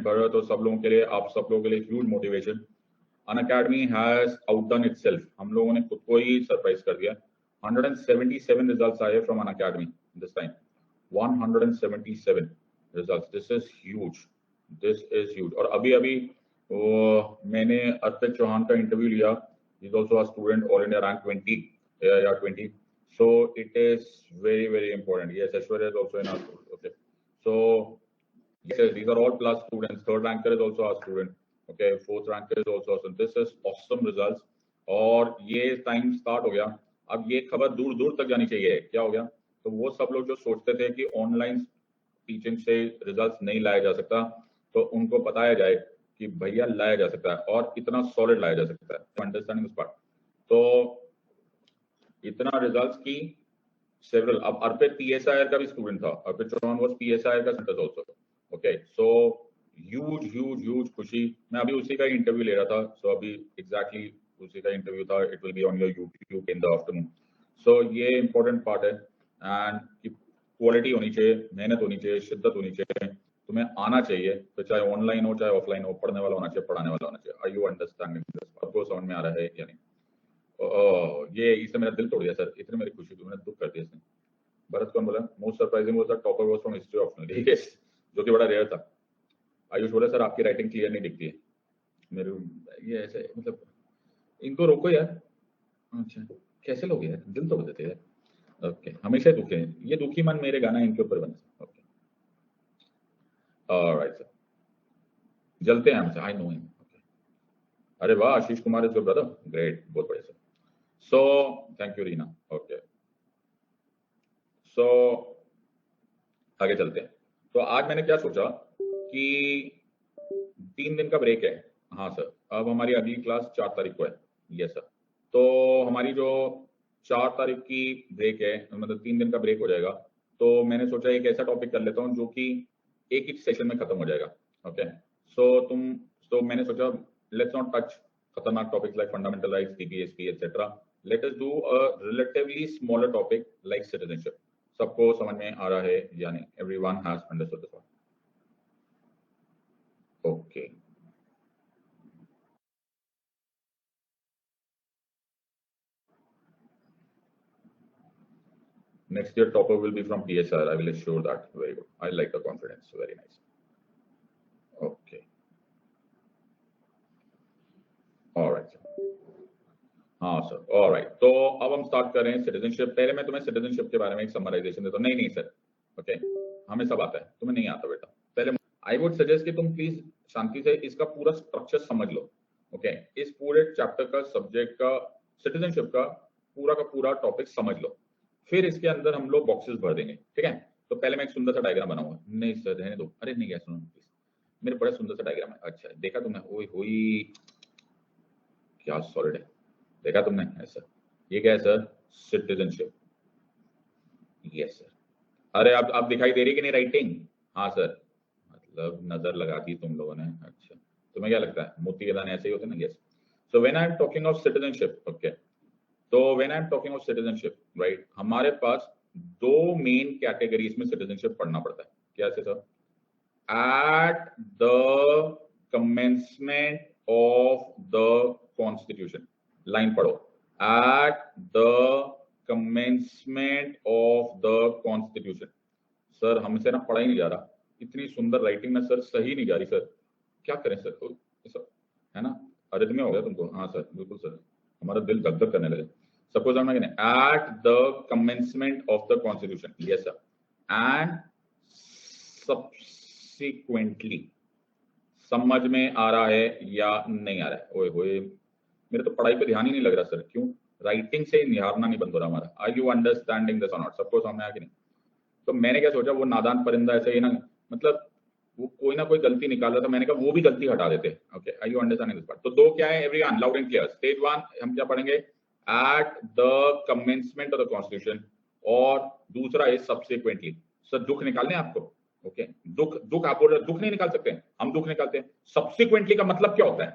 भरत और सब लोगों के लिए, आप सब लोगों के लिए huge motivation. Unacademy has outdone itself, हम लोगों ने खुद को ही सरप्राइज कर दिया। 177 रिजल्ट्स आए from Unacademy this time, 177 results, this is huge. और अभी अभी मैंने अर्पित चौहान का इंटरव्यू लिया, he is also a student all India rank 20 या 20, so it is very important. Yes, Ashwarya is also in our school. Okay, so yes, these are all plus students. Third ranker is also our student. Okay, fourth ranker is also awesome. This is awesome results. और ये time start हो गया, अब ये खबर दूर दूर तक जानी चाहिए। क्या हो गया? तो वो सब लोग जो सोचते थे कि ऑनलाइन टीचिंग से रिजल्ट्स नहीं लाया जा सकता, तो उनको बताया जाए कि भैया लाया जा सकता है, और इतना सॉलिड लाया जा सकता है। Understanding this part. तो इतना रिजल्ट्स की सेवरल, अब अर्पित पीएसआईआर का भी स्टूडेंट था, अर्पित चौहान वाज पीएसआईआर का student also. Okay, so huge खुशी। मैं अभी उसी का इंटरव्यू ले रहा था, सो अभी एग्जैक्टली उसी का इंटरव्यू था। It will be on your YouTube in the afternoon. So ये इंपॉर्टेंट पार्ट है, एंड क्वालिटी होनी चाहिए, मेहनत होनी चाहिए, शिद्दत होनी चाहिए, तुम्हें आना चाहिए, तो चाहे ऑनलाइन हो चाहे ऑफलाइन हो, पढ़ने वाला होना चाहिए, पढ़ाने वाला होना चाहिए। Are you understanding this? आपको समझ में आ रहा है या नहीं? ये इससे मेरा दिल तोड़ दिया सर, इतनी मेरी खुशी थी, मैंने दुख कर दिया इसने। भरत कौन बोला? Most surprising was the topper was from history optional, yes, जो कि बड़ा रेयर था। आयुष बोला सर आपकी राइटिंग क्लियर नहीं दिखती है मेरे, ये ऐसे मतलब इनको रोको यार। अच्छा, कैसे लोग यार, दिल तोड़ देते हैं। ओके, हमेशा दुखे हैं ये, दुखी मन मेरे गाना इनके ऊपर बने। ओके, ऑलराइट सर, जलते हैं हमसे, आई नो हिम। अरे वाह, Ashish Kumar is your brother, great, बहुत बढ़िया sir. So thank you Reena. Okay, so आगे चलते हैं। तो आज मैंने क्या सोचा कि 3 दिन का ब्रेक है। हाँ सर, अब हमारी अगली क्लास 4 तारीख को है। यस सर, तो हमारी जो 4 तारीख की ब्रेक है, मतलब 3 दिन का ब्रेक हो जाएगा, तो मैंने सोचा एक ऐसा टॉपिक कर लेता हूँ जो कि एक ही सेशन में खत्म हो जाएगा। ओके, सो मैंने सोचा लेट्स नॉट टच खतरनाक topics like fundamental rights, DPSP etcetera. Let us do a relatively smaller topic like citizenship. सबको समझ में आ रहा है या नहीं? Everyone has understood this one? Okay, next year topper will be from PSR, I will assure that. Very good, I like the confidence, very nice. Okay, all right sir. हाँ sir, all right, तो अब हम start कर रहे हैं citizenship. पहले मैं तुम्हें सिटीजनशिप के बारे में एक समराइजेशन देता हूँ। नहीं सर, ओके, हमें सब आता है, तुम्हें नहीं आता बेटा। पहले आई वुड सजेस्ट कि तुम प्लीज शांति से इसका पूरा स्ट्रक्चर समझ लो। ओके, इस पूरे चैप्टर का, सब्जेक्ट का, सिटीजनशिप का पूरा टॉपिक समझ लो, फिर इसके अंदर हम लोग बॉक्सेस भर देंगे, ठीक है? तो पहले मैं एक सुंदर सा डायग्राम बनाऊंगा। नहीं सर रहने दो, अरे नहीं, क्या सुनो प्लीज, मेरे बड़ा सुंदर सा डायग्राम है। अच्छा, देखा तुमने? ओए होई, क्या सॉलिड है, देखा तुमने? ऐसा, ये क्या है सर? सिटीजनशिप। Yes sir. अरे अब दिखाई दे रही कि नहीं राइटिंग? हाँ सर, मतलब नजर लगा दी तुम लोगों ने। अच्छा, तुम्हें क्या लगता है मोती के दाने ऐसे ही होते हैं ना? Yes. So when I am talking of citizenship, okay, तो when I am talking of citizenship, right, हमारे पास 2 मेन कैटेगरीज में सिटीजनशिप पढ़ना पड़ता है। कैसे sir? At the commencement of the constitution, line पढ़ो, at the commencement of the constitution। Sir हमसे ना पढ़ा ही नहीं जा रहा, इतनी सुंदर राइटिंग ना सर, सही नहीं जा रही सर, क्या करें सर? तो सर है ना, अरिथमिया हो गया तुमको? हाँ सर, बिल्कुल सर, हमारा दिल धक धक करने लगे। सबको समझना कि नहीं? Eight the commencement of the constitution, yes sir, and subsequently. समझ में आ रहा है या नहीं आ रहा है? ओए होए, मेरे तो पढ़ाई पे ध्यान ही नहीं लग रहा सर, क्यों? राइटिंग से निहारना नहीं बंद हो रहा हमारा। आर यू अंडरस्टैंडिंग दिस और नॉट? सबको समझ आया कि नहीं? तो मैंने क्या सोचा, वो नादान परिंदा ऐसे ही ना, मतलब वो कोई ना कोई गलती निकाल रहा था, मैंने कहा वो भी गलती हटा देते। Okay, are you understanding this part? तो 2 क्या है everyone, loud and clear. Stage 1 हम क्या पढ़ेंगे? At the commencement of the constitution, और दूसरा है सब्सिक्वेंटली। सर दुख निकालने आपको? ओके, दुख आप बोल रहे दुख नहीं निकाल सकते, हम दुख निकालते हैं। सब्सिक्वेंटली का मतलब क्या होता है?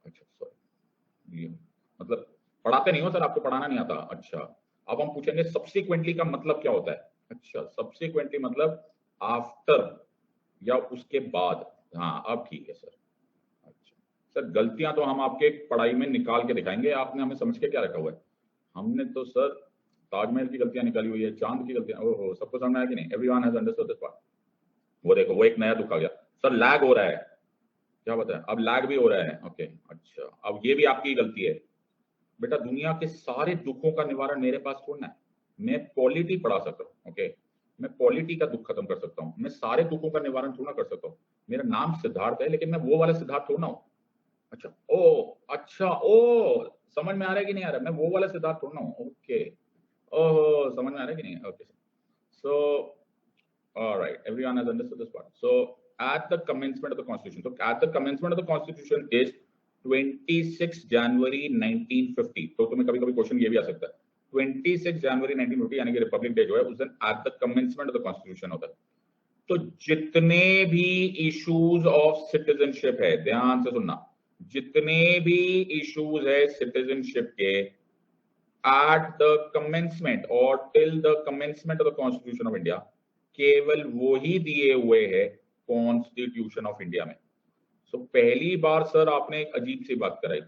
अच्छा सॉरी, मतलब पढ़ाते नहीं हो सर, आपको पढ़ाना नहीं आता? अच्छा, अब हम पूछेंगे सब्सिक्वेंटली का मतलब क्या होता है। अच्छा, सब्सिक्वेंटली मतलब आफ्टर या उसके बाद। हाँ अब ठीक है सर। अच्छा सर, गलतियां तो हम आपके पढ़ाई में निकाल के दिखाएंगे, आपने हमें समझ के क्या रखा हुआ है? हमने तो सर ताजमहल की गलतियां निकाली हुई है, चांद की गलतियां, ओहो सबको समझ में आया कि नहीं? Everyone has understood this part. वो देखो वो एक नया दुख आ गया सर, लैग हो रहा है। क्या बताया? अब लैग भी हो रहा है। ओके अच्छा, अब ये भी आपकी गलती है बेटा। दुनिया के सारे दुखों का निवारण मेरे पास थोड़ा है। मैं पॉलिटी पढ़ा सकता हूँ, ओके, मैं पॉलिटी का दुख खत्म कर सकता हूँ, मैं सारे दुखों का निवारण थोड़ा कर सकता हूँ। मेरा नाम सिद्धार्थ है, लेकिन मैं वो वाला सिद्धार्थ थोड़ा हूँ। अच्छा ओ, अच्छा ओ, समझ में आ रहा है कि नहीं आ रहा है? मैं वो वाला सिद्धार्थ थोड़ा हूँ। ओके, ओह समझ में आ रहा है कि नहीं? Okay, so all right, everyone has understood this part. So at the commencement of the constitution, so at the commencement of the constitution is 26 January 1950. तो तुम्हें कभी कभी क्वेश्चन ये भी आ सकता है, 26 जनवरी 1950 यानी कि रिपब्लिक डे जो है उस दिन eight the commencement of the constitution होता है। तो जितने भी इश्यूज ऑफ सिटीजनशिप है, ध्यान से सुनना, जितने भी इश्यूज है सिटीजनशिप के एट द कमेंसमेंट और till the commencement of the constitution of India, केवल वो ही दिए हुए है कॉन्स्टिट्यूशन ऑफ इंडिया में। सो पहली बार सर आपने एक अजीब सी बात कराई।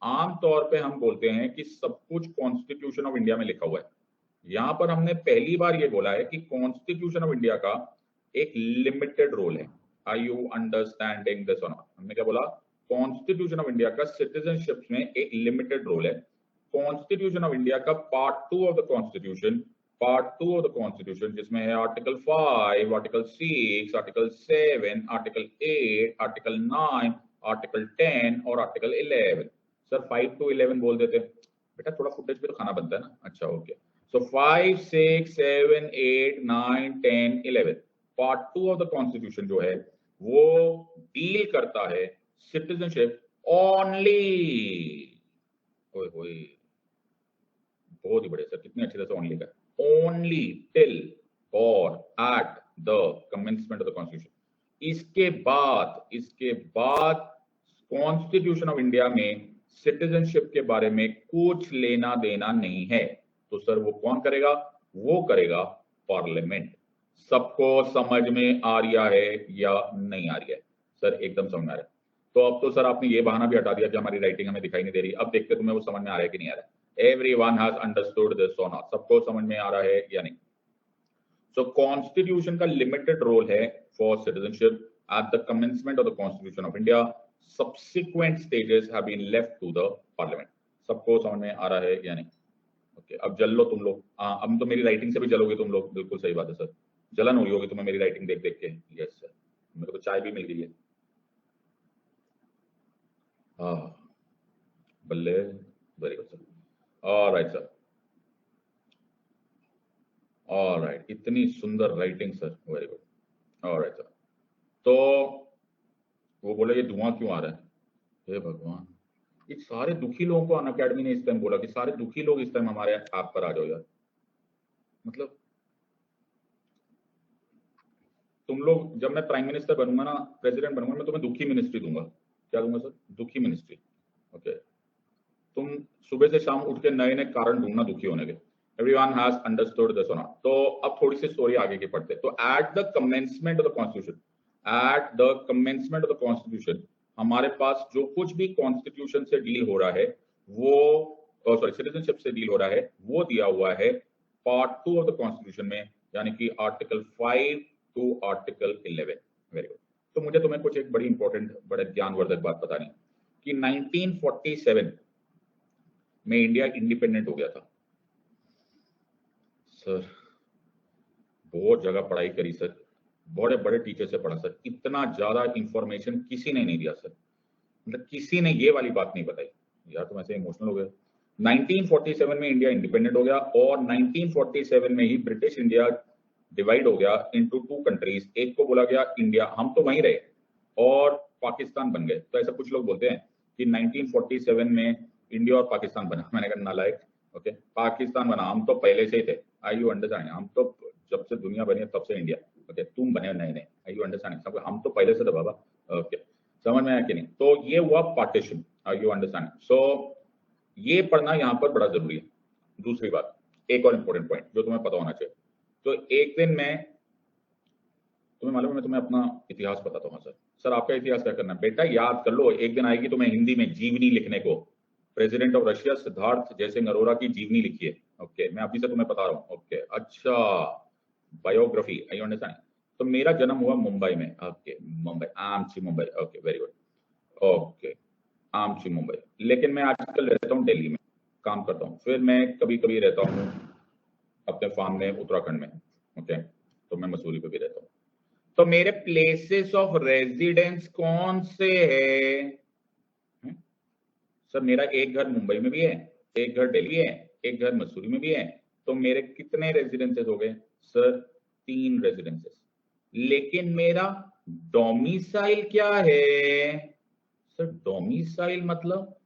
आमतौर पे हम बोलते हैं कि सब कुछ कॉन्स्टिट्यूशन ऑफ इंडिया में लिखा हुआ है। यहां पर हमने पहली बार ये बोला है कि कॉन्स्टिट्यूशन ऑफ इंडिया का एक लिमिटेड रोल है। आर यू अंडरस्टैंडिंग दिस और नॉट? हमने क्या बोला? कॉन्स्टिट्यूशन ऑफ इंडिया का सिटीजनशिप में एक लिमिटेड रोल है। कॉन्स्टिट्यूशन ऑफ इंडिया का part two of the constitution जिसमें है article 5, article 6, article 7, article 8, article 9, article 10 और आर्टिकल 11। सर 5 to 11 बोल देते बेटा, थोड़ा फुटेज भी तो खाना बनता है ना। अच्छा okay, so 5, 6, 7, 8, 9, 10, 11 part two of the constitution जो है वो डील करता है सिटीजनशिप ओनली। बहुत ही बढ़िया सर, कितनी अच्छी तरह से ओनली का, ओनली टिल और eight the commencement of the constitution. इसके बाद कॉन्स्टिट्यूशन ऑफ इंडिया में सिटीजनशिप के बारे में कुछ लेना देना नहीं है। तो सर वो कौन करेगा? वो करेगा पार्लियामेंट। सबको समझ में आ रहा है या नहीं आ रही है? सर एकदम समझ में आ रहा है। तो अब तो सर आपने ये बहाना भी हटा दिया कि हमारी राइटिंग हमें दिखाई नहीं दे रही। अब देखते तुम्हें वो समझ में आ रहा है कि नहीं आ रहा है। एवरीवन हैज अंडरस्टूड दिस और नॉट? सबको समझ में आ रहा है या नहीं? सो कॉन्स्टिट्यूशन का लिमिटेड रोल है for citizenship at the commencement of the constitution of India. Subsequent stages have been left to the parliament. सबको समझ में आ रहा है या नहीं? ओके, अब जल लो तुम लोग। अब तो मेरी राइटिंग से भी जलोगे तुम लोग। बिल्कुल सही बात है सर, जलन हो रही होगी तुम्हें मेरी राइटिंग देख देख के। यस सर, मेरे को चाय भी मिल गई है। हाँ बल्ले, very good sir. Alright sir, alright, इतनी सुंदर writing sir, very good. Alright sir, तो वो बोले ये धुआं क्यों आ रहा है? हे भगवान, ये सारे दुखी लोगों को अनअकैडमी ने इस टाइम बोला कि सारे दुखी लोग इस टाइम हमारे ऐप पर आ जाओ यार। मतलब तुम लोग, जब मैं प्राइम मिनिस्टर बनूंगा ना, प्रेसिडेंट बनूंगा, मैं तुम्हें दुखी मिनिस्ट्री दूंगा। क्या दूंगा सर? दुखी मिनिस्ट्री। ओके, तुम सुबह से शाम उठ के नए नए कारण ढूंढना दुखी होने के। एवरीवन हैज अंडरस्टूड दिस और नॉट? तो अब थोड़ी सी स्टोरी आगे की पढ़ते। तो eight the commencement of the constitution, eight the commencement of the constitution हमारे पास जो कुछ भी कॉन्स्टिट्यूशन से डील हो रहा है वो, सॉरी सिटीजनशिप से डील हो रहा है, वो दिया हुआ है part two of the constitution में, यानी कि article 5 to article 11। Very good. तो मुझे तुम्हें कुछ एक बड़ी इंपॉर्टेंट, बड़े ज्ञानवर्धक बात बतानी है कि 1947 में इंडिया इंडिपेंडेंट हो गया था। सर बहुत जगह पढ़ाई करी सर, बड़े बड़े टीचर से पढ़ा सर, इतना ज्यादा इंफॉर्मेशन किसी ने नहीं दिया सर। मतलब किसी ने ये वाली बात नहीं बताई यार, तुम ऐसे इमोशनल हो गए। 1947 में इंडिया इंडिपेंडेंट हो गया और 1947 में ही ब्रिटिश इंडिया डिवाइड हो गया इनटू टू कंट्रीज। एक को बोला गया इंडिया, हम तो वहीं रहे, और पाकिस्तान बन गए। तो ऐसा कुछ लोग बोलते हैं कि 1947 में इंडिया और पाकिस्तान बना। मैंने कहा नालायक, ओके पाकिस्तान बना, हम तो पहले से ही थे। आई यू अंडरस्टैंड? हम तो जब से दुनिया बनी है तब से इंडिया। ओके, तुम बने नए नए। आई यू अंडरस्टैंड? हम तो पहले से थे बाबा। ओके, समझ में आया कि नहीं? तो ये हुआ partition. I you understand? So ये पढ़ना यहाँ पर बड़ा जरूरी है। दूसरी बात, एक और इंपॉर्टेंट पॉइंट जो तुम्हें पता होना चाहिए। तो एक दिन मैं तुम्हें मालूम है मैं तुम्हें अपना इतिहास बताता हूँ सर। सर आपका इतिहास क्या करना है बेटा, याद कर लो, एक दिन आएगी तुम्हें हिंदी में जीवनी लिखने को। President of Russia Siddharth Jaisingh Arora की जीवनी लिखी है। ओके, मैं अभी से तुम्हें बता रहा हूँ। ओके, अच्छा, बायोग्राफी, आई अंडरस्टैंड। तो मेरा जन्म हुआ मुंबई में। ओके, मुंबई, आमची Mumbai. Okay, very good. Okay, आमची मुंबई, लेकिन मैं आजकल रहता हूँ दिल्ली में, काम करता हूँ। फिर मैं कभी कभी रहता हूँ अपने फार्म में उत्तराखंड में। ओके, तो मैं मसूरी पे भी रहता हूँ। तो मेरे प्लेसेस ऑफ रेजिडेंस कौन से है? सर मेरा एक घर मुंबई में भी है, एक घर दिल्ली है, एक घर मसूरी में भी है। तो मेरे कितने रेजिडेंसेस हो गए? Sir 3 residences. लेकिन मेरा डोमिसाइल क्या है? सर डोमिसाइल मतलब,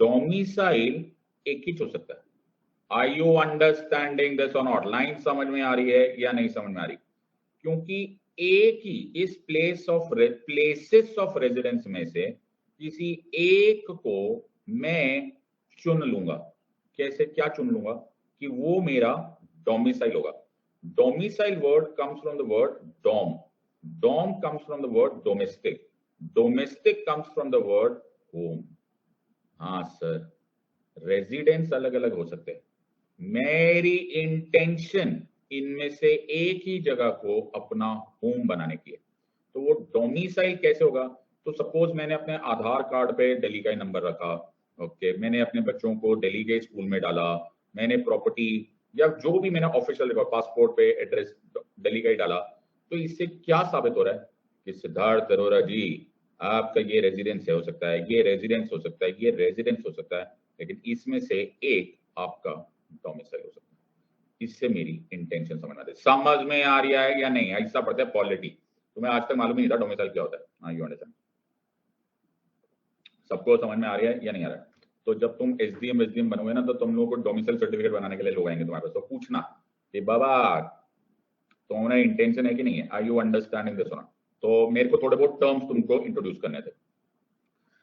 डोमिसाइल एक ही हो सकता है। आर यू अंडरस्टैंडिंग दिस और नॉट? लाइन समझ में आ रही है या नहीं समझ में आ रही? क्योंकि एक ही इस प्लेसेस ऑफ रेजिडेंस में से किसी एक को मैं चुन लूंगा। कैसे, क्या चुन लूंगा? कि वो मेरा डोमिसाइल होगा। Domicile word comes from the word dom, dom comes from the word domestic, domestic comes from the word home. हाँ सर, रेजिडेंस अलग अलग हो सकते हैं, मेरी इंटेंशन इनमें से एक ही जगह को अपना होम बनाने की है। तो वो डोमिसाइल कैसे होगा? तो सपोज मैंने अपने आधार कार्ड पे दिल्ली का ही नंबर रखा। ओके, मैंने अपने बच्चों को दिल्ली के स्कूल में डाला, मैंने प्रॉपर्टी या जो भी मैंने ऑफिशियल पासपोर्ट पे एड्रेस दिल्ली का ही डाला। तो इससे क्या साबित हो रहा है कि सिद्धार्थ अरोरा जी आपका ये रेजिडेंस हो सकता है, ये रेजिडेंस हो सकता है, ये रेजिडेंस हो सकता है, लेकिन इसमें से एक आपका डोमिसाइल हो सकता है। इससे मेरी इंटेंशन समझ में आती है। समझ में आ रहा है या नहीं? ऐसा पढ़ते हैं पॉलिटी, तुम्हें आज तक मालूम ही नहीं था डोमिसाइल क्या होता है। हाँ, यू अंडरस्टैंड? सबको समझ में आ रहा है या नहीं आ रहा है? तो जब तुम एसडीएम बनोगे ना, तो तुम लोगों को डोमिसाइल सर्टिफिकेट बनाने के लिए लोग आएंगे तुम्हारे पास, तो पूछना कि बाबा तुम्हारा इंटेंशन है कि नहीं है, आर यू अंडरस्टैंडिंग दिस? तो मेरे को थोड़े बहुत टर्म्स तुमको इंट्रोड्यूस करने थे।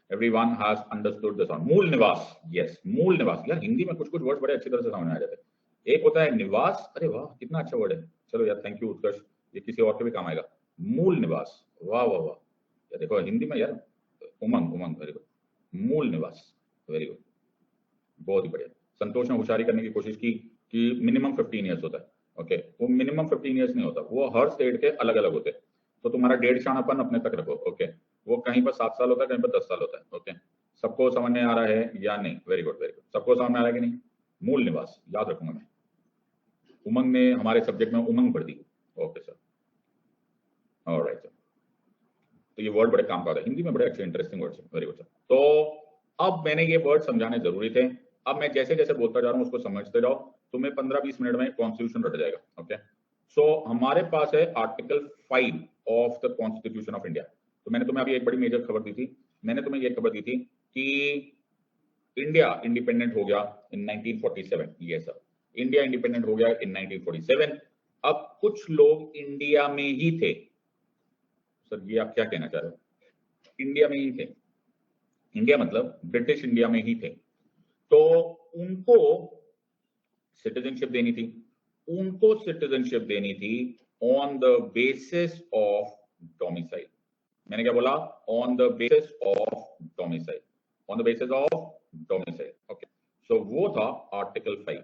Everyone has understood this one. मूल निवास, यस, मूल निवास। यार हिंदी में कुछ कुछ वर्ड बड़े अच्छी तरह से समझ में आ जाते हैं। एक होता है निवास, अरे वाह कितना अच्छा वर्ड है, चलो यार थैंक यू उत्कर्ष, ये किसी और के भी काम आएगा। मूल निवास, वाह वाह वाह, यार देखो हिंदी में यार, उमंग उमंग, वेरी गुड। मूल निवास, वेरी गुड, बहुत ही बढ़िया। संतोष ने होशियारी करने की कोशिश की कि मिनिमम 15 ईयर्स होता है। ओके, वो मिनिमम 15 ईयर्स नहीं होता, वो हर स्टेट के अलग अलग होते हैं। तो तुम्हारा डेढ़ शानापन अपने तक रखो। ओके, वो कहीं पर 7 साल होता है, कहीं पर 10 साल होता है। ओके, सबको समझ में आ रहा है या नहीं? वेरी गुड वेरी गुड, सबको समझ में आ रहा है कि नहीं? मूल निवास याद रखूंगा मैं। उमंग ने हमारे सब्जेक्ट में उमंग पढ़ दी। Okay sir, alright sir. तो ये वर्ड बड़े काम का होता है, हिंदी में बड़े अच्छे इंटरेस्टिंग वर्ड्स हैं। Very good sir. तो अब मैंने ये वर्ड समझाने जरूरी थे। अब मैं जैसे जैसे बोलता जा रहा हूँ उसको समझते जाओ, तुम्हें 15-20 मिनट में कॉन्स्टिट्यूशन रट जाएगा। ओके, सो हमारे पास है article 5 of the constitution of India. तो मैंने तुम्हें अभी एक बड़ी मेजर खबर दी थी, मैंने तुम्हें ये खबर दी थी कि इंडिया इंडिपेंडेंट हो गया इन 1947। ये सर, इंडिया इंडिपेंडेंट हो गया इन 1947। अब कुछ लोग इंडिया में ही थे। सर ये आप क्या कहना चाह रहे हो? इंडिया में ही थे, इंडिया मतलब ब्रिटिश इंडिया में ही थे। तो उनको सिटीजनशिप देनी थी, उनको सिटीजनशिप देनी थी on the basis of domicile. मैंने क्या बोला? On the basis of domicile, on the basis of domicile. Okay, so वो था आर्टिकल 5।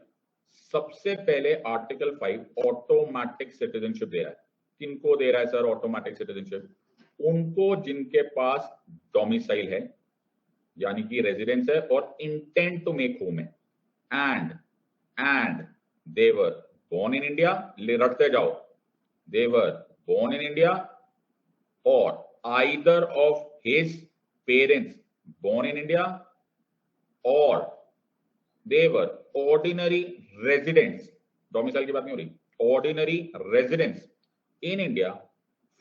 सबसे पहले आर्टिकल 5 ऑटोमेटिक सिटीजनशिप दे रहा है। किनको दे रहा है सर ऑटोमेटिक सिटीजनशिप? उनको जिनके पास डोमिसाइल है, यानी कि रेजिडेंस है और इंटेंट टू मेक होम है, and they were born in India, रटते जाओ, they were born in India or either of his parents born in India or they were ordinary residents, domicile की बात नहीं हो रही, ordinary residents in India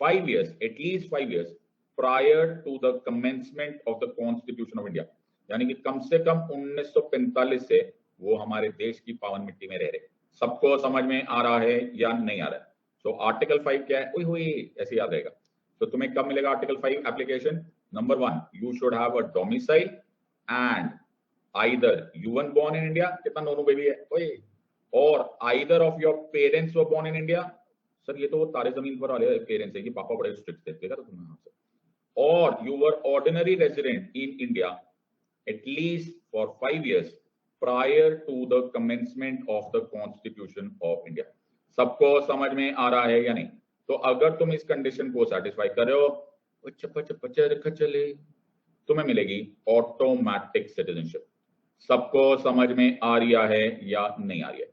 5 years, at least 5 years prior to the commencement of the Constitution of India। यानी कि कम से कम 1945 से वो हमारे देश की पावन मिट्टी में रह रहे। सबको समझ में आ रहा है या नहीं आ रहा है? सो आर्टिकल 5 क्या है? ओए होए, ऐसे याद रहेगा। तो तुम्हें कब मिलेगा article 5 application? Number 1, you should have a domicile and either you one born in India, कितना नोनू बेबी है ओए, और either of your parents were born in India, sir ये तो वो तारे जमीन पर वाले पेरेंट्स है कि पापा बड़े स्ट्रिक्ट थे, देखा तो तुमने? हाँ सर। और you were ordinary resident in India at least for 5 years prior to the commencement of the Constitution of India. सबको समझ में आ रहा है या नहीं? तो अगर तुम इस कंडीशन को सेटिस्फाई कर रहे हो चले, तुम्हें मिलेगी ऑटोमेटिक सिटीजनशिप। सबको समझ में आ रहा है या नहीं आ रही है?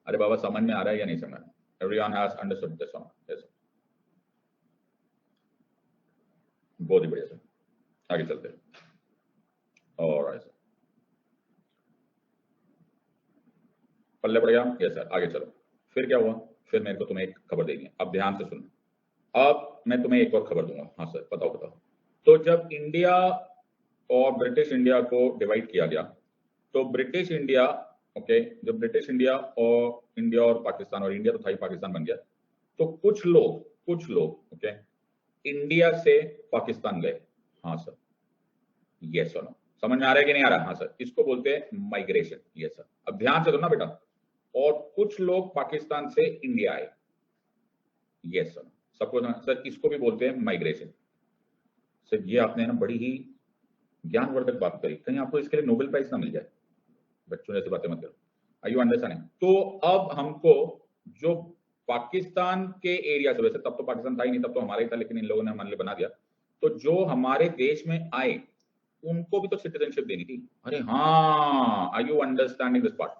अरे बाबा समझ में आ रहा है या नहीं समझ में? Everyone has understood this one? Yes. बहुत ही बढ़िया सर, आगे चलते हैं। Alright, sir. पल्ले पड़ गया? यस सर, आगे चलो। फिर क्या हुआ? फिर मेरे को तुम्हें एक खबर देनी है, अब ध्यान से सुनो। अब मैं तुम्हें एक और खबर दूंगा। हाँ सर, बताओ बताओ। तो जब इंडिया और ब्रिटिश इंडिया को डिवाइड किया गया, तो ब्रिटिश इंडिया, ओके, जब ब्रिटिश इंडिया और पाकिस्तान, और इंडिया तो था ही, पाकिस्तान बन गया, तो कुछ लोग ओके इंडिया से पाकिस्तान गए। हाँ सर, यस सर, समझ में आ रहा है कि नहीं आ रहा? हाँ सर, इसको बोलते हैं माइग्रेशन। यस सर, अब ध्यान से सुनना बेटा। और कुछ लोग पाकिस्तान से इंडिया आए। यस सर, सबको सर इसको भी बोलते हैं माइग्रेशन। सर ये आपने ना बड़ी ही ज्ञानवर्धक बात करी, कहीं आपको इसके लिए नोबेल प्राइज ना मिल जाए। बच्चों जैसे बातें मत करो। Are you understanding? तो अब हमको जो पाकिस्तान के एरिया से, वैसे तब तो पाकिस्तान था ही नहीं, तब तो हमारा ही था, लेकिन इन लोगों ने हमारे लिए बना दिया, तो जो हमारे देश में आए उनको भी तो सिटीजनशिप देनी थी। अरे हाँ, are you understanding this part?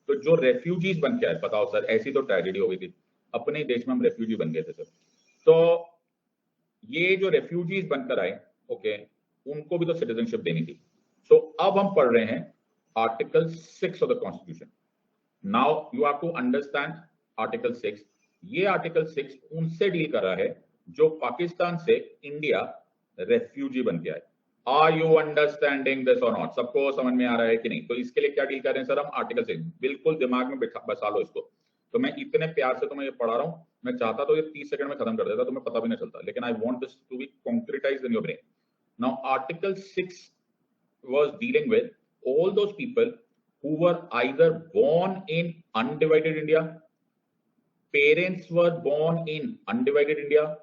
तो जो रेफ्यूजीज बन के आए, बताओ सर, ऐसी तो ट्रेजेडी हो गई थी, अपने देश में हम रेफ्यूजी बन गए थे सर। तो ये जो रेफ्यूजीज बनकर आए, ओके, उनको भी तो सिटीजनशिप देनी थी। सो अब हम पढ़ रहे हैं article 6 of the constitution. Now you have to understand article 6। ये आर्टिकल 6 उनसे डील कर रहा है जो पाकिस्तान से इंडिया रेफ्यूजी बन के आए। आर यू अंडरस्टैंडिंग दिस और नॉट? सबको समझ में आ रहा है कि नहीं? तो इसके लिए क्या डील कर रहे हैं सर हम? आर्टिकल 6 बिल्कुल दिमाग में बसा लो इसको। तो मैं इतने प्यार से तुम्हें ये पढ़ा रहा हूं, मैं चाहता तो ये 30 सेकंड में खत्म कर देता, तुम्हें पता भी नहीं चलता, लेकिन I want this to be concretised in your brain. Now article 6 was dealing with all those people who were either born in undivided India, parents were born in undivided India,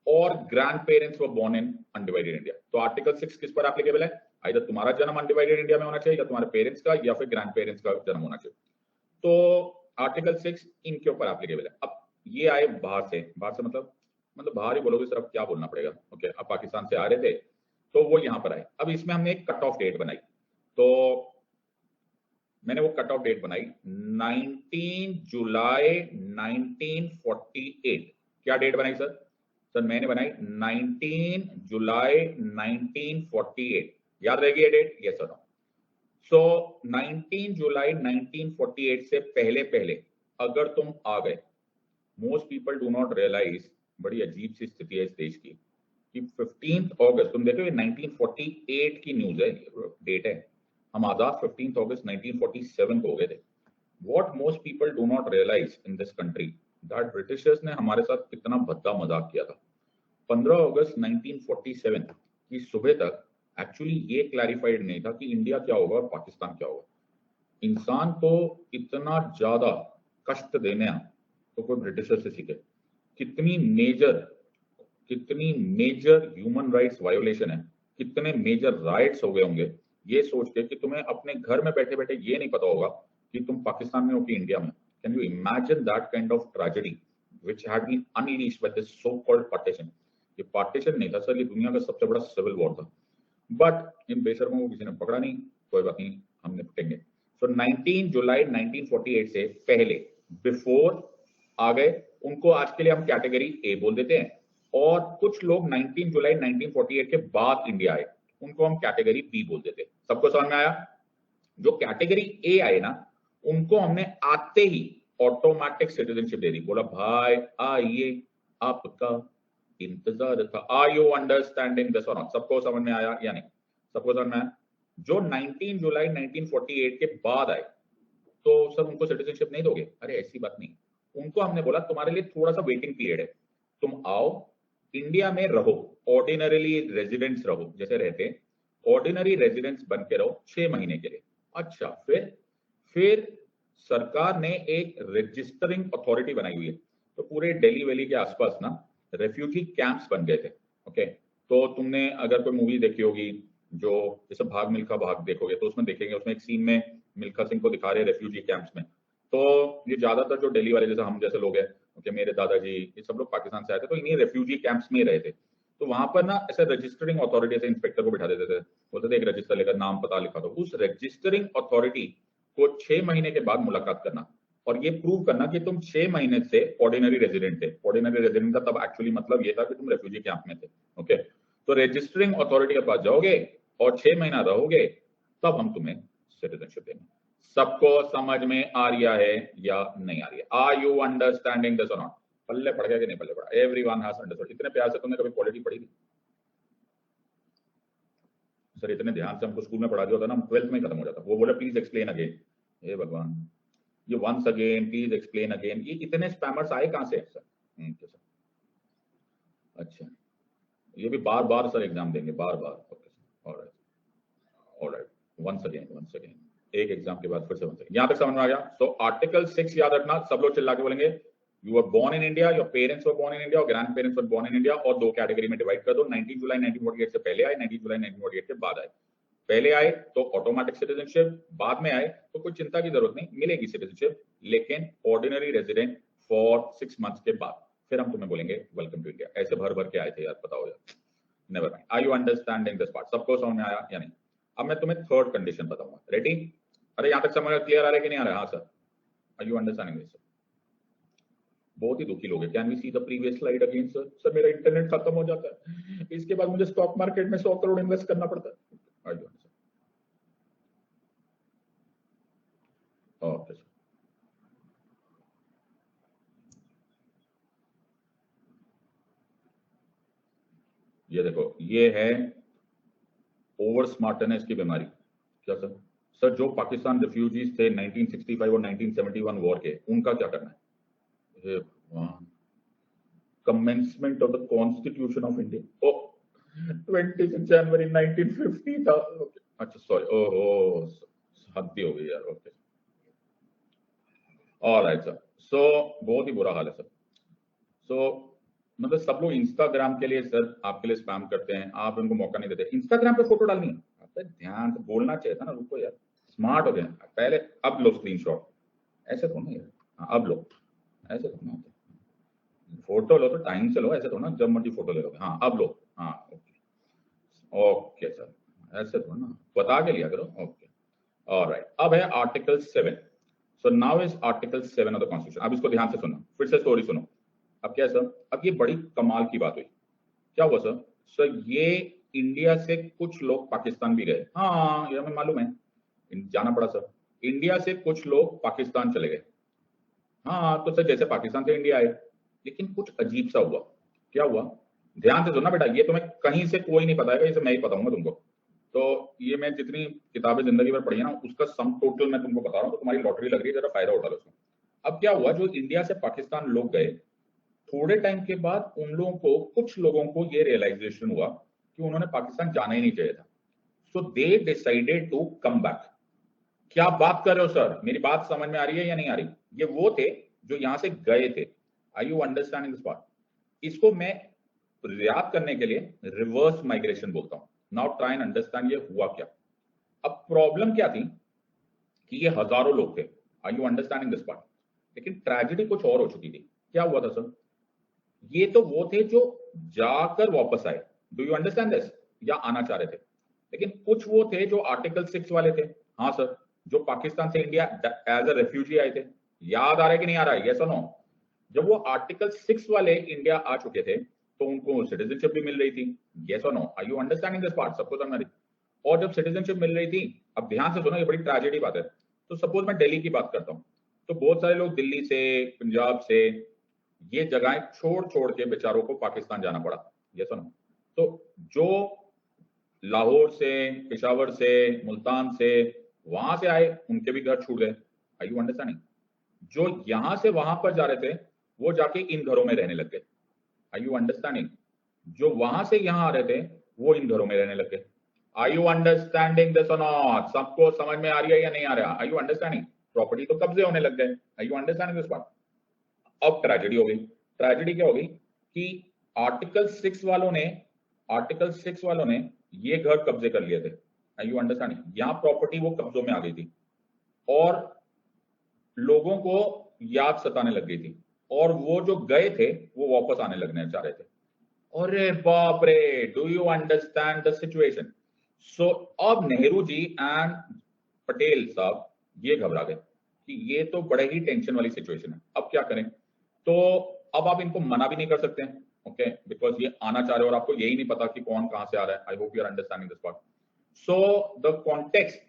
और grandparents were born in undivided India। तो article 6 किस पर applicable है? Either तुम्हारा जन्म undivided India में होना चाहिए, या तुम्हारे पेरेंट्स का, या फिर ग्रैंड पेरेंट्स का जन्म होना चाहिए। तो आर्टिकल 6 इनके ऊपर एप्लीकेबल है। अब ये आए बाहर से मतलब बाहर ही बोलोगे सर, अब क्या बोलना पड़ेगा? ओके, अब पाकिस्तान से आ रहे थे तो वो यहाँ पर आए। अब इसमें हमने एक कट ऑफ डेट बनाई, तो मैंने वो कट ऑफ डेट बनाई 19 जुलाई 1948। क्या डेट बनाई सर? सर मैंने बनाई 19 जुलाई 1948। याद रहेगी ये डेट? Yes sir. सो 19 जुलाई 1948 से पहले अगर तुम आ गए, most people do not realise, बड़ी अजीब सी स्थिति है इस देश की, कि 15 अगस्त, तुम देखो ये 1948 की न्यूज है, डेट है, हम आजाद 15 अगस्त 1947 को हो गए थे। What most people do not realise in this country that britishers ने हमारे साथ कितना भद्दा मजाक किया था। 15 अगस्त 1947 की सुबह तक एक्चुअली ये क्लैरिफाइड नहीं था कि इंडिया क्या होगा और पाकिस्तान क्या होगा। इंसान को इतना ज्यादा कष्ट देना तो कोई ब्रिटिशर से सीखे। कितनी मेजर ह्यूमन राइट्स वायोलेशन है, कितने मेजर राइट्स हो गए होंगे, ये सोच के कि तुम्हें अपने घर में बैठे बैठे ये नहीं पता होगा कि तुम पाकिस्तान में हो कि इंडिया में। Can you imagine that kind of tragedy which had been unleashed by this so called partition? ये पार्टीशन नहीं था सर, ये दुनिया का सबसे बड़ा सिविल वॉर था, बट इन बेशर्मों को किसी ने पकड़ा नहीं। कोई बात नहीं, हम निपटेंगे। सो 19 जुलाई 1948 से पहले, बिफोर आ गए, उनको आज के लिए हम कैटेगरी ए बोल देते हैं, और कुछ लोग 19 जुलाई 1948 के बाद इंडिया आए, उनको हम कैटेगरी बी बोल देते हैं। सबको समझ में आया? जो कैटेगरी ए आए ना, उनको हमने आते ही ऑटोमेटिक सिटीजनशिप दे दी। बोला भाई आइए, आपका इंतजार था। आर यू अंडरस्टैंडिंग दिस और नॉट? सबको समझ में आया या नहीं? सबको समझ में आया? जो 19 जुलाई 1948 के बाद आए, तो सर उनको सिटीजनशिप नहीं दोगे? अरे ऐसी बात नहीं, उनको हमने बोला तुम्हारे लिए थोड़ा सा वेटिंग पीरियड है, तुम आओ इंडिया में रहो, ऑर्डिनरीली रेजिडेंट्स रहो, जैसे रहते हैं ऑर्डिनरी रेजिडेंट्स बन के रहो 6 महीने के लिए। अच्छा, फिर सरकार ने एक रजिस्टरिंग अथॉरिटी बनाई हुई है। तो पूरे दिल्ली वैली के आसपास ना रेफ्यूजी कैंप्स बन गए थे। ओके, तो तुमने अगर कोई मूवी देखी होगी जो जैसे भाग मिल्खा भाग देखोगे तो उसमें देखेंगे, उसमें एक सीन में मिल्खा सिंह को दिखा रहे रेफ्यूजी कैंप्स में। तो ये ज्यादातर जो दिल्ली वाले जैसे हम जैसे लोग हैं, ओके, मेरे दादाजी ये सब लोग पाकिस्तान से आए थे, तो इन्हीं रेफ्यूजी कैंप्स में रहे थे। तो वहां पर ना ऐसे रजिस्टरिंग अथॉरिटी से इंस्पेक्टर को बिठा देते थे, बोलते थे एक रजिस्टर लेकर नाम पता लिखा दो। उस रजिस्टरिंग अथॉरिटी को 6 महीने के बाद मुलाकात करना और ये प्रूव करना कि तुम 6 महीने से ऑर्डिनरी रेजिडेंट थे। ऑर्डिनरी रेजिडेंट का तब एक्चुअली मतलब ये था कि तुम रेफ्यूजी कैंप में थे। ओके, तो रजिस्टरिंग अथॉरिटी के पास जाओगे और 6 महीना रहोगे, तब हम तुम्हें सिटीजनशिप देंगे। सबको समझ में आ रहा है या नहीं आ रही है? आर यू अंडरस्टैंडिंग दिस और नॉट? पल्ले पड़ गया कि नहीं पल्ले पड़ा? Everyone has understood. इतने प्यार से तुमने कभी पॉलिटी पढ़ी थी? सर इतने ध्यान से हमको स्कूल में पढ़ा दिया होता ना, 12th में खत्म हो जाता। वो बोले प्लीज एक्सप्लेन अगेन। हे भगवान, ये once again, please explain again, ये इतने स्पैमर्स आए कहां से सर? सर अच्छा, ये भी बार बार सर एग्जाम देंगे, बार बार। Okay sir, alright alright, once again, एक एग्जाम के बाद फिर से वंस अगेन। यहां तक समझ में आ गया? तो आर्टिकल 6 याद रखना, सब लोग चिल्ला के बोलेंगे you were born in India, your parents were born in India और grand parents were born in India, और दो कैटेगरी में डिवाइड कर दो। 19 जुलाई 1948 से पहले आए, 19 जुलाई 1948 के बाद आए। पहले आए तो ऑटोमेटिक सिटीजनशिप, बाद में आए तो कोई चिंता की जरूरत नहीं, मिलेगी सिटीजनशिप, लेकिन ऑर्डिनरी रेजिडेंट फॉर 6 मंथ्स के बाद फिर हम तुम्हें बोलेंगे वेलकम टू इंडिया। ऐसे भर भर के आए थे यार, पता हो यार। Never mind, are you understanding this part? सबको समझ में आया या नहीं? अब मैं तुम्हें थर्ड कंडीशन बताऊंगा। रेडी? अरे यहां तक समझ क्लियर आ रहा है कि नहीं आ रहा है? हाँ sir, are you understanding this? बहुत ही दुखी लोग हैं। Can we see the previous slide again sir? Sir मेरा इंटरनेट खत्म हो जाता है, इसके बाद मुझे स्टॉक मार्केट में 100 करोड़ इन्वेस्ट करना पड़ता है। ओके सर, ये देखो, ये है ओवर स्मार्टनेस की बीमारी। क्या सर? सर जो पाकिस्तान रिफ्यूजीज थे 1965 और 1971 वॉर के, उनका क्या करना है? Commencement of the constitution of India, oh 26 जनवरी 1950 था। ओके, अच्छा सॉरी, ओहो हद हो गई यार। Okay, alright sir. सो बहुत ही बुरा हाल है सर। सो मतलब सब लोग इंस्टाग्राम के लिए सर आपके लिए स्पैम करते हैं, आप उनको मौका नहीं देते। इंस्टाग्राम पे फोटो डालनी है, आप ध्यान से बोलना चाहिए था ना, रुको यार, स्मार्ट हो गए पहले। अब लो स्क्रीनशॉट, ऐसे थोड़ा यार। हाँ अब लो, ऐसे थोड़ा होता है। फोटो लो तो टाइम से लो, ऐसे थोड़ा जब मर्जी फोटो ले लो। हाँ अब लो, हाँ ओके ओके सर, ऐसे थोड़ा ना, बता के लिया करो। ओके ऑलराइट, अब है article 7। So now is article 7 of the constitution. अब इसको ध्यान से सुनो, फिर से स्टोरी सुनो। अब क्या है सर? अब ये बड़ी कमाल की बात हुई। क्या हुआ सर? सर ये इंडिया से कुछ लोग पाकिस्तान भी गए। हाँ ये हमें मालूम है, जाना पड़ा सर। इंडिया से कुछ लोग पाकिस्तान चले गए। हाँ तो सर जैसे पाकिस्तान से इंडिया आए, लेकिन कुछ अजीब सा हुआ। क्या हुआ? ध्यान से सुनना बेटा, ये तुम्हें कहीं से कोई नहीं बताएगा, इसे मैं ही बताऊंगा तुमको। तो ये मैं जितनी किताबें जिंदगी भर पढ़ी है ना, उसका सम टोटल मैं तुमको बता रहा हूँ, तो तुम्हारी लॉटरी लग रही है, जरा फायदा उठा लो उसमें। अब क्या हुआ, जो इंडिया से पाकिस्तान लोग गए, थोड़े टाइम के बाद उन लोगों को, कुछ लोगों को ये रियलाइजेशन हुआ कि उन्होंने पाकिस्तान जाना ही नहीं चाहिए था। So they decided to come back. क्या बात कर रहे हो सर? मेरी बात समझ में आ रही है या नहीं आ रही? ये वो थे जो यहां से गए थे। Are you understanding this part? इसको मैं याद करने के लिए रिवर्स माइग्रेशन बोलता हूं। नाउ ट्राई एंड अंडरस्टैंड ये हुआ क्या। अब प्रॉब्लम क्या थी कि ये हजारों लोग थे। Are you understanding this part? लेकिन ट्रेजेडी कुछ और हो चुकी थी। क्या हुआ था सर? ये तो वो थे जो जाकर वापस आए, डू यू अंडरस्टैंड दिस, या आना चाह रहे थे। लेकिन कुछ वो थे जो आर्टिकल 6 वाले थे। हाँ सर, जो पाकिस्तान से इंडिया एज अ रेफ्यूजी आए थे। याद आ रहा है कि नहीं आ रहा है? यस और नो? जब वो आर्टिकल 6 वाले इंडिया आ चुके थे तो उनको सिटीजनशिप भी मिल रही थी। यस और no? Are you understanding this part? सबको समझ। और जब सिटीजनशिप मिल रही थी, अब ध्यान से सुनो, ये बड़ी ट्रेजेडी बात है। तो सपोज मैं दिल्ली की बात करता हूँ, तो बहुत सारे लोग दिल्ली से, पंजाब से, ये जगहें छोड़ छोड़ के बेचारों को पाकिस्तान जाना पड़ा। ये सुनो, तो जो लाहौर से, पेशावर से, मुल्तान से, वहां से आए, उनके भी घर छूट गए। Are you understanding? जो यहां से वहां पर जा रहे थे, वो जाके इन घरों में रहने लग गए। Are you understanding? जो वहां से यहां आ रहे थे, वो इन घरों में रहने लग गए। आर यू अंडरस्टैंडिंग दिस और नॉट? सबको समझ में आ रही है या नहीं आ रहा? Are you understanding? प्रॉपर्टी तो कब्जे होने लग गए। Are you understanding this part? अब ट्रेजेडी हो गई। ट्रेजेडी क्या हो गई कि आर्टिकल 6 वालों ने ये घर कब्जे कर लिए थे। You understand? यहाँ प्रॉपर्टी वो कब्जों में आ गई थी और लोगों को याद सताने लग गई थी, और वो जो गए थे वो वापस आने लगने चाह रहे थे। अरे बाप रे, do you understand the situation? So अब नेहरू जी एंड पटेल साहब ये घबरा गए कि ये तो बड़े ही टेंशन वाली सिचुएशन है, अब क्या करें? तो अब आप इनको मना भी नहीं कर सकते हैं, ओके, बिकॉज ये आना चाह रहे हो और आपको यही नहीं पता कि कौन कहां से आ रहा है। I hope you are understanding this part. So the context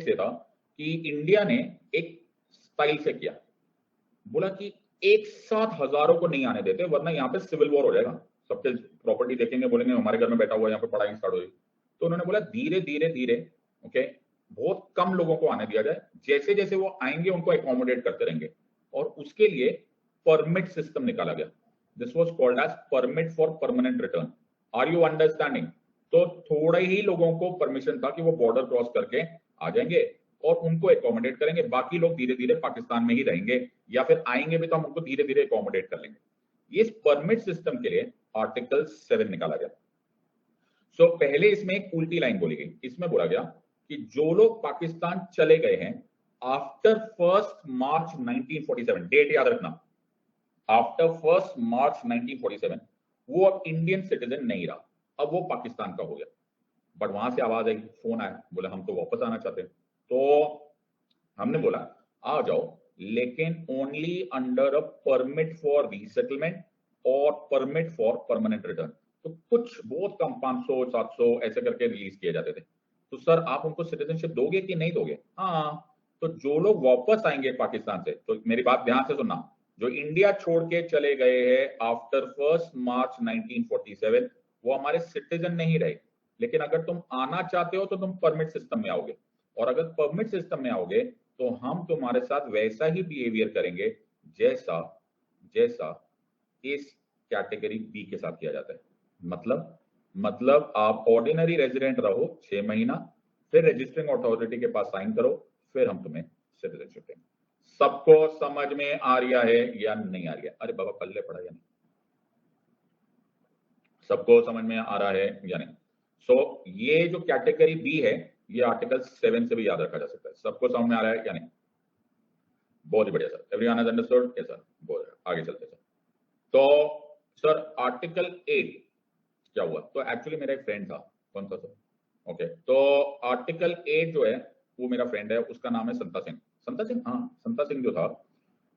ये था कि इंडिया ने एक स्टाइल से किया, बोला कि एक साथ हजारों को नहीं आने देते वरना यहाँ पे सिविल वॉर हो जाएगा, सबके प्रॉपर्टी देखेंगे, बोलेंगे हमारे घर में बैठा हुआ है, यहाँ पे पढ़ाई स्टार्ट हो जाएगी। तो उन्होंने बोला धीरे धीरे ओके, बहुत कम लोगों को आने दिया जाए, जैसे जैसे वो आएंगे उनको एकोमोडेट करते रहेंगे, और उसके लिए परमिट सिस्टम निकाला गया। This was called as permit for permanent return. Are you understanding? तो थोड़े ही लोगों को परमिशन था कि वो बॉर्डर क्रॉस करके आ जाएंगे और उनको एकोमोडेट करेंगे, बाकी लोग धीरे धीरे पाकिस्तान में ही रहेंगे, या फिर आएंगे भी तो हम उनको धीरे धीरे एकोमोडेट कर लेंगे। इस परमिट सिस्टम के लिए आर्टिकल 7 निकाला गया। सो पहले इसमें एक उल्टी लाइन बोली गई, इसमें बोला गया कि जो लोग पाकिस्तान चले गए हैं आफ्टर 1 मार्च 1947, डेट याद रखना, आफ्टर 1 मार्च 1947, वो अब इंडियन सिटीजन नहीं रहा, अब वो पाकिस्तान का हो गया। बट वहां से आवाज आई, फोन आया, बोला हम तो वापस आना चाहते हैं। तो हमने बोला आ जाओ, लेकिन only under a permit for resettlement और परमिट फॉर परमानेंट रिटर्न। तो कुछ बहुत कम 500 700 ऐसे करके रिलीज किए जाते थे। तो सर आप उनको सिटीजनशिप दोगे कि नहीं दोगे? हाँ, तो जो लोग वापस आएंगे पाकिस्तान से, तो मेरी बात ध्यान से सुनना, जो इंडिया छोड़ के चले गए हैं आफ्टर 1 मार्च 1947, वो हमारे सिटीजन नहीं रहे, लेकिन अगर तुम आना चाहते हो तो तुम परमिट सिस्टम में आओगे, और अगर परमिट सिस्टम में आओगे तो हम तुम्हारे साथ वैसा ही बिहेवियर करेंगे जैसा जैसा इस कैटेगरी बी के साथ किया जाता है। मतलब आप ऑर्डिनरी रेजिडेंट रहो 6 महीना, फिर रजिस्टरिंग अथॉरिटी के पास साइन करो, फिर हम तुम्हें सिटीजनशिप देंगे। सबको समझ में आ रहा है या नहीं आ रहा है? अरे बाबा पल्ले पड़ा या नहीं? सबको समझ में आ रहा है या नहीं? सो ये जो कैटेगरी बी है, ये आर्टिकल 7 से भी याद रखा जा सकता है। सबको समझ में आ रहा है या नहीं? बहुत ही बढ़िया sir, everyone has understood? Yes sir, बहुत आगे चलते सर। तो सर आर्टिकल 8 क्या हुआ? तो एक्चुअली मेरा एक फ्रेंड था, कौन सा सर? ओके, तो आर्टिकल 8 जो है वो मेरा फ्रेंड है, उसका नाम है संता सिंह। संता सिंह, हाँ संता सिंह जो था,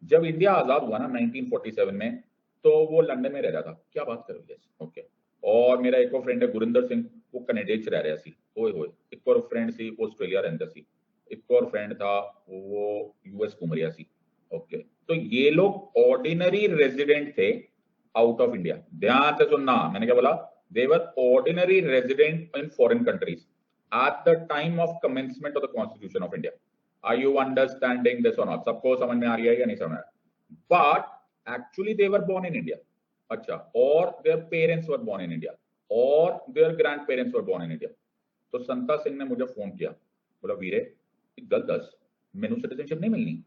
जब इंडिया आजाद हुआ ना 1947 में, तो वो लंदन में रह रहा था। क्या बात कर रही है? ओके। और मेरा एक और फ्रेंड है गुरिंदर सिंह, वो कनेडा च रह रहा सी। ओए होए, एक और फ्रेंड सी ऑस्ट्रेलिया रहंदा सी, एक और फ्रेंड था वो यूएस घूम रहा सी। ओके, तो ये लोग ऑर्डिनरी रेजिडेंट थे आउट ऑफ इंडिया। ध्यान से सुनना, मैंने क्या बोला? They were ordinary resident in foreign countries at the time of commencement of the constitution of India. Are you understanding this और नॉट? सबको समझ में आ रही है या नहीं समझ में आ रहा? But actually they were born in India. अच्छा, और their parents were born in India, और their grand parents were born in India. तो संता सिंह ने मुझे फोन किया, बोला वीरे एक गल दस, मैनू सिटीजनशिप नहीं मिलनी।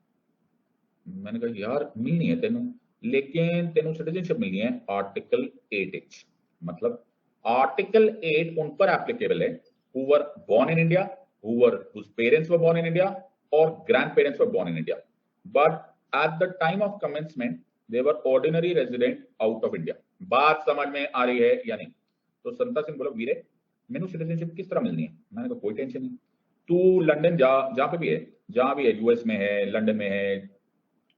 मैंने कहा यार मिलनी है तेनू, लेकिन तेनू सिटीजनशिप मिलनी है आर्टिकल 8H। मतलब आर्टिकल 8 उन पर एप्लीकेबल है who were born in India, whose parents were born in India, or grandparents were born in India, but at the time of commencement they were ordinary resident out of India। बात समझ में आ रही है या नहीं? तो संता सिंह बोला वीरे मैनू सिटीजनशिप किस तरह मिलनी है? मैंने कहा कोई टेंशन नहीं, तू लंदन जा, जहां पे भी है, जहां भी है, यूएस में है, लंदन में है,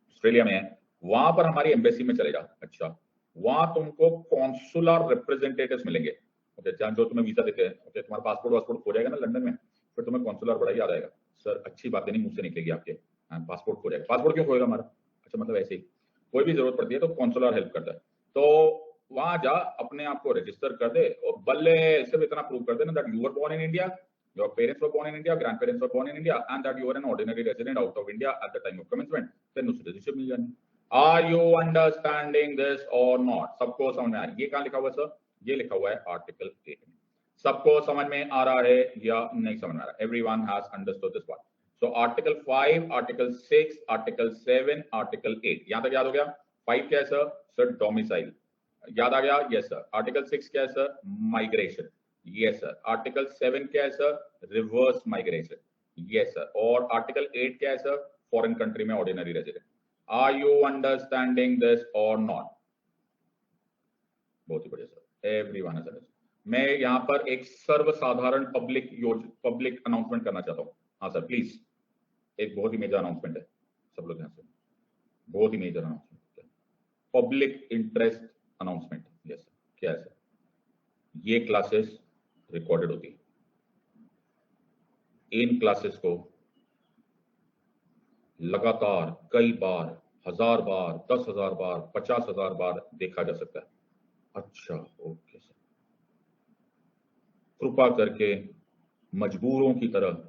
ऑस्ट्रेलिया में है, वहां पर हमारी एम्बेसी में चले जा। अच्छा, वहां तुमको कॉन्सुलर रिप्रेजेंटेटिव्स मिलेंगे, ओके, जहां जो तुम्हें वीजा देते हैं। ओके, तुम्हारा पासपोर्ट हो जाएगा ना लंदन में, फिर तुम्हें कॉन्सुलर बड़ा याद आएगा। सर अच्छी बात नहीं मुंह से निकलेगी आपके, पासपोर्ट खो जाएगा। पासपोर्ट क्यों खोएगा हमारा? अच्छा, मतलब ऐसे ही कोई भी जरूरत पड़ती है तो कॉन्सुलर हेल्प करता है। तो वहां जा, अपने आप को रजिस्टर कर दे, और बल्ले सिर्फ इतना प्रूव कर देना that you were born in India, your parents were born in India, grandparents were born in India, and that you were an ordinary resident out of India at the time of commencement, then citizenship मिल जानी। Are you understanding this or not? सबको समझ में आ रहा है? ये कहाँ लिखा हुआ है सर? ये लिखा हुआ है आर्टिकल 8 में। सबको समझ में आ रहा है या नहीं समझ में आ रहा है? Everyone has understood this part. So article 5, article 6, article 7, article 8, यहां तक याद हो गया। 5 क्या है सर? सर डोमिसाइल, याद आ गया? Yes sir. आर्टिकल 6 क्या है sir? Migration, yes sir. Article 7 क्या है sir? Reverse migration, yes sir. और आर्टिकल 8 क्या है सर? फॉरेन कंट्री में ordinary resident. Are you understanding this और नॉट? बहुत ही बढ़िया सर, एवरीवन इज अंडरस्टैंडिंग। मैं यहां पर एक सर्वसाधारण पब्लिक अनाउंसमेंट करना चाहता हूं। हाँ सर प्लीज, एक बहुत ही मेजर अनाउंसमेंट है, सब लोग ध्यान से, बहुत ही major announcement, public interest announcement. Yes sir, क्या है सर? ये क्लासेस रिकॉर्डेड होती है, इन क्लासेस को लगातार कई बार, 1000 बार, 10,000 बार, 50,000 बार देखा जा सकता है। अच्छा ओके सर, कृपा करके मजबूरों की तरह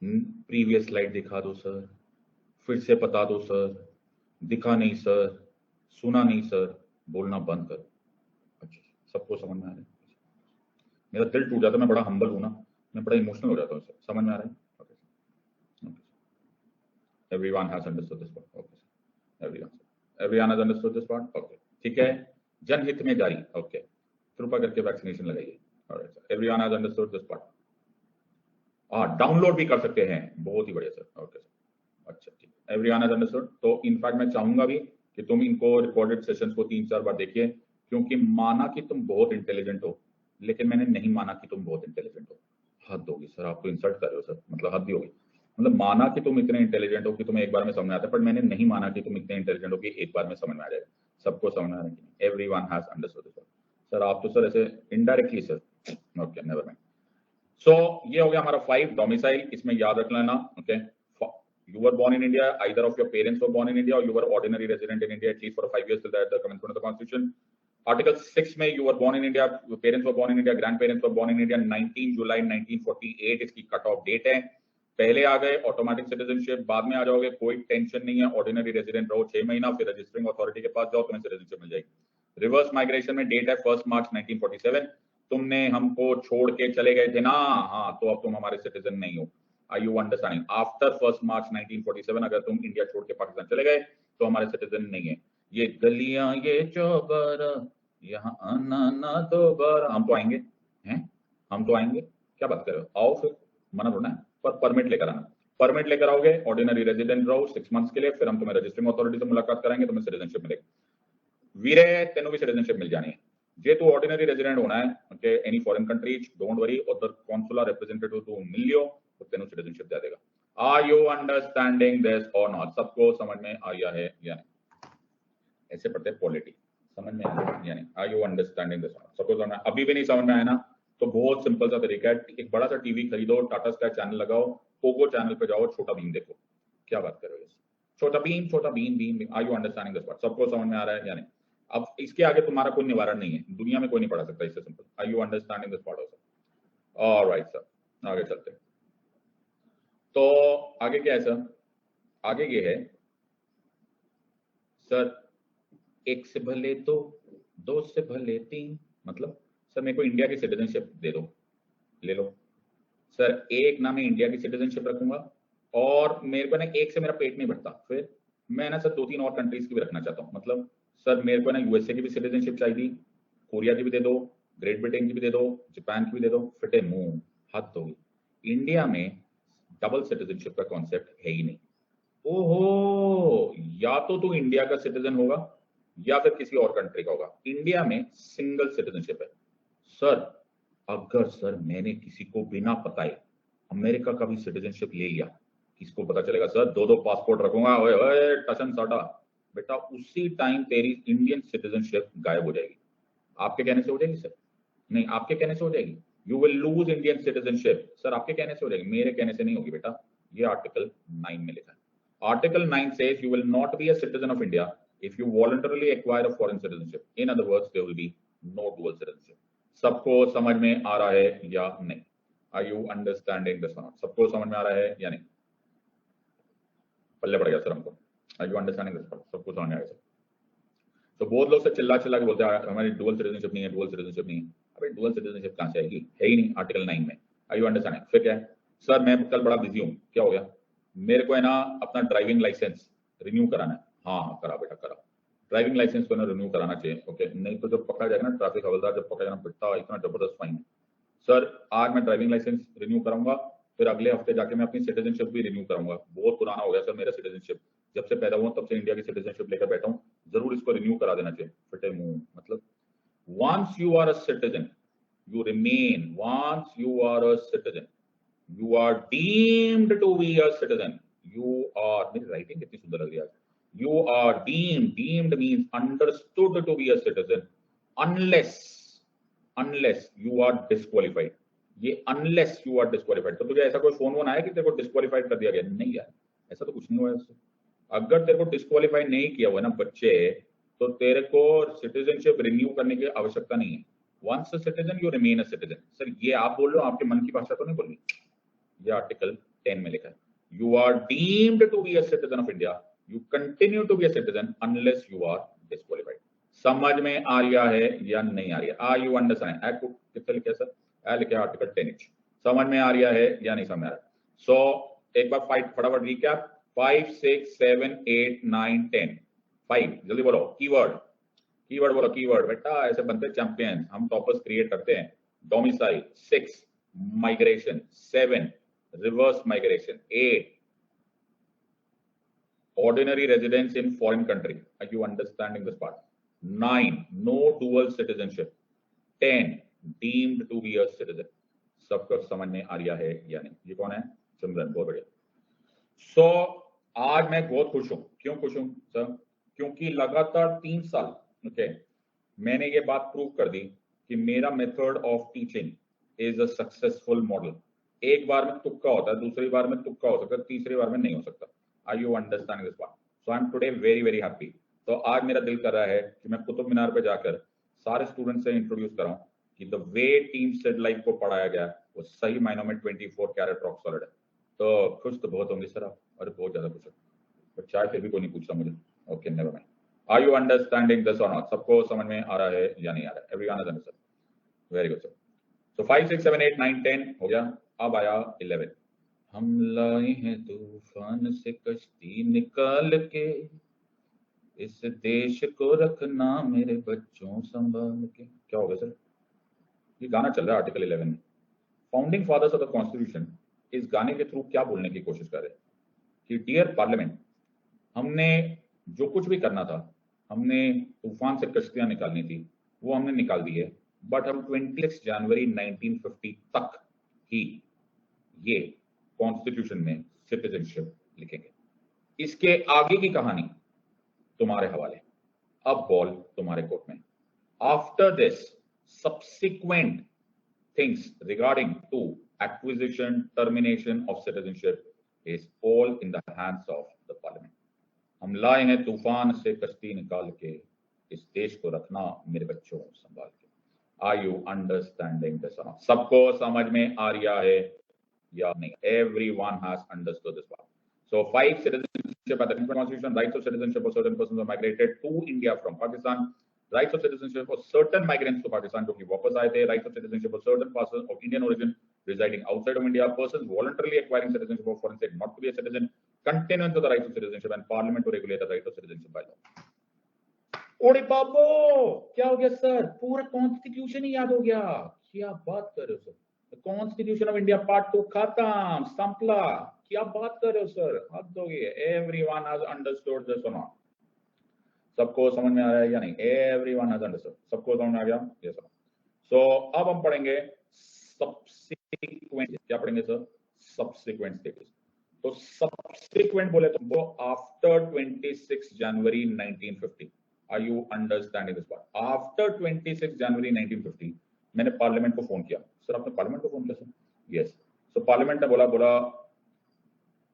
प्रीवियस स्लाइड दिखा दो सर, फिर से बता दो सर, दिखा नहीं सर, सुना नहीं सर, बोलना बंद करो। अच्छा, सबको समझ में आ रहा है? मेरा दिल टूट जाता है, मैं बड़ा हम्बल हूं ना, मैं बड़ा इमोशनल हो जाता हूँ सर। समझ में आ रहा है? Everyone has understood this part. Okay. Everyone has understood this part. Okay. ठीक है, जनहित में जारी। ओके, कृपा करके वैक्सीनेशन लगाइए। Everyone has understood this part. Download भी कर सकते हैं, बहुत ही बढ़िया सर। ओके सर, अच्छा ठीक। Everyone has understood। तो इनफैक्ट मैं चाहूंगा भी कि तुम इनको रिकॉर्डेड सेशंस को 3-4 बार देखिए, क्योंकि माना कि तुम बहुत इंटेलिजेंट हो, लेकिन मैंने नहीं माना कि तुम बहुत इंटेलिजेंट हो। हद होगी सर, आप तो इंसल्ट कर रहे हो सर, मतलब हद ही होगी। मतलब माना कि तुम इतने इंटेलिजेंट हो कि तुम्हें एक बार में समझ में आता है, पर मैंने नहीं माना कि तुम इतने इंटेलिजेंट हो कि एक बार में समझ में आ जाएगा। सबको समझ में आ रहा है कि नहीं? Everyone has understood this. Sir आप तो सर ऐसे indirectly sir. Okay, never mind. So ये हो गया हमारा 5 डोमिसाइल, इसमें याद रख लेना। Okay, you were born in India, either of your parents were born in India or you were ordinary resident in India at least for 5 years till the commencement of the constitution. Article 6 में you were born in India, your parents were born in India, grandparents were born in India 19 जुलाई 1948 इसकी cut off date है। पहले आ गए automatic citizenship, बाद में आ जाओगे, कोई टेंशन नहीं है, ऑर्डिनरी रेजिडेंट रहो 6 महीना, फिर रजिस्टरिंग अथॉरिटी के पास जाओ, तुम्हें सिटीजनशिप मिल जाएगी। रिवर्स माइग्रेशन में डेट है 1 मार्च 1947। तुमने हमको छोड़ के चले गए थे ना, हाँ, तो अब तुम हमारे सिटीजन नहीं हो। Are you understanding? After 1 मार्च 1947 अगर तुम इंडिया छोड़ के पाकिस्तान चले गए तो हमारे सिटीजन नहीं है। ये गलियां ये चौबर यहाँ आना ना दोबारा, हम तो आएंगे हैं, हम तो आएंगे, क्या बात कर रहे हो? आओ फिर, मना थोड़ा है, पर परमिट लेकर आना। परमिट लेकर आओगे, ऑर्डिनरी रेजिडेंट रहो 6 मंथ्स के लिए, फिर हम तुम्हें रजिस्टरिंग अथॉरिटी से मुलाकात कराएंगे, तुम्हें सिटीजनशिप मिलेगी। वीरे तेनों भी सिटीजनशिप मिल जानी है। जे तू ऑर्डिनरी रेजिडेंट होना है, okay, any foreign country, don't worry, उधर कॉन्सुलर रिप्रेजेंटेटिव तू मिल लियो, तो तेनों सिटीजनशिप दे देगा। आर यू अंडरस्टैंडिंग दिस और नॉट? सबको समझ में आया है या नहीं? ऐसे पढ़ते हैं पॉलिटी, समझ में आया या नहीं? Are you understanding this? सबको समझ में? अभी भी नहीं समझ में आया ना, तो बहुत सिंपल सा तरीका है, एक बड़ा सा टीवी खरीदो, टाटा स्काई चैनल लगाओ, पोगो चैनल पे जाओ, छोटा भीम देखो। क्या बात कर रहे हो? Chhota Bheem, Chhota Bheem, Bheem. Are you understanding this? सबको समझ में आ रहा है या नहीं? अब इसके आगे तुम्हारा कोई निवारण नहीं है, दुनिया में कोई नहीं पढ़ा सकता इससे simple. Are you understanding this part also? Alright sir, आगे चलते हैं। तो आगे क्या है सर? आगे ये है सर, एक से भले दो से भले 3, मतलब सर मेरे को इंडिया की सिटीजनशिप दे दो, ले लो सर। एक ना मैं इंडिया की सिटीजनशिप रखूंगा, और मेरे को ना एक से मेरा पेट नहीं भरता, फिर मैं ना सर 2-3 और कंट्रीज की भी रखना चाहता हूँ। मतलब सर मेरे को ना यूएसए की भी सिटीजनशिप चाहिए, कोरिया की भी दे दो, ग्रेट ब्रिटेन की भी दे दो, जापान की भी दे दो, फिटे मुंह, हद होगी। इंडिया में डबल सिटीजनशिप का कॉन्सेप्ट है ही नहीं। ओहो, या तो तू इंडिया का सिटीजन होगा या फिर किसी और कंट्री का होगा। इंडिया में सिंगल सिटीजनशिप है सर। अगर सर मैंने किसी को बिना बताए अमेरिका का भी सिटीजनशिप ले लिया, किसको पता चलेगा सर? 2-2 पासपोर्ट रखूंगा, ओए ओए टसन साटा, बेटा उसी टाइम तेरी इंडियन सिटीजनशिप गायब हो जाएगी। आपके कहने से हो जाएगी सर? नहीं, आपके कहने से हो जाएगी। You will lose Indian citizenship. Sir आपके कहने से हो जाएगी, मेरे कहने से नहीं होगी बेटा। ये आर्टिकल 9 में लिखा है। Article 9 says you will not be a citizen of India if you voluntarily acquire a foreign citizenship. In other words, there will be no dual citizenship. सबको समझ में आ रहा है या नहीं? Are you understanding this or not? सबको समझ में आ रहा है या नहीं? पल्ले पड़ गया सर हमको। Are you understanding this? सबको समझ में आ गया सर? तो बहुत लोग सर चिल्ला चिल्ला के बोलते हैं हमारी डुअल सिटीजनशिप नहीं है, डुअल सिटीजनशिप नहीं है। अबे डुअल सिटीजनशिप कहां से आएगी? है ही नहीं आर्टिकल 9 में। Are you understanding? फिर क्या है सर? मैं कल बड़ा बिजी हूँ, क्या हो गया? मेरे को है ना अपना ड्राइविंग लाइसेंस रिन्यू कराना है, हाँ करा बेटा करा, ड्राइविंग लाइसेंस को ना रिन्यू कराना चाहिए, ओके, नहीं तो जब पकड़ा जाएगा ना ट्रैफिक हवलदार जब पकड़ेगा ना पिटता इतना जबरदस्त फाइन। सर आज मैं ड्राइविंग लाइसेंस रिन्यू कराऊंगा, फिर अगले हफ्ते जाके मैं अपनी सिटीजनशिप भी रिन्यू कराऊंगा। बहुत पुराना हो गया सर मेरा सिटीजनशिप, जब से पैदा हुआ तब से इंडिया की सिटीजनशिप लेकर बैठा हूँ, जरूर इसको रिन्यू करा देना चाहिए। फिटे मुंह मतलब once you are a citizen you remain, once you are a citizen you are deemed to be a citizen, you are, मेरी राइटिंग कितनी सुंदर लग रही है, you are deemed means understood to be a citizen unless you are disqualified, ये unless you are disqualified। तो तुझे ऐसा कोई फोन वोन आया कि तेरे को डिस्क्वालीफाइड कर दिया गया? नहीं यार, ऐसा तो कुछ नहीं हुआ है इससे। अगर तेरे को डिस्क्वालीफाई नहीं किया हुआ ना बच्चे, तो तेरे को सिटीजनशिप रिन्यू करने की आवश्यकता नहीं है। Once a citizen you remain a citizen. Sir ये आप बोल रहे हो, आपके मन की भाषा तो नहीं बोल रही, ये आर्टिकल 10 में लिखा है, you are deemed to be a citizen of India, you continue to be a citizen unless you are disqualified. समझ में आ रहा है या नहीं आ रही है? Are you understand? एक्ट कितना लिखा है सर? लिखा है आर्टिकल 10 समझ में आ रहा है या नहीं समझ में आ रहा है? सो एक बार फटाफट रिकैप, 5 6 7 8 9 10, 5 जल्दी बोलो, कीवर्ड कीवर्ड बोलो, कीवर्ड बेटा, ऐसे बनते चैंपियन, हम टॉपर्स क्रिएट करते हैं। Domicile, 6 migration, 7 reverse migration, 8 ordinary residence in foreign country, are you understanding this part? 9 no dual citizenship, 10 deemed to be a citizen। सबको समझ में आ रहा है या नहीं? ये कौन है? सिमरन, बहुत बढ़िया। सो आज मैं बहुत खुश हूं। क्यों खुश हूं सर? क्योंकि लगातार 3 साल ओके मैंने ये बात प्रूव कर दी कि मेरा method of teaching is a successful model. एक बार में तुक्का होता है, दूसरी बार में तुक्का हो सकता है, तीसरी बार में नहीं हो सकता। Are you understanding this part? So I am today very very happy. तो आज मेरा दिल कर रहा है कि मैं कुतुब मीनार पे जाकर सारे स्टूडेंट से इंट्रोड्यूस कराऊं कि the way team said life को पढ़ाया गया वो सही मायनों में 24 कैरेट रॉक सॉलिड है। तो खुश तो बहुत होंगे सर आप, अरे बहुत ज्यादा खुश है, पर चाय फिर भी कोई नहीं पूछता मुझे। Okay never mind. Are you understanding this और नॉट? सबको समझ में आ रहा है या नहीं आ रहा है? Everyone is understand, very good sir. सो 5 6 7 8 9 10 हो गया, अब आया 11। हम लाए हैं तूफान से कश्ती निकाल के, इस देश को रखना मेरे बच्चों संभाल के। क्या हो गया सर? ये गाना चल रहा है आर्टिकल 11 में। Founding fathers of the constitution इस गाने के थ्रू क्या बोलने की कोशिश कर रहे हैं कि डियर पार्लियामेंट, हमने जो कुछ भी करना था, हमने तूफान से कश्तियां निकालनी थी, वो हमने निकाल दी है, बट हम 26 जनवरी 1950 तक ही ये कॉन्स्टिट्यूशन में सिटीजनशिप लिखेंगे। इसके आगे की कहानी तुम्हारे हवाले, अब बॉल तुम्हारे कोर्ट में। After this subsequent things regarding to acquisition termination of citizenship is all in the hands of the parliament. हम लाए हैं तूफान से कश्ती निकाल के, इस देश को रखना मेरे बच्चों संभाल के। Are you understanding this? सबको समझ में आ रहा है या नहीं? Everyone has understood this part. So 5 citizenship at the Constitution, rights of citizenship for certain persons who migrated to India from Pakistan, rights of citizenship for certain migrants to Pakistan जो कि वापस आए थे, rights of citizenship for certain persons of Indian origin residing outside of India, persons voluntarily acquiring citizenship of foreign state not to be a citizen, continuance of the rights of citizenship and parliament to regulate the right of citizenship by law। ओरे बाबो, क्या हो गया sir? पूरा constitution ही याद हो गया? क्या बात कर रहे हो sir? Constitution of India part 2 खत्म, संपला। क्या बात कर रहे हो सर? हद हो गई है। एवरीवन हैज अंडरस्टूड दिस और नॉट? सबको समझ में आ रहा है या नहीं? एवरीवन हैज अंडरस्टूड, सबको समझ में आ गया? Yes sir. सो अब हम पढ़ेंगे सब्सिक्वेंट। क्या पढ़ेंगे सर? Subsequent status. तो सब्सिक्वेंट बोले तो आफ्टर 26 जनवरी 1950। Are you understanding this part? After 26 जनवरी 1950 मैंने पार्लियामेंट को फोन किया। सर आपने पार्लियामेंट को फोन किया? Sir yes. सो पार्लियामेंट ने बोला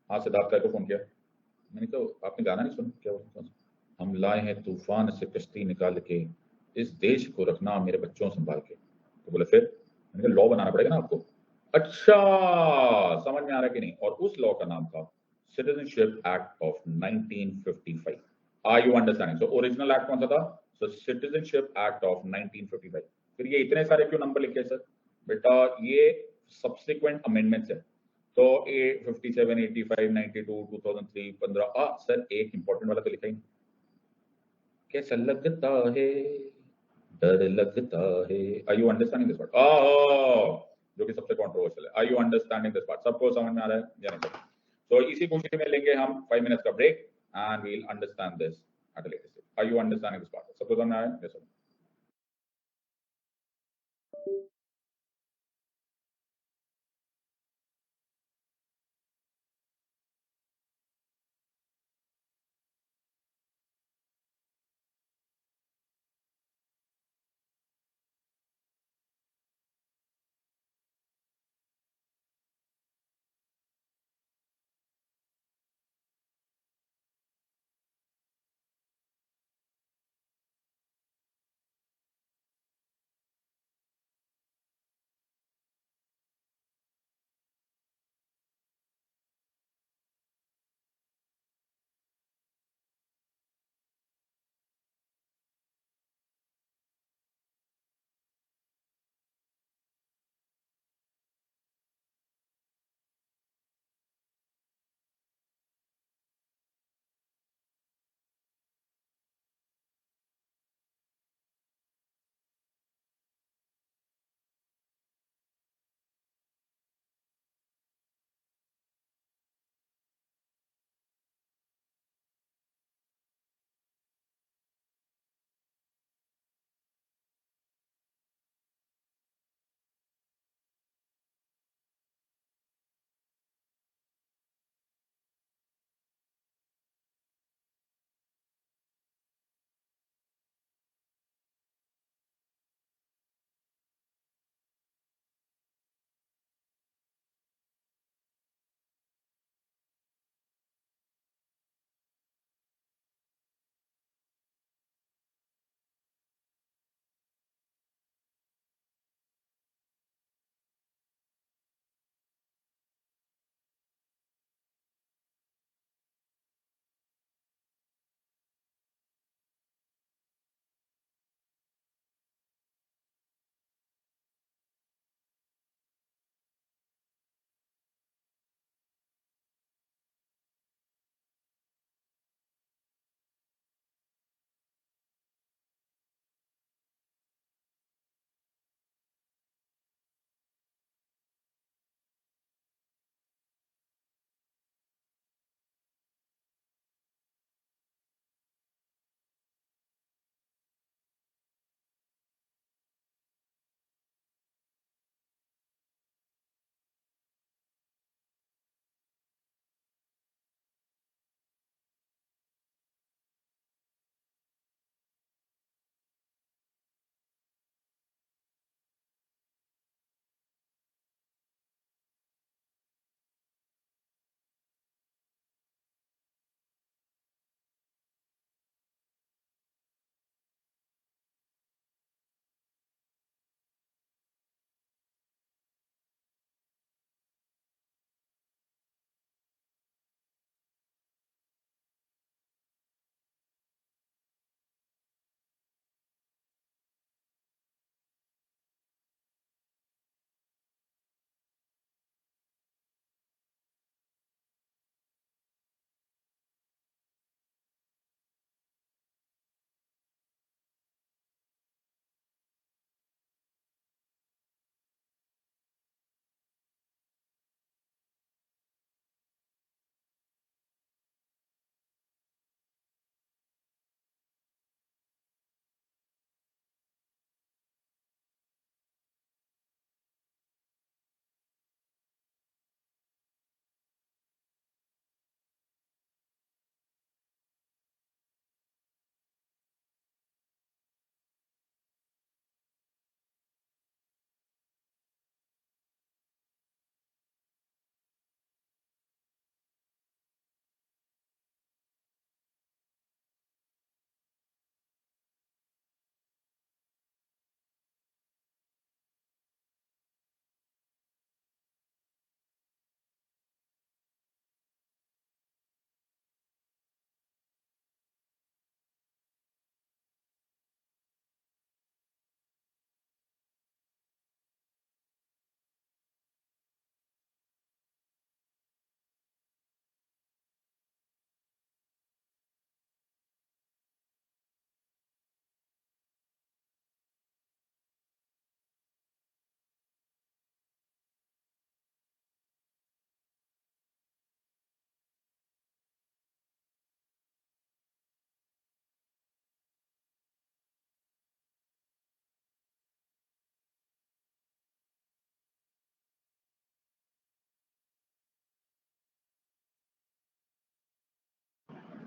हाँ सिद्धार्थ को फोन किया। मैंने कहा आपने गाना नहीं सुना? क्या बोला? हम लाए हैं तूफान से कश्ती निकाल के, इस देश को रखना मेरे बच्चों संभाल के। तो बोले फिर? मैंने कहा लॉ बनाना पड़ेगा ना आपको। अच्छा समझ में आ रहा है कि नहीं? और उस लॉ का नाम था citizenship act of 1955। Are you understanding? So original act कौन सा था? So citizenship act of 1955। फिर ये इतने सारे क्यों नंबर लिखे सर? बेटा ये सब्सिक्वेंट अमेंडमेंट्स है। तो 57, 85, 92, 2003, 15 सर एक इंपॉर्टेंट वाला तो लिखा ही नहीं। कैसा लगता है, डर लगता है। Are you understanding this part? जो कि सबसे कंट्रोवर्शियल है। Are you understanding this part? सबको समझ में आ रहा है या नहीं? तो इसी खुशी में लेंगे हम 5 मिनट्स का break and we'll understand this at a later stage. Are you understanding this part? सबको समझ में आ रहा है? Yes, sir.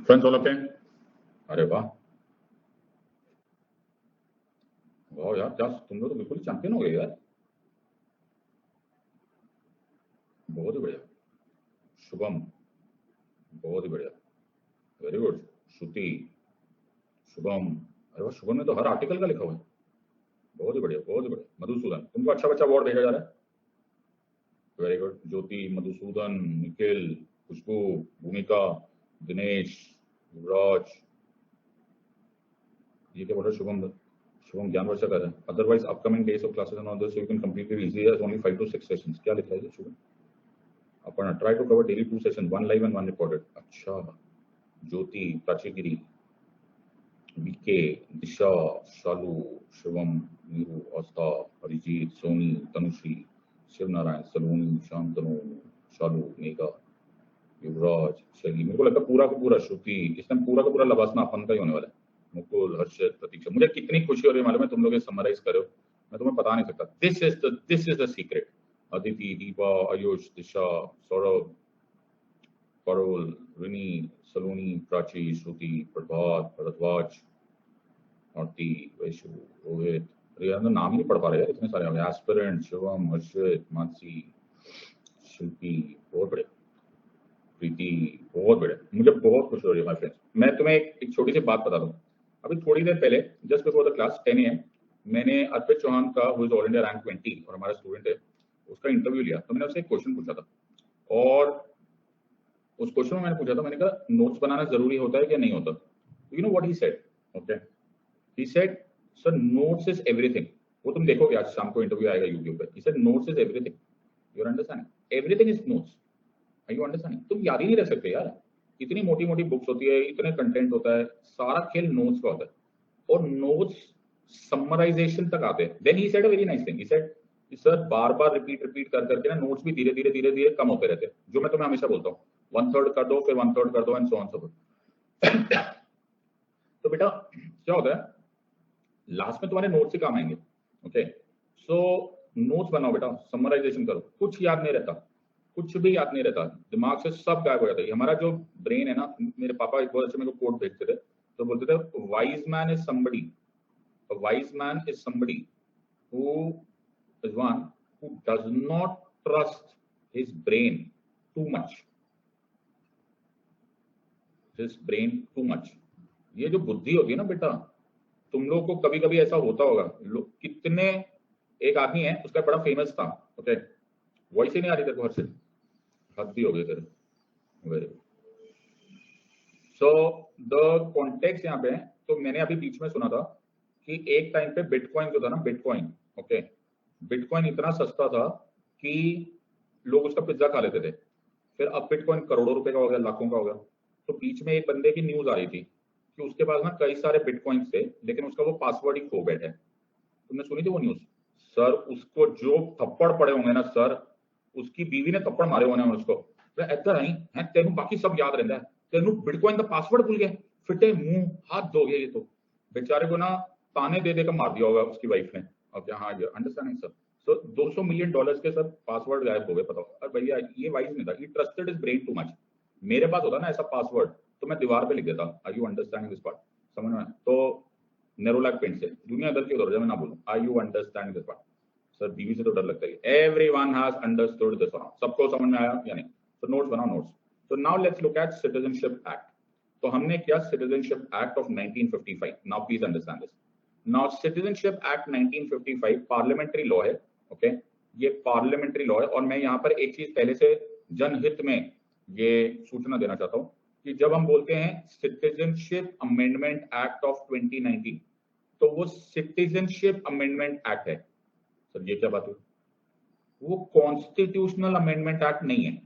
Friends all okay? अरे वाह वाह यार, क्या तुम लोग तो बिल्कुल चैंपियन हो गए यार, बहुत ही बढ़िया। शुभम बहुत ही बढ़िया, वेरी गुड। श्रुति, शुभम, अरे वाह, शुभम ने तो हर आर्टिकल का लिखा हुआ है, बहुत ही बढ़िया बहुत ही बढ़िया। मधुसूदन, तुमको अच्छा बच्चा अवार्ड भेजा जा रहा है, वेरी गुड। ज्योति, मधुसूदन, निखिल, खुशबू, भूमिका, दिनेश, युवराज, ये क्या बोल रहा है शुभम? शुभम ज्ञान वर्षा कर रहे हैं। Otherwise upcoming days of classes and all this you can complete it easily as only 5 to 6 sessions. क्या लिखा है शुभम? अपन try to cover daily 2 session, 1 live and 1 recorded. अच्छा, ज्योति, प्राचीगिरी, बीके, दिशा, शालू, शिवम, नीरू, आस्था, अरिजीत, सोनी, तनुश्री, शिव नारायण, सलोनी, शांतनु, शालू, मेघा, युवराज, शैली। मेरे को लगता है पूरा का पूरा श्रुति, इस टाइम पूरा का पूरा लबासना अपन का ही होने वाला है। मुकुल, हर्षित, प्रतीक्षा। मुझे कितनी खुशी हो रही है मालूम है, तुम लोग समराइज करो, मैं तुम्हें बता नहीं सकता। This is the secret. Aditi, Deepa, Ayush, Disha, Saurabh, Karol, Rini, Saloni, Prachi, Shruti, Prabhat, Bhardwaj, Aarti, Vaishu, Rohit. अरे यार, नाम ही नहीं पढ़ पा रहे यार, इतने सारे। एस्पिरेंट, शिवम, हर्षित, मानसी, शिल्पी, बहुत बड़े, प्रीति, बहुत बड़े। मुझे बहुत खुशी हो रही है माय फ्रेंड्स। मैं तुम्हें एक छोटी सी बात बता दूं। अभी थोड़ी देर पहले, just before the class 10 AM, मैंने अर्पित चौहान का, who is all India rank 20 और हमारा स्टूडेंट है, उसका इंटरव्यू लिया। तो मैंने उससे एक क्वेश्चन पूछा था, और उस क्वेश्चन में मैंने पूछा था, मैंने कहा नोट्स बनाना जरूरी होता है क्या नहीं होता? You know what he said? Okay, he said, sir notes is everything. वो तुम देखोगे आज शाम को इंटरव्यू आएगा यूट्यूब पे। He said notes is everything, you understand? Everything is notes, are you understanding? तुम याद ही नहीं रख सकते यार, इतनी मोटी मोटी बुक्स होती है, इतने कंटेंट होता है, सारा खेल नोट्स का होता है, और नोट्स समराइजेशन तक आते हैं। Then he said a very nice thing, he said sir बार बार रिपीट रिपीट कर करके ना नोट्स भी धीरे धीरे धीरे धीरे कम होते रहते हैं। जो मैं तुम्हें हमेशा बोलता हूँ, 1/3 कर दो, फिर 1/3 कर दो, and so on so forth. तो बेटा क्या होता है, लास्ट में तुम्हारे नोट्स ही काम आएंगे। ओके, सो नोट्स बनाओ बेटा, समराइजेशन करो। कुछ याद नहीं रहता, कुछ भी याद नहीं रहता, दिमाग से सब गायब हो जाता है। हमारा जो ब्रेन है ना, मेरे पापा एक बहुत अच्छे मेरे को कोट भेजते थे, तो बोलते थे wise man is somebody, a wise man is somebody who is one who does not trust his brain too much, his brain too much। ये जो बुद्धि होती है ना बेटा, तुम लोग को कभी कभी ऐसा होता होगा, कितने, एक आदमी है उसका बड़ा फेमस था, ओके, वॉइस ही नहीं आ रही तेरे को, हर से हद भी हो गई तेरे। Very good. So the context यहाँ पे है, तो मैंने अभी बीच में सुना था कि एक टाइम पे बिटकॉइन जो था ना, बिटकॉइन, ओके, बिटकॉइन इतना सस्ता था कि लोग उसका पिज्जा खा लेते थे। फिर अब बिटकॉइन करोड़ों रुपए का हो गया, लाखों का हो गया। तो बीच में एक बंदे की न्यूज आ रही थी कि उसके पास ना कई सारे बिटकॉइन थे, लेकिन उसका वो पासवर्ड ही खो बैठा है। तुमने सुनी थी वो न्यूज? सर उसको जो थप्पड़ पड़े होंगे ना सर, उसकी बीवी ने थप्पड़ मारे होने उसको, इधर आई है तेनू बाकी सब याद रहता है, तेनू बिटकॉइन का पासवर्ड भूल गया, फिटे मुंह हाथ धो गए। ये तो बेचारे को ना ताने दे देकर मार दिया होगा उसकी वाइफ ने। ओके, हाँ, ये अंडरस्टैंडिंग सर। सो $200 मिलियन के सर पासवर्ड गायब हो गए, बताओ। अरे भैया ये वाइज नहीं था, he trusted his brain too much. मेरे पास होता ना ऐसा पासवर्ड, तो मैं दीवार पे लिख देता, are you understanding this part? समझ में? तो नेरोलैक पेंट से दुनिया इधर की उधर, मैं ना बोलूं, are you understanding this part? Sir बीवी से तो डर लगता है। Everyone has understood this one, सबको समझ में आया या नहीं? तो नोट्स बनाओ, नोट्स। तो now let's look at citizenship act. तो हमने किया citizenship act of 1955। Now please understand this. Now citizenship act 1955 parliamentary law है, ओके, ये पार्लियामेंट्री लॉ है। और मैं यहाँ पर एक चीज पहले से जनहित में ये सूचना देना चाहता हूँ कि जब हम बोलते हैं सिटीजनशिप अमेंडमेंट एक्ट ऑफ 2019, तो वो सिटीजनशिप अमेंडमेंट एक्ट है। सर ये क्या बात हुई? वो कॉन्स्टिट्यूशनल अमेंडमेंट एक्ट नहीं है।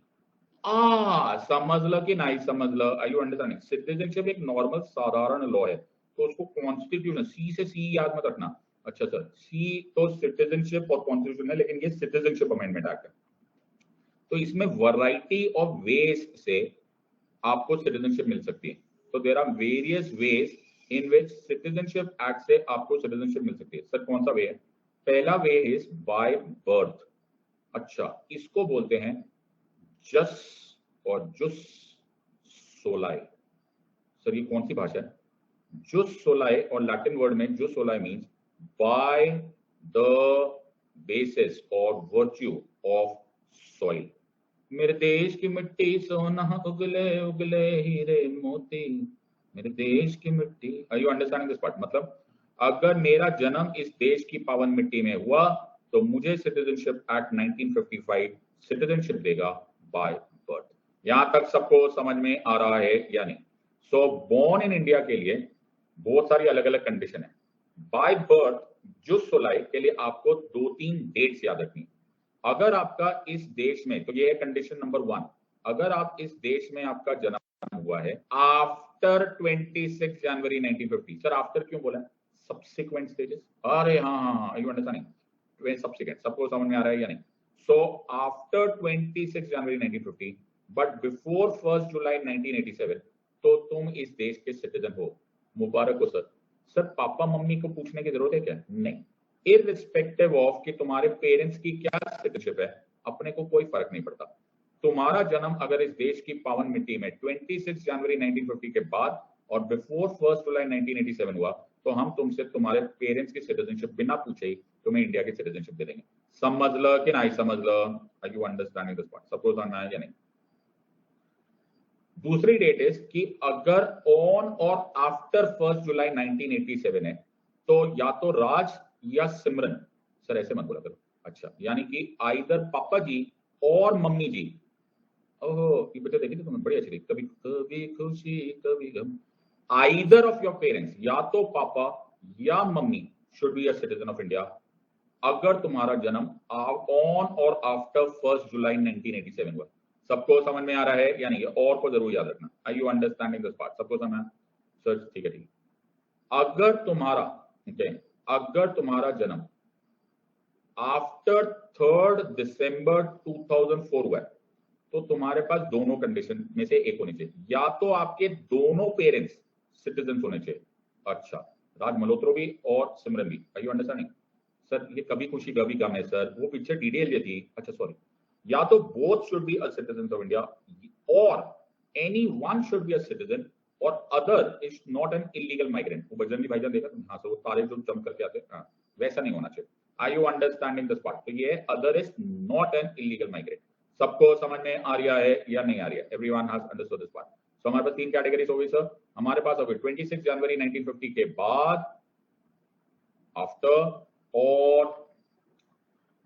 समझ लो कि नहीं समझ लो, आई यू अंडरस्टैंडिंग? सिटीजनशिप एक नॉर्मल साधारण लॉ है, तो उसको कॉन्स्टिट्यूशन, सी से सी याद मत रखना। अच्छा सर, सी तो सिटीजनशिप और कॉन्स्टिट्यूशन है, लेकिन ये सिटीजनशिप अमेंडमेंट एक्ट है। तो इसमें वैरायटी ऑफ वेज से आपको सिटीजनशिप मिल सकती है। तो there are various ways in which citizenship act से आपको सिटीजनशिप मिल सकती है। सर कौन सा वे है? पहला वे इज बाय बर्थ। अच्छा, इसको बोलते हैं जस और जुस सोलाई। सर ये कौन सी भाषा है? जुस सोलाए, और लैटिन वर्ड में जुस सोलाए मीन्स बाय द बेसिस और वर्च्यू ऑफ सॉइल। मेरे देश की मिट्टी सोना उगले उगले हीरे मोती, मेरे देश की मिट्टी। Are you understanding this part? मतलब अगर मेरा जन्म इस देश की पावन मिट्टी में हुआ तो मुझे सिटीजनशिप एक्ट 1955 सिटीजनशिप देगा बाय बर्थ। यहां तक सबको समझ में आ रहा है या नहीं? सो बोर्न इन इंडिया के लिए बहुत सारी अलग अलग कंडीशन है। बाय बर्थ जुस सोलाई के लिए आपको 2-3 डेट्स याद रखनी। अगर आपका इस देश में, तो ये है कंडीशन नंबर 1, अगर आप इस देश में आपका जन्म हुआ है आफ्टर 26 जनवरी 1950। सर आफ्टर क्यों बोला है? Subsequent stages. अरे हाँ हाँ हाँ, यू अंडरस्टैंडिंग? सब्सिक्वेंट सबको समझ में आ रहा है या नहीं? सो आफ्टर 26 जनवरी 1950 बट बिफोर 1 जुलाई 1987 तो तुम इस देश के सिटीजन हो। मुबारक हो सर। सर पापा मम्मी को पूछने की जरूरत है क्या? नहीं। इररिस्पेक्टिव ऑफ कि तुम्हारे पेरेंट्स की क्या सिटीजनशिप है, अपने को कोई फर्क नहीं पड़ता। तुम्हारा जन्म अगर इस देश की पावन मिट्टी में 26 जनवरी 1950 के बाद और बिफोर 1 जुलाई 1987 हुआ तो हम तुमसे तुम्हारे पेरेंट्स की सिटीजनशिप बिना पूछे ही तुम्हें इंडिया की सिटीजनशिप दे देंगे। समझ लो कि नहीं समझ लो? Are you understanding this part? सबको समझ में आया या नहीं? दूसरी डेट इज कि अगर ऑन और आफ्टर 1 जुलाई 1987 है तो या तो राज या सिमरन। सर ऐसे मत बोला करो। अच्छा, यानी कि आइदर पापा जी और मम्मी जी। ओहो, ये पिक्चर देखी थी तुमने? बड़ी अच्छी थी, कभी कभी खुशी कभी गम। आइदर ऑफ योर पेरेंट्स, या तो पापा या mummy should be a citizen of India अगर तुम्हारा जन्म ऑन और आफ्टर 1 जुलाई 1987 हुआ। सबको समझ में आ रहा है या नहीं? और को जरूर याद रखना। Are you understanding this part? सबको समझ में आया? सर ठीक है ठीक है। अगर तुम्हारा जन्म आफ्टर 3 दिसंबर 2004 हुआ है तो तुम्हारे पास दोनों कंडीशन में से एक होनी चाहिए। या तो आपके दोनों पेरेंट्स सिटीजन होने चाहिए। अच्छा, राज मल्होत्रा भी और सिमरन भी। Are you understanding? सर ये कभी खुशी कभी गम है सर, वो पिक्चर डीडीएल ये थी। अच्छा सॉरी। या तो both should be a citizen of India और any one should be a citizen और other is not an illegal migrant. वो बजरंगी भाईजान देखा तुम? हाँ, वो तारे जो जंप करके आते हैं, हाँ, वैसा नहीं होना चाहिए। Are you understanding this part? तो ये other is not an illegal migrant. सबको समझ में आ रहा है या नहीं आ रही है? Everyone has understood this part. So हमारे पास 3 कैटेगरीज हो गई सर। हमारे पास हो गई 26 जनवरी 1950 के बाद, आफ्टर और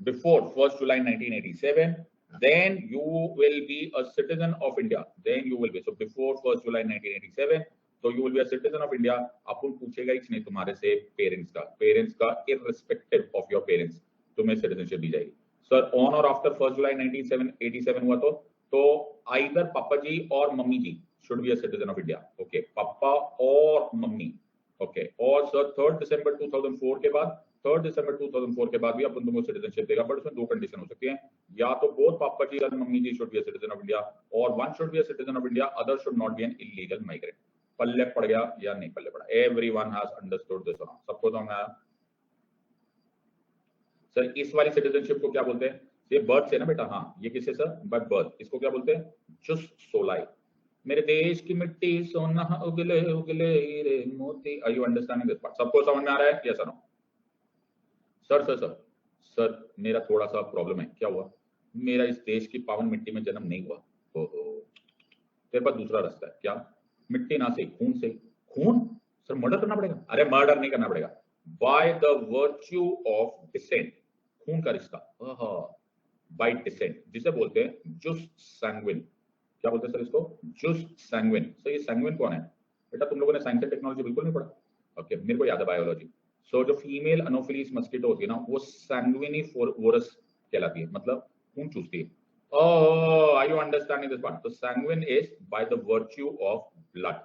before 1st July 1987, then you will be a citizen of India. Then you will be. So before 1st July 1987, so you will be a citizen of India. अपन पूछेगा ही नहीं तुम्हारे से पेरेंट्स का irrespective of your parents तुम्हें citizenship दी जाएगी। Sir on और after 1 जुलाई 1987 हुआ तो आइदर पापा जी और मम्मी जी should be a citizen of India. Okay, पापा और मम्मी। ओके, और सर 3 दिसंबर 2004 के बाद, 3 दिसंबर 2004 के बाद भी अपन तुमको सिटीजनशिप देगा, बट उसमें 2 कंडीशन हो सकती हैं। या तो बोथ पापा जी और मम्मी जी should be a citizen of India और one should be a citizen of India, other should not be an illegal migrant. पल्ले पड़ गया या नहीं पल्ले पड़ा? Everyone has understood this. सबको समझ में आया? सर इस वाली सिटीजनशिप को क्या बोलते हैं? ये बर्थ से ना बेटा? हाँ, ये किससे सर? By birth. इसको क्या बोलते हैं? जुस सोलाई। मेरे देश की मिट्टी सोना उगले उगले हीरे मोती। Are you understanding this part? सबको समझ में आ रहा है? यस और नो? सर मेरा थोड़ा सा प्रॉब्लम है। क्या हुआ? मेरा इस देश की पावन मिट्टी में जन्म नहीं हुआ। ओहो, तेरे पास दूसरा रास्ता है। क्या? मिट्टी ना से खून से। खून? सर मर्डर करना पड़ेगा? अरे मर्डर नहीं करना पड़ेगा, by the virtue of descent. खून का रिश्ता, बाय डिसेंट, जिसे बोलते हैं जुस सैंग्विन। क्या बोलते हैं सर इसको? जुस सैंग्विन। सर ये सैंग्विन कौन है? बेटा तुम लोगों ने साइंस एंड टेक्नोलॉजी बिल्कुल नहीं पढ़ा। ओके, मेरे को याद है बायोलॉजी। सो जो फीमेल अनोफिलीज मस्कीटो होती है ना, वो सैंग्विनिफोरस कहलाती है, मतलब खून चूसती है। Oh, are you understanding this part? So sanguine is by the virtue of blood.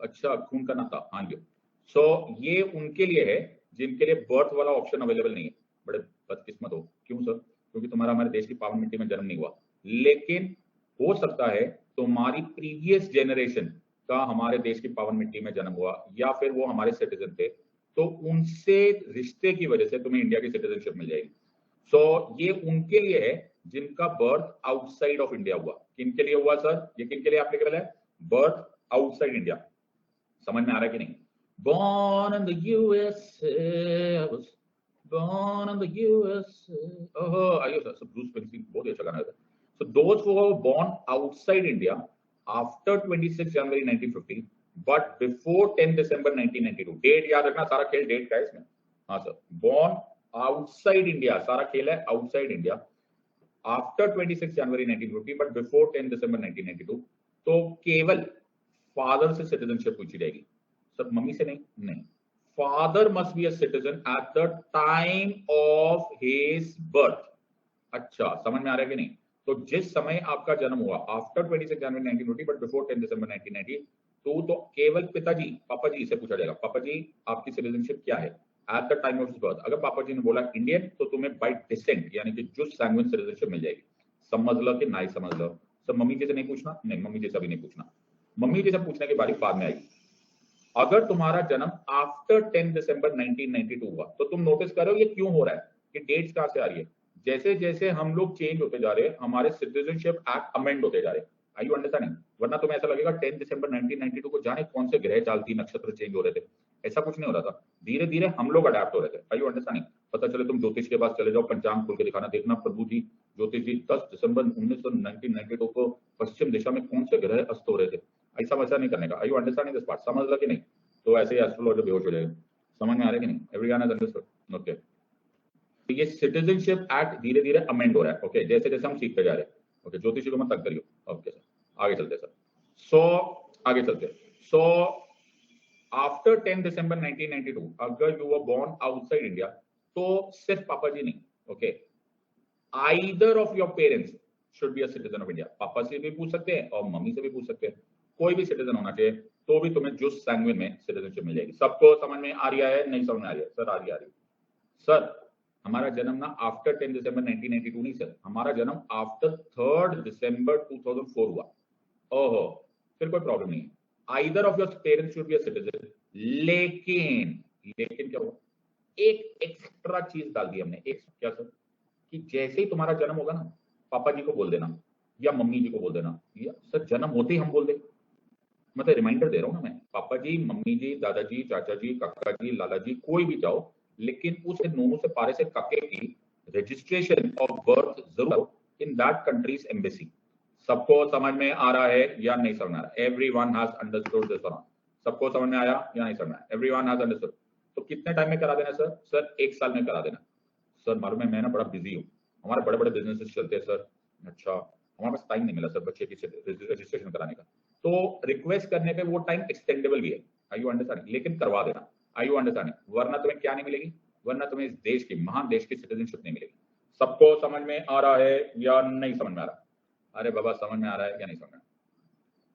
अच्छा, खून का नाता। हाँ ये। So ये उनके लिए है जिनके लिए बर्थ वाला ऑप्शन अवेलेबल नहीं है। बड़े बदकिस्मत हो। क्यों सर? क्योंकि तुम्हारा हमारे देश की पावन मिट्टी में जन्म नहीं हुआ। लेकिन हो सकता है तुम्हारी प्रीवियस जेनरेशन का हमारे देश की पावन मिट्टी में जन्म हुआ, या फिर वो हमारे सिटीजन थे, तो उनसे रिश्ते की वजह से तुम्हें इंडिया की सिटीजनशिप मिल जाएगी। सो ये उनके लिए है जिनका बर्थ आउटसाइड ऑफ इंडिया हुआ। किनके लिए हुआ सर? ये किनके लिए एप्लीकेबल है? Birth outside India. समझ में आ रहा है कि नहीं? Born in the USA, I was born in the USA. Oh, आइए सर, ब्रूस स्प्रिंगस्टीन बहुत ही अच्छा गाना है. So those who were born outside India after 26 January 1950 but before 10 December 1992. Date याद रखना, सारा खेल डेट का है इसमें. हाँ सर, born outside India, सारा खेल है outside India after 26 January 1950 but before 10 December 1992. तो केवल फादर से सिटीजनशिप पूछी जाएगी सर, मम्मी से नहीं. नहीं, father must be a citizen eight the time of his birth. अच्छा, समझ में आ रहा है कि नहीं? तो जिस समय आपका जन्म हुआ आफ्टर 26 जनवरी 1950 बट बिफोर 10 दिसंबर 1992, तो केवल पिताजी, पापा जी से पूछा जाएगा, पापा जी आपकी सिटीजनशिप क्या है eight the time of his birth. अगर पापा जी ने बोला इंडियन, तो तुम्हें बाय डिसेंट यानी कि जुस सैंग्विन सिटीजनशिप मिल जाएगी. समझ लो कि नहीं समझ लो. सर मम्मी जी से नहीं पूछना? नहीं, मम्मी जी से भी नहीं पूछना. मम्मी जी से पूछने की बारी बाद में आएगी. अगर तुम्हारा जन्म आफ्टर 10 दिसंबर 1992 हुआ, तो तुम नोटिस करो ये क्यों हो रहा है, कि डेट्स कहां से आ रही है. जैसे जैसे हम लोग चेंज होते जा रहे हैं, हमारे सिटीजनशिप एक्ट अमेंड होते जा रहे हैं. Are you understanding? वरना तुम्हें ऐसा लगेगा 10 दिसंबर 1992 को जाने कौन से ग्रह चालती नक्षत्र चेंज हो रहे थे. ऐसा कुछ नहीं हो रहा था. धीरे धीरे हम लोग अडेप्ट हो रहे थे. Are you understanding? पता चले तुम ज्योतिष के पास चले जाओ, पंचांग खोल के दिखाना, देखना प्रभु जी ज्योतिष जी 10 दिसंबर 1992 को पश्चिम दिशा में कौन से ग्रह अस्त हो रहे थे. ऐसा वैसा नहीं करने का. Are you understanding this part? समझ लो कि नहीं? तो ऐसे ही एस्ट्रोलॉजर बेहोश हो जाएगा. समझ में आ रहा है कि नहीं? Everyone has understood? ओके. तो ये सिटीजनशिप एक्ट धीरे धीरे अमेंड हो रहा है. ओके, जैसे जैसे हम सीखते जा रहे हैं. ओके, ज्योतिषी को मत तंग करियो. ओके सर, आगे चलते सर. सो आगे चलते. सो आफ्टर 10 दिसंबर 1992 अगर you were born outside India, तो सिर्फ पापा जी नहीं. Okay, either of your parents should be a citizen of India. पापा से भी पूछ सकते हैं और मम्मी से भी पूछ सकते हैं. कोई भी सिटीजन होना चाहिए, तो भी तुम्हें जुस सैंग्विन में सिटीजनशिप मिल जाएगी. सबको समझ में आ रहा है? नहीं समझ में आ रही है? सर आ रही है. सर हमारा जन्म ना आफ्टर 10 दिसंबर 1992 नहीं सर, हमारा जन्म आफ्टर 3 दिसंबर 2004 हुआ. ओहो, फिर कोई प्रॉब्लम नहीं है. Either of your parents should be a citizen. लेकिन लेकिन क्या हुआ, एक एक्स्ट्रा चीज डाल दी हमने. एक क्या सर, कि जैसे ही तुम्हारा जन्म होगा ना, पापा जी को बोल देना या मम्मी जी को बोल देना. या सर जन्म होते ही हम बोल दे, मतलब रिमाइंडर दे रहा हूं ना मैं. पापा जी, मम्मी जी, दादाजी, चाचा जी, काका जी, लाला जी, कोई भी जाओ, लेकिन उस नोनू से पारे से काके की रजिस्ट्रेशन ऑफ बर्थ जरूर इन दैट कंट्रीज एम्बेसी. सबको समझ में आ रहा है या नहीं समझ में आ रहा है? Everyone has understood this? सबको समझ में आया या नहीं समझ में आया? Everyone has understood. तो कितने टाइम में करा देना सर? सर 1 साल में करा देना. सर मालूम है मैं ना बड़ा बिजी हूँ, हमारे बड़े बड़े बिजनेसेस चलते हैं सर. अच्छा, हमारे पास टाइम नहीं मिला सर बच्चे की रजिस्ट्रेशन कराने का. तो रिक्वेस्ट करने पे वो टाइम एक्सटेंडेबल भी है. Are you understanding? लेकिन करवा देना. Are you understanding? वरना तुम्हें क्या नहीं मिलेगी? वरना तुम्हें इस देश की, महान देश की सिटीजनशिप नहीं मिलेगी. सबको समझ में आ रहा है या नहीं समझ में आ रहा? अरे बाबा समझ में आ रहा है या नहीं समझ में?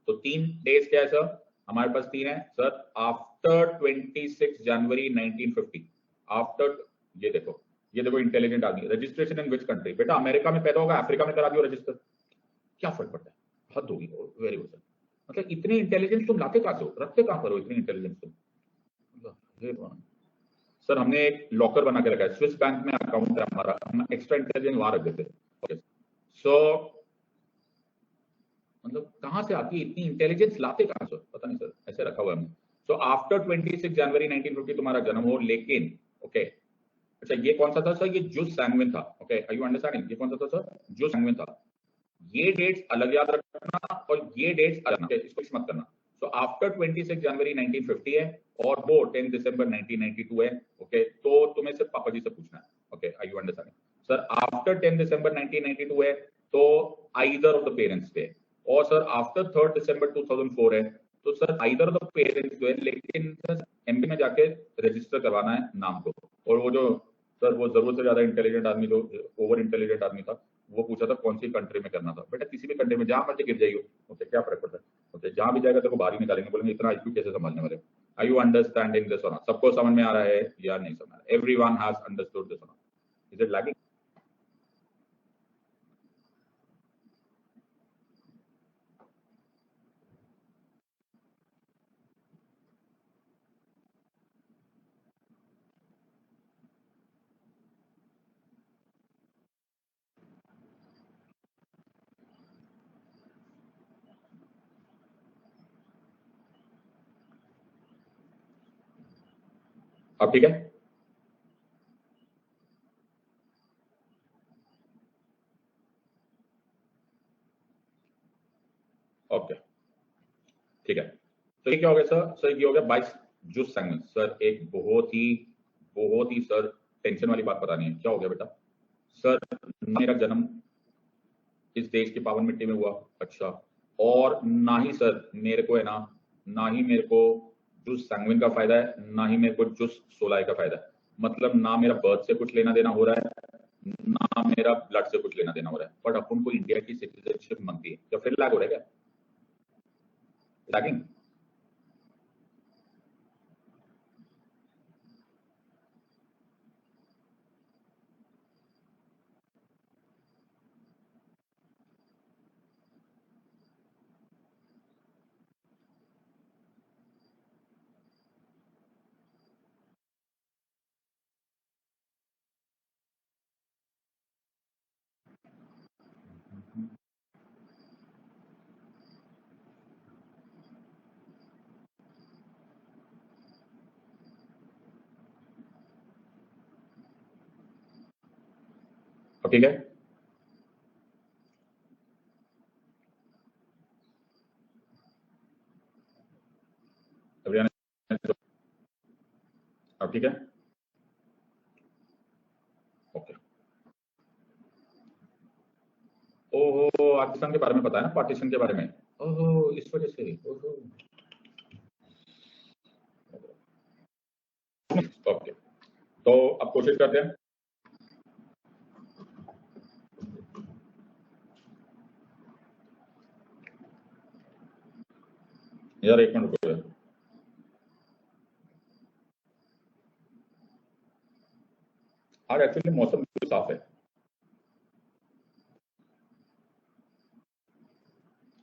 तो 3 डेज क्या है सर? हमारे पास 3 है सर. आफ्टर 26 जनवरी 1950, आफ्टर, ये देखो इंटेलिजेंट आदमी. Registration in which country? बेटा अमेरिका में पैदा होगा, अफ्रीका में करा दियो रजिस्टर, क्या फर्क पड़ता है? हद होगी. Very good sir. मतलब इतनी इंटेलिजेंस तुम लाते कहां से हो, रखते कहां पर हो इतनी इंटेलिजेंस तुम? सर हमने एक लॉकर बना के रखा है, स्विस बैंक में अकाउंट है हमारा, हम एक्स्ट्रा इंटेलिजेंस वहां रख देते हैं. सो मतलब कहां से आती है इतनी इंटेलिजेंस, लाते कहां से? पता नहीं सर, ऐसे रखा हुआ है हमने. सो आफ्टर 26 जनवरी 1950 तुम्हारा जन्म हो, लेकिन ओके. अच्छा ये कौन सा था सर? ये जुस सैंग्विन था. Okay, are you understanding? ये कौन सा था सर? जुस सैंग्विन था. ये डेट्स अलग याद रखना और ये डेट्स अलग, इसको मिस मत करना. सो आफ्टर 26 जनवरी 1950 है और वो 10 दिसंबर 1992 है. ओके, तो तुम्हें सिर्फ पापा जी से पूछना है. Okay, are you understanding? Sir after 10 दिसंबर 1992 है तो आइदर ऑफ द पेरेंट्स पे. और सर आफ्टर 3 दिसंबर 2004 है तो sir either of the parents जो है, लेकिन सर एमपी में जाके रजिस्टर करवाना है नाम को. और वो जो सर वो जरूरत से ज्यादा इंटेलिजेंट आदमी, जो ओवर इंटेलिजेंट आदमी था, वो पूछा था कौन सी कंट्री में करना था. बेटा किसी भी कंट्री में, जहां मर्जी गिर जाइए. ओके, क्या फर्क पड़ता है? ओके, जहां भी जाएगा तेरे को बाहर ही निकालेंगे, बोलेंगे इतना आईक्यू कैसे संभालने वाले. Are you understanding this? सबको समझ में आ रहा है या नहीं समझ में आ रहा है? Everyone has understood this? Is it lagging? अब ठीक है? ओके, ठीक है। तो ये क्या हो गया सर ये हो गया 22 जुस सैंगविन। सर एक बहुत ही सर टेंशन वाली बात बतानी है। क्या हो गया बेटा? सर मेरा जन्म इस देश की पावन मिट्टी में हुआ, अच्छा, और ना ही सर मेरे को है ना ही मेरे को जूस सैंगविन का फायदा है, ना ही मेरे को जूस सोलाय का फायदा है। मतलब ना मेरा बर्थ से कुछ लेना देना हो रहा है, ना मेरा ब्लड से कुछ लेना देना हो रहा है, बट अपन को इंडिया की सिटीजनशिप मांगती है। क्या फिर लैग हो रहा है क्या? लैगिंग? अब ठीक है? अब ठीक है? ओके। ओहो, पाकिस्तान के बारे में पता है ना, पार्टीशन के बारे में? ओहो, इस वजह से। ओहो, ओके। तो अब कोशिश करते हैं। यार एक मिनट रुको यार। आज एक्चुअली मौसम साफ है।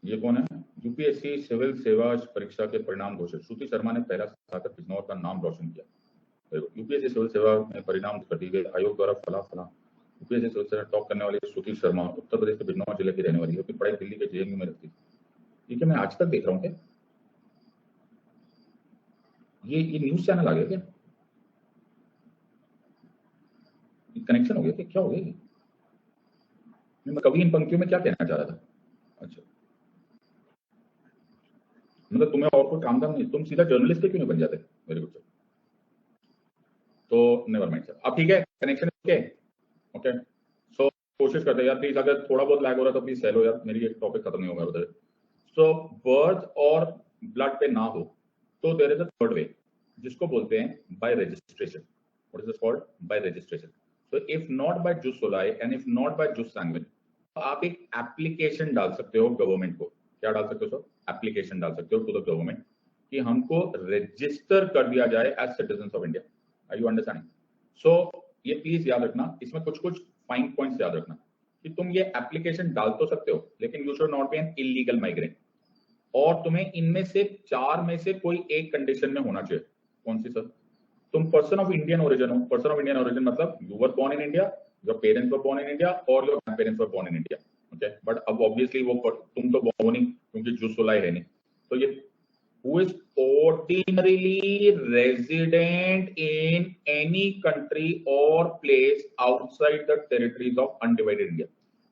ये कौन है? यूपीएससी सिविल सेवा परीक्षा के परिणाम घोषित, श्रुति शर्मा ने पहला खाकर बिजनौर का नाम रोशन किया। यूपीएससी सिविल सेवा में परिणाम कर दिए गए, आयोग द्वारा फला फला। यूपीएससी सिविल सेवा टॉप करने वाली श्रुति शर्मा उत्तर प्रदेश के बिजनौर जिले की रहने वाली है, पढ़ाई दिल्ली के जेएनयू में रहती है। ठीक है, मैं आज तक देख रहा हूँ क्या? ये न्यूज चैनल आ गया क्या? कनेक्शन हो गया क्या? क्या हो गया? मैं कभी इन पंक्तियों में क्या कहना चाह रहा था? अच्छा, मतलब तुम्हें और कोई काम धाम नहीं, तुम सीधा जर्नलिस्ट क्यों नहीं बन जाते? Very good. तो नेवर माइंड सर, अब ठीक है, कनेक्शन ओके। ओके, सो कोशिश करते हैं यार प्लीज, अगर थोड़ा बहुत लैग हो रहा है तो प्लीज सह लो यार, मेरी एक टॉपिक खत्म नहीं होगा उधर। सो बर्थ और ब्लड पे ना हो तो there is a third way, जिसको बोलते हैं by registration. What is this called? By registration. So if not by jus soli and if not by jus sanguinis, तो आप एक एप्लीकेशन डाल सकते हो गवर्नमेंट को। क्या डाल सकते हो सर? एप्लीकेशन डाल सकते हो टू द गवर्नमेंट कि हमको रजिस्टर कर दिया जाए as citizen of India. Are you understanding? So ये प्लीज याद रखना, इसमें कुछ कुछ फाइन पॉइंट्स याद रखना कि तुम ये एप्लीकेशन डाल तो सकते हो, लेकिन you should not be an illegal migrant. और तुम्हें इनमें से 4 में से कोई एक कंडीशन में होना चाहिए। कौन सी सर? तुम पर्सन ऑफ इंडियन ओरिजिन हो। पर्सन ऑफ इंडियन ओरिजिन मतलब you were born in India, your parents were born in India और your grand parents were born in India. Okay, but अब ऑब्वियसली वो तुम तो बोर्न ही, क्योंकि juice सोलाई है नहीं। तो ये who is ordinarily resident in any country or place outside the territories of undivided India।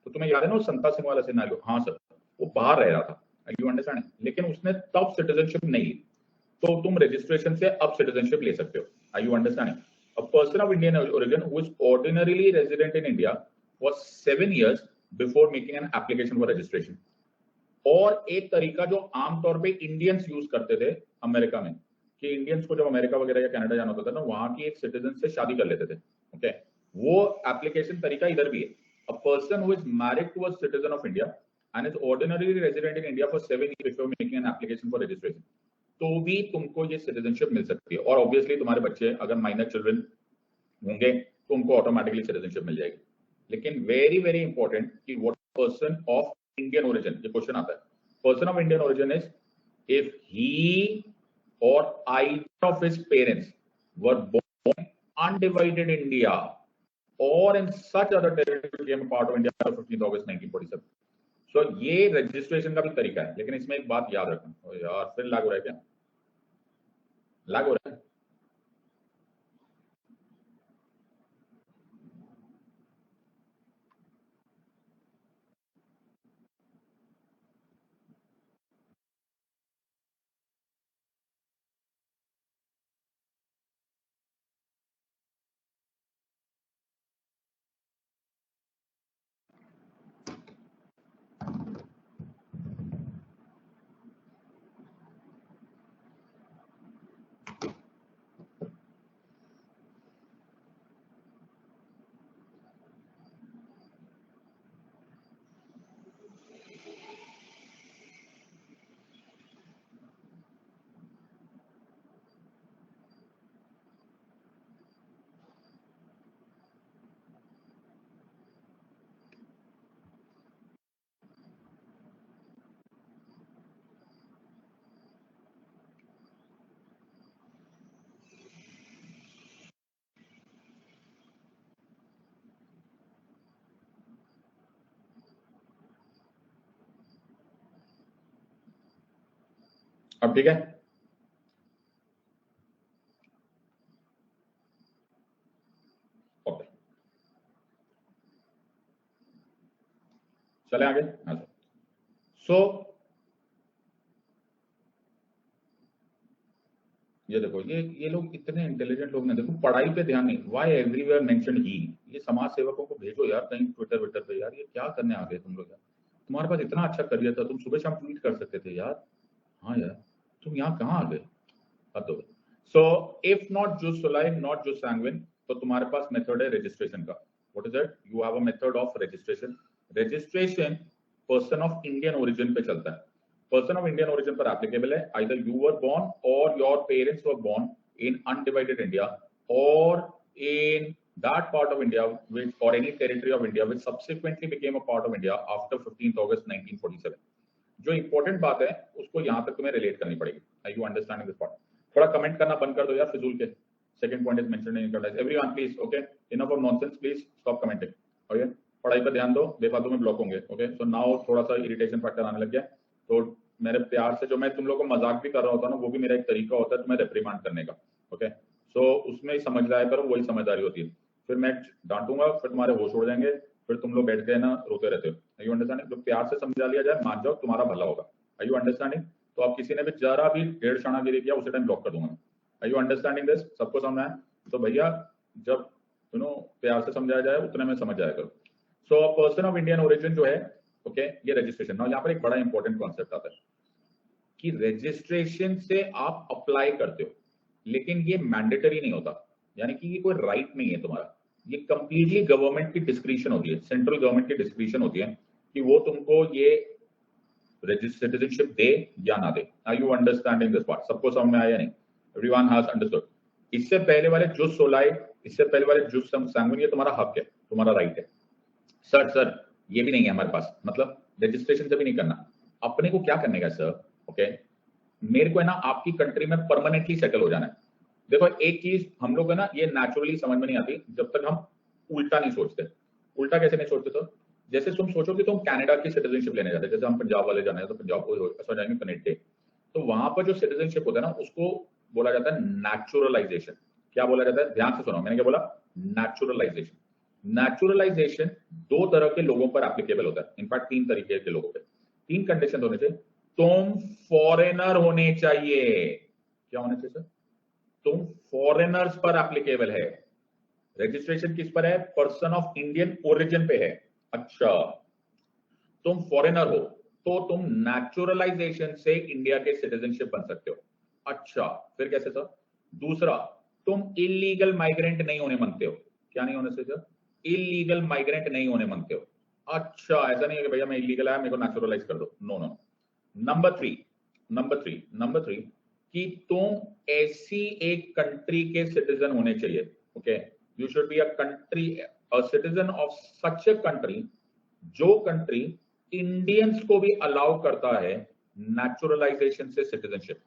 तो तुम्हें याद है ना वो संता सिंह वाला सिनेरियो? हाँ सर, वो बाहर रह रहा था, यू अंडरस्टैंड, लेकिन उसने तब सिटीजनशिप नहीं ली, तो तुम रजिस्ट्रेशन से अब सिटीजनशिप ले सकते हो। Are you understanding? A person of Indian origin who is ordinarily resident in India was 7 years before making an application for registration। और एक तरीका जो आमतौर पे इंडियंस यूज करते थे अमेरिका में, कि इंडियंस को जब अमेरिका वगैरह या कनाडा जाना होता था ना, वहां की एक सिटीजन से शादी कर लेते थे। ओके, वो एप्लीकेशन तरीका इधर भी है। A person who is married to a citizen of India and is ordinarily resident in India for 7 years before making an application for registration, तो भी तुमको ये सिटीजनशिप मिल सकती है। और ऑब्वियसली तुम्हारे बच्चे अगर माइनर चिल्ड्रन होंगे तो उनको ऑटोमेटिकली सिटीजनशिप मिल जाएगी। लेकिन वेरी वेरी इंपॉर्टेंट कि what person of Indian origin, ये क्वेश्चन आता है। Person of Indian origin is if he or either of his parents were born undivided India or in such other territory became a part of India after 15th August 1947। सो ये registration का भी तरीका है, लेकिन इसमें एक बात याद रखना। यार फिर लागू रहा है क्या? लागू रहा है? अब ठीक है, ओके चले आगे। हाँ सर, सो ये देखो, ये लोग इतने इंटेलिजेंट लोग ने, देखो पढ़ाई पे ध्यान नहीं, व्हाई एवरीवेयर मेंशन ही। ये समाज सेवकों को भेजो यार कहीं ट्विटर विटर पे, यार ये क्या करने आ गए तुम लोग यार, तुम्हारे पास इतना अच्छा करियर था, तुम सुबह शाम ट्वीट कर सकते थे यार। हाँ यार, तुम यहाँ कहाँ आ गए, हद हो गई। So if not jus soli, not jus sanguinis, तो तुम्हारे पास मेथड है रजिस्ट्रेशन का। What is it? You have a method of registration. Registration person of Indian origin पे चलता है। पर्सन ऑफ इंडियन ओरिजिन पर एप्लीकेबल है, आइदर यू वर born और your parents were born in undivided India or in that part of India which, or any territory of India which subsequently became a part of India after 15th August 1947। जो important बात है उसको यहाँ तक तुम्हें relate करनी पड़ेगी। Are you understanding this part? थोड़ा कमेंट करना बंद कर दो यार फिजूल के। Second point is mentioned in your, everyone please, okay, enough of nonsense, please stop commenting. Okay, पढ़ाई पर ध्यान दो, बेफालतू में ब्लॉक होंगे। ओके, सो नाउ थोड़ा सा इरिटेशन फैक्टर आने लग गया, तो मेरे प्यार से, जो मैं तुम लोगों को मजाक भी कर रहा होता ना, वो भी मेरा एक तरीका होता है तुम्हें रिप्रीमांड करने का। ओके, सो उसमें ही समझ लाया करो, वही समझदारी होती है। फिर मैं डांटूंगा, फिर तुम्हारे होश उड़ जाएंगे, फिर तुम लोग बैठ के ना रोते रहते हो। You understanding? तो प्यार से समझा लिया जाए, मान जाओ, तुम्हारा भला होगा। Are you understanding? तो आप किसी ने भी जरा भी डेढ़ शानागिरी किया, उसी टाइम ब्लॉक कर दूंगा। Are you understanding this? सबको समझ आया? तो भैया जब प्यार से समझाया जाए उतने में समझ जाया करो। So person of Indian origin जो है, ओके, ये रजिस्ट्रेशन। ना यहाँ पर एक बड़ा इंपॉर्टेंट कॉन्सेप्ट आता है कि रजिस्ट्रेशन से आप अप्लाई करते हो, लेकिन ये मैंडेटरी नहीं होता, यानी कि ये कोई राइट नहीं है तुम्हारा। ये कंप्लीटली गवर्नमेंट की डिस्क्रिप्शन होती है, सेंट्रल गवर्नमेंट की डिस्क्रिप्शन होती है कि वो तुमको ये सिटीजनशिप दे या ना दे। Are you understanding this part? सबको समझ में आया नहीं? Everyone has understood? इससे पहले वाले जुस सोलाई, इससे पहले वाले जुस सैंग्विन, ये तुम्हारा हक है, तुम्हारा राइट है। सर ये भी नहीं है हमारे पास, मतलब रजिस्ट्रेशन से भी नहीं करना। अपने को क्या करने का सर? ओके, मेरे को है ना आपकी कंट्री में परमानेंटली सेटल हो जाना है। देखो एक चीज हम लोग है ना, ये नेचुरली समझ में नहीं आती जब तक हम उल्टा नहीं सोचते। उल्टा कैसे नहीं सोचते? तो जैसे तुम सोचो कि तुम कनाडा की सिटीजनशिप लेने जाते, जैसे हम पंजाब वाले जाने हैं तो पंजाब को जाएंगे कनेक्टे, तो वहां पर जो सिटीजनशिप होता है ना, उसको बोला जाता है नेचुरलाइजेशन। क्या बोला जाता है? ध्यान से सुनो, मैंने क्या बोला? नेचुरलाइजेशन। नेचुरलाइजेशन दो तरह के लोगों पर एप्लीकेबल होता है, इनफैक्ट तीन तरीके के लोगों पे, तीन कंडीशन होने चाहिए। तुम फॉरेनर होने चाहिए। क्या होने चाहिए सर? तुम फॉरेनर्स पर एप्लीकेबल है। रजिस्ट्रेशन किस पर है? पर्सन ऑफ इंडियन ओरिजिन पे है। अच्छा, तुम फॉरेनर हो तो तुम नेचुरलाइजेशन से इंडिया के सिटीजनशिप बन सकते हो। अच्छा, फिर कैसे सर? दूसरा, तुम इलीगल माइग्रेंट नहीं होने मांगते हो। क्या नहीं होने से सर? इलीगल माइग्रेंट नहीं होने मांगते हो। अच्छा, ऐसा नहीं है कि भैया मैं इलीगल आया, मेरे को नेचुरलाइज कर दो। No no. नंबर थ्री कि तुम ऐसी एक कंट्री के सिटीजन होने चाहिए। Okay, you should be a country, a citizen of such a country, जो कंट्री इंडियंस को भी अलाउ करता है नेचुरलाइजेशन से सिटीजनशिप।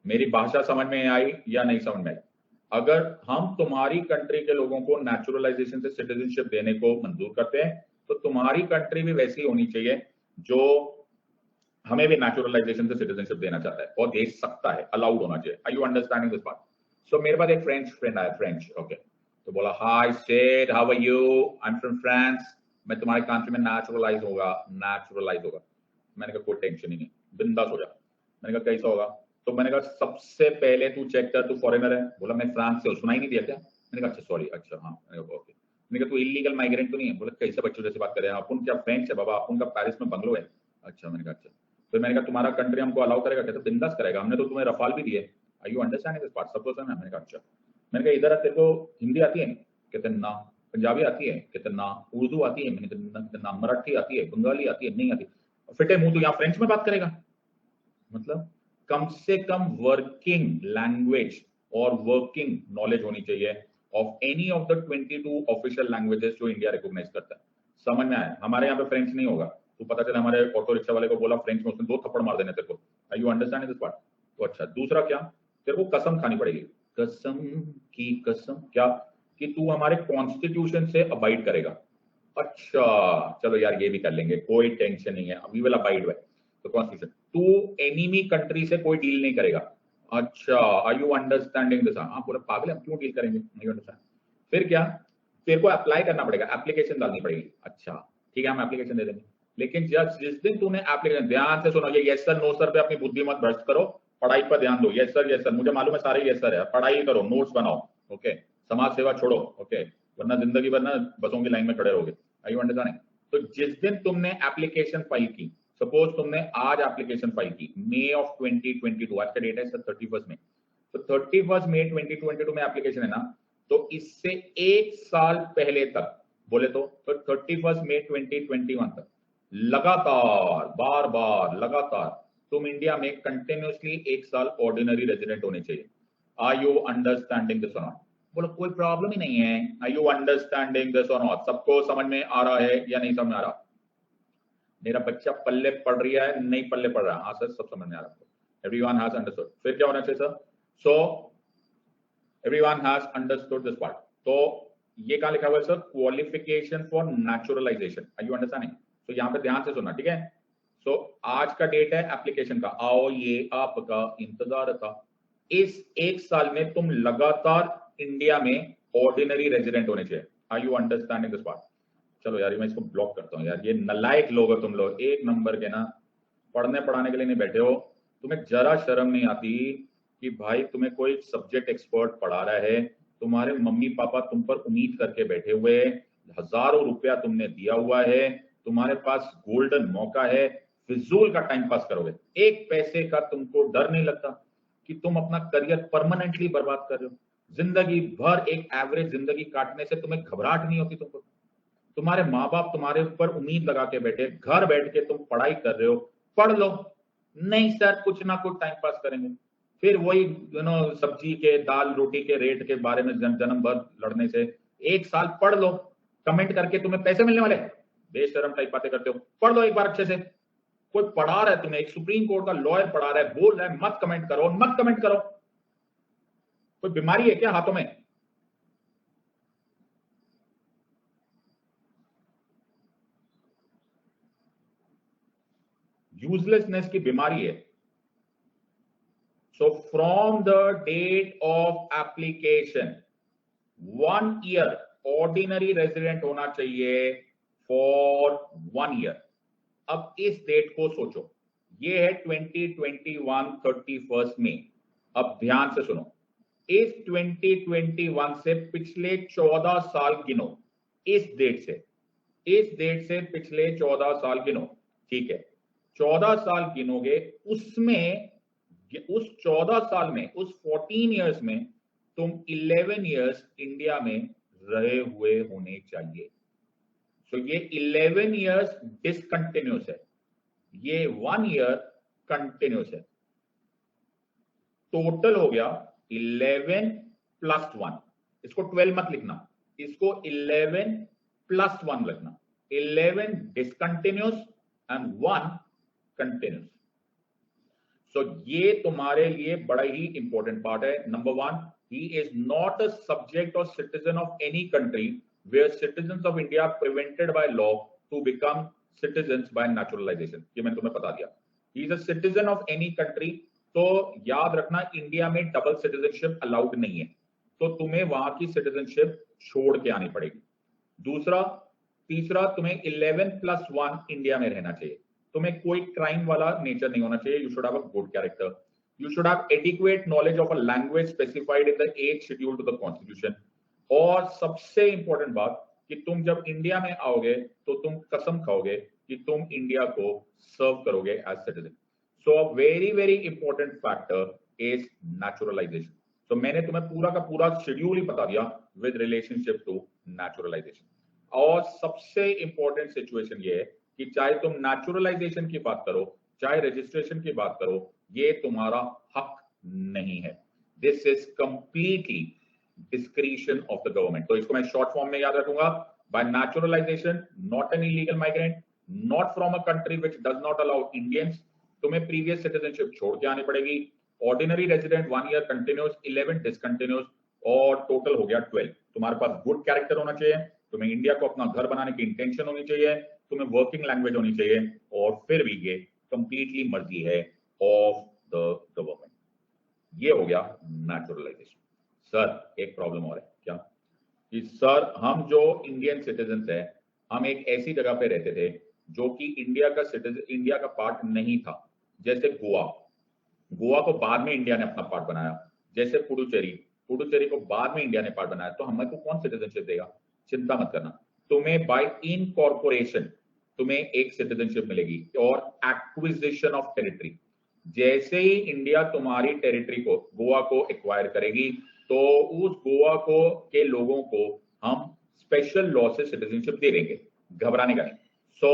मेरी भाषा समझ में आई या नहीं समझ में आई? अगर हम तुम्हारी कंट्री के लोगों को नेचुरलाइजेशन से सिटीजनशिप देने को मंजूर करते हैं, तो तुम्हारी कंट्री भी वैसी होनी चाहिए जो हमें भी नेचुरलाइजेशन से सिटीजनशिप देना चाहता है और दे सकता है, अलाउड होना चाहिए। Are you understanding this part? So मेरे पास एक फ्रेंच फ्रेंड आया, फ्रेंच, ओके, तो बोला hi said, how are you, I am from France, मैं तुम्हारे कंट्री में नेचुरलाइज होगा। मैंने कहा कोई टेंशन ही नहीं, बिंदास हो जा। मैंने कहा कैसा होगा? तो मैंने कहा सबसे पहले तू चेक कर, तू फॉरेनर है? बोला मैं फ्रांस से, सुनाई नहीं दिया क्या? मैंने कहा अच्छा सॉरी, अच्छा हाँ, मैंने कहा ओके। मैंने कहा तू इलीगल माइग्रेंट तो नहीं है? बोला कैसे बच्चों जैसे बात कर रहे हैं, अपन क्या फ्रेंच है बाबा, अपन का पेरिस में बंगलो है। अच्छा, मैंने कहा अच्छा। तो मैंने कहा तुम्हारा कंट्री हमको अलाउ करेगा? कहते बिंदास करेगा, हमने तो तुम्हें रफाल भी दिए। Are you understanding this part? सबको समझ? मैंने कहा अच्छा। मैंने कहा इधर तेरे को हिंदी आती है? कहते ना। पंजाबी आती है? कहते ना। उर्दू आती है? मैंने कहा ना। मराठी आती है? बंगाली आती है? नहीं आती। फिटे मुंह तो यहाँ फ्रेंच में बात करेगा? मतलब कम से कम वर्किंग लैंग्वेज और वर्किंग नॉलेज होनी चाहिए of any of the 22 official languages जो इंडिया रिकॉग्नाइज करता है। समझ में आया? हमारे यहाँ पे फ्रेंच नहीं होगा, तो पता चला हमारे ऑटो रिक्शा वाले को बोला फ्रेंच में, उसने 2 थप्पड़ मार देने तेरे को। Are you understanding this part? तो अच्छा, दूसरा क्या? तेरे को कसम खानी पड़ेगी, कसम की कसम, क्या? कि तू हमारे कॉन्स्टिट्यूशन से अबाइड करेगा। अच्छा चलो यार, ये भी कर लेंगे, कोई टेंशन नहीं है, we will abide by. The constitution. तू एनिमी कंट्री से कोई डील नहीं करेगा। अच्छा, आर यू अंडरस्टैंडिंग दिस? हाँ, पूरा पागल है, हम क्यों डील करेंगे? नहीं अंडरस्टैंड। फिर क्या, तेरे को अप्लाई करना पड़ेगा, एप्लीकेशन डालनी पड़ेगी। अच्छा ठीक है, हम एप्लीकेशन दे देंगे, लेकिन जिस दिन तूने एप्लीकेशन, ध्यान से सुनो, ये यस सर नो सर पे अपनी बुद्धि मत भ्रष्ट करो, पढ़ाई पर ध्यान दो। यस सर, मुझे मालूम है सारे यस सर है, पढ़ाई करो, नोट्स बनाओ, ओके, समाज सेवा छोड़ो, ओके, वरना जिंदगी भर ना बसों की लाइन में खड़े रहोगे। आई यू अंडरस्टैंडिंग? तो जिस दिन तुमने एप्लीकेशन फाइल की, सपोज तुमने आज एप्लीकेशन फाइल की मई ऑफ 2022, आज का डेट है सर 31 मई, तो 31 मई 2022 में एप्लीकेशन है ना, तो इससे एक साल पहले तक बोले तो 31 मई 2021 तक लगातार, बार बार लगातार तुम इंडिया में कंटिन्यूसली एक साल ऑर्डिनरी रेजिडेंट होने चाहिए। आर यू अंडरस्टैंडिंग दिस और नॉट? बोलो कोई प्रॉब्लम ही नहीं है। आर यू अंडरस्टैंडिंग दिस और नॉट? सबको समझ में आ रहा है या नहीं समझ में आ रहा? मेरा बच्चा पल्ले पढ़ रहा है, नहीं पल्ले पढ़ रहा? हाँ सर, सब समझ में आ रहा है। Everyone has understood. फिर क्या होना चाहिए sir? So everyone has understood this part. तो ये कहां लिखा हुआ है sir? Qualification for naturalisation. Are you understanding? तो यहां पे ध्यान से सुनना, ठीक है? सो आज का डेट है एप्लीकेशन का, आओ ये आपका इंतजार था। इस एक साल में तुम लगातार इंडिया में ऑर्डिनरी रेजिडेंट होने चाहिए। Are you understanding this part? चलो यार, मैं इसको ब्लॉक करता हूँ यार, ये नालायक लोग हो तुम लोग, एक नंबर के ना, पढ़ने पढ़ाने के लिए नहीं बैठे हो। तुम्हें जरा शर्म नहीं आती कि भाई तुम्हें कोई सब्जेक्ट एक्सपर्ट पढ़ा रहा है, तुम्हारे मम्मी पापा तुम पर उम्मीद करके बैठे हुए, हजारों रुपया तुमने दिया हुआ है, तुम्हारे पास गोल्डन मौका है, फिजूल का टाइम पास करोगे? एक पैसे का तुमको डर नहीं लगता कि तुम अपना करियर परमानेंटली बर्बाद कर रहे हो? जिंदगी भर एक एवरेज जिंदगी काटने से तुम्हें घबराहट नहीं होती? तुमको तुम्हारे माँ बाप तुम्हारे ऊपर उम्मीद लगा के बैठे, घर बैठ के तुम पढ़ाई कर रहे हो, पढ़ लो। नहीं सर, कुछ ना कुछ टाइम पास करेंगे। फिर वही सब्जी के, दाल रोटी के रेट के बारे में जन्म भर लड़ने से एक साल पढ़ लो, कमेंट करके तुम्हें पैसे मिलने वाले? बेशरम टाइप बातें करते हो। पढ़ लो एक बार अच्छे से। कोई पढ़ा रहा है तुम्हें, एक सुप्रीम कोर्ट का लॉयर पढ़ा रहा है, बोल रहा है मत कमेंट करो, मत कमेंट करो। कोई बीमारी है क्या हाथों में? यूजलेसनेस की बीमारी है। So from the date of application, 1 year ordinary resident होना चाहिए for 1 year। अब इस डेट को सोचो, ये है 2021 31 मई। अब ध्यान से सुनो, इस 2021 से पिछले 14 साल गिनो, इस डेट से पिछले 14 साल गिनो, ठीक है? 14 साल गिनोगे, उसमें उस 14 साल में, उस 14 इयर्स में तुम 11 इयर्स इंडिया में रहे हुए होने चाहिए। सो ये 11 इयर्स डिसकंटिन्यूस है, ये 1 ईयर कंटिन्यूस है। टोटल हो गया 11 प्लस 1। इसको 12 मत लिखना, इसको 11 प्लस 1 लिखना। 11 डिसकंटिन्यूस एंड 1 कंटिन्यूस। सो ये तुम्हारे लिए बड़ा ही इंपॉर्टेंट पार्ट है। Number 1, he is not a subject or citizen of any country where citizens of India are prevented by law to become citizens by naturalization। ये मैंने तुम्हें बता दिया। he is a citizen of any country, तो याद रखना India में double citizenship allowed नहीं है, तो तुम्हें वहां की सिटीजनशिप छोड़ के आनी पड़ेगी। तीसरा, तुम्हें 11 प्लस 1 इंडिया में रहना चाहिए। तुम्हें कोई क्राइम वाला नेचर नहीं होना चाहिए। You should have a good character. You should have adequate knowledge of a language specified in the eighth schedule to the constitution. और सबसे इंपॉर्टेंट बात कि तुम जब इंडिया में आओगे तो तुम कसम खाओगे कि तुम इंडिया को सर्व करोगे as citizen. So a very very important factor is naturalisation. तो मैंने तुम्हें पूरा का पूरा शेड्यूल ही बता दिया विद रिलेशनशिप टू नेचुरलाइजेशन। और सबसे इंपॉर्टेंट सिचुएशन ये है कि चाहे तुम नेचुरलाइजेशन की बात करो, चाहे रजिस्ट्रेशन की बात करो, ये तुम्हारा हक नहीं है। This is completely discretion of the government. तो इसको मैं शॉर्ट फॉर्म में याद रखूंगा, bye naturalisation not an illegal migrant, not from a country which does not allow Indians. तुम्हें प्रीवियस सिटीजनशिप छोड़ के आनी पड़ेगी। Ordinary resident 1 year continuous, 11 discontinuous, और टोटल हो गया 12। तुम्हारे पास गुड कैरेक्टर होना चाहिए, तुम्हें इंडिया को अपना घर बनाने की इंटेंशन होनी चाहिए, तुम्हें वर्किंग लैंग्वेज होनी चाहिए, और फिर भी ये कंप्लीटली मर्जी है ऑफ द गवर्नमेंट। ये हो गया नेचुरलाइजेशन। सर एक प्रॉब्लम और है क्या कि सर हम जो इंडियन सिटीजन है, हम एक ऐसी जगह पे रहते थे जो कि इंडिया का पार्ट नहीं था। जैसे गोवा को बाद में इंडिया ने अपना पार्ट बनाया, जैसे पुडुचेरी को बाद में इंडिया ने पार्ट बनाया। तो हमें को कौन सिटीजनशिप देगा? चिंता मत करना, तुम्हें बाय इनकॉर्पोरेशन तुम्हें एक सिटीजनशिप मिलेगी और एक्विजिशन ऑफ टेरिटरी। जैसे ही इंडिया तुम्हारी टेरिटरी को, गोवा को एक्वायर करेगी, तो उस गोवा को के लोगों को हम स्पेशल लॉ से सिटीजनशिप दे देंगे, घबराने का नहीं। सो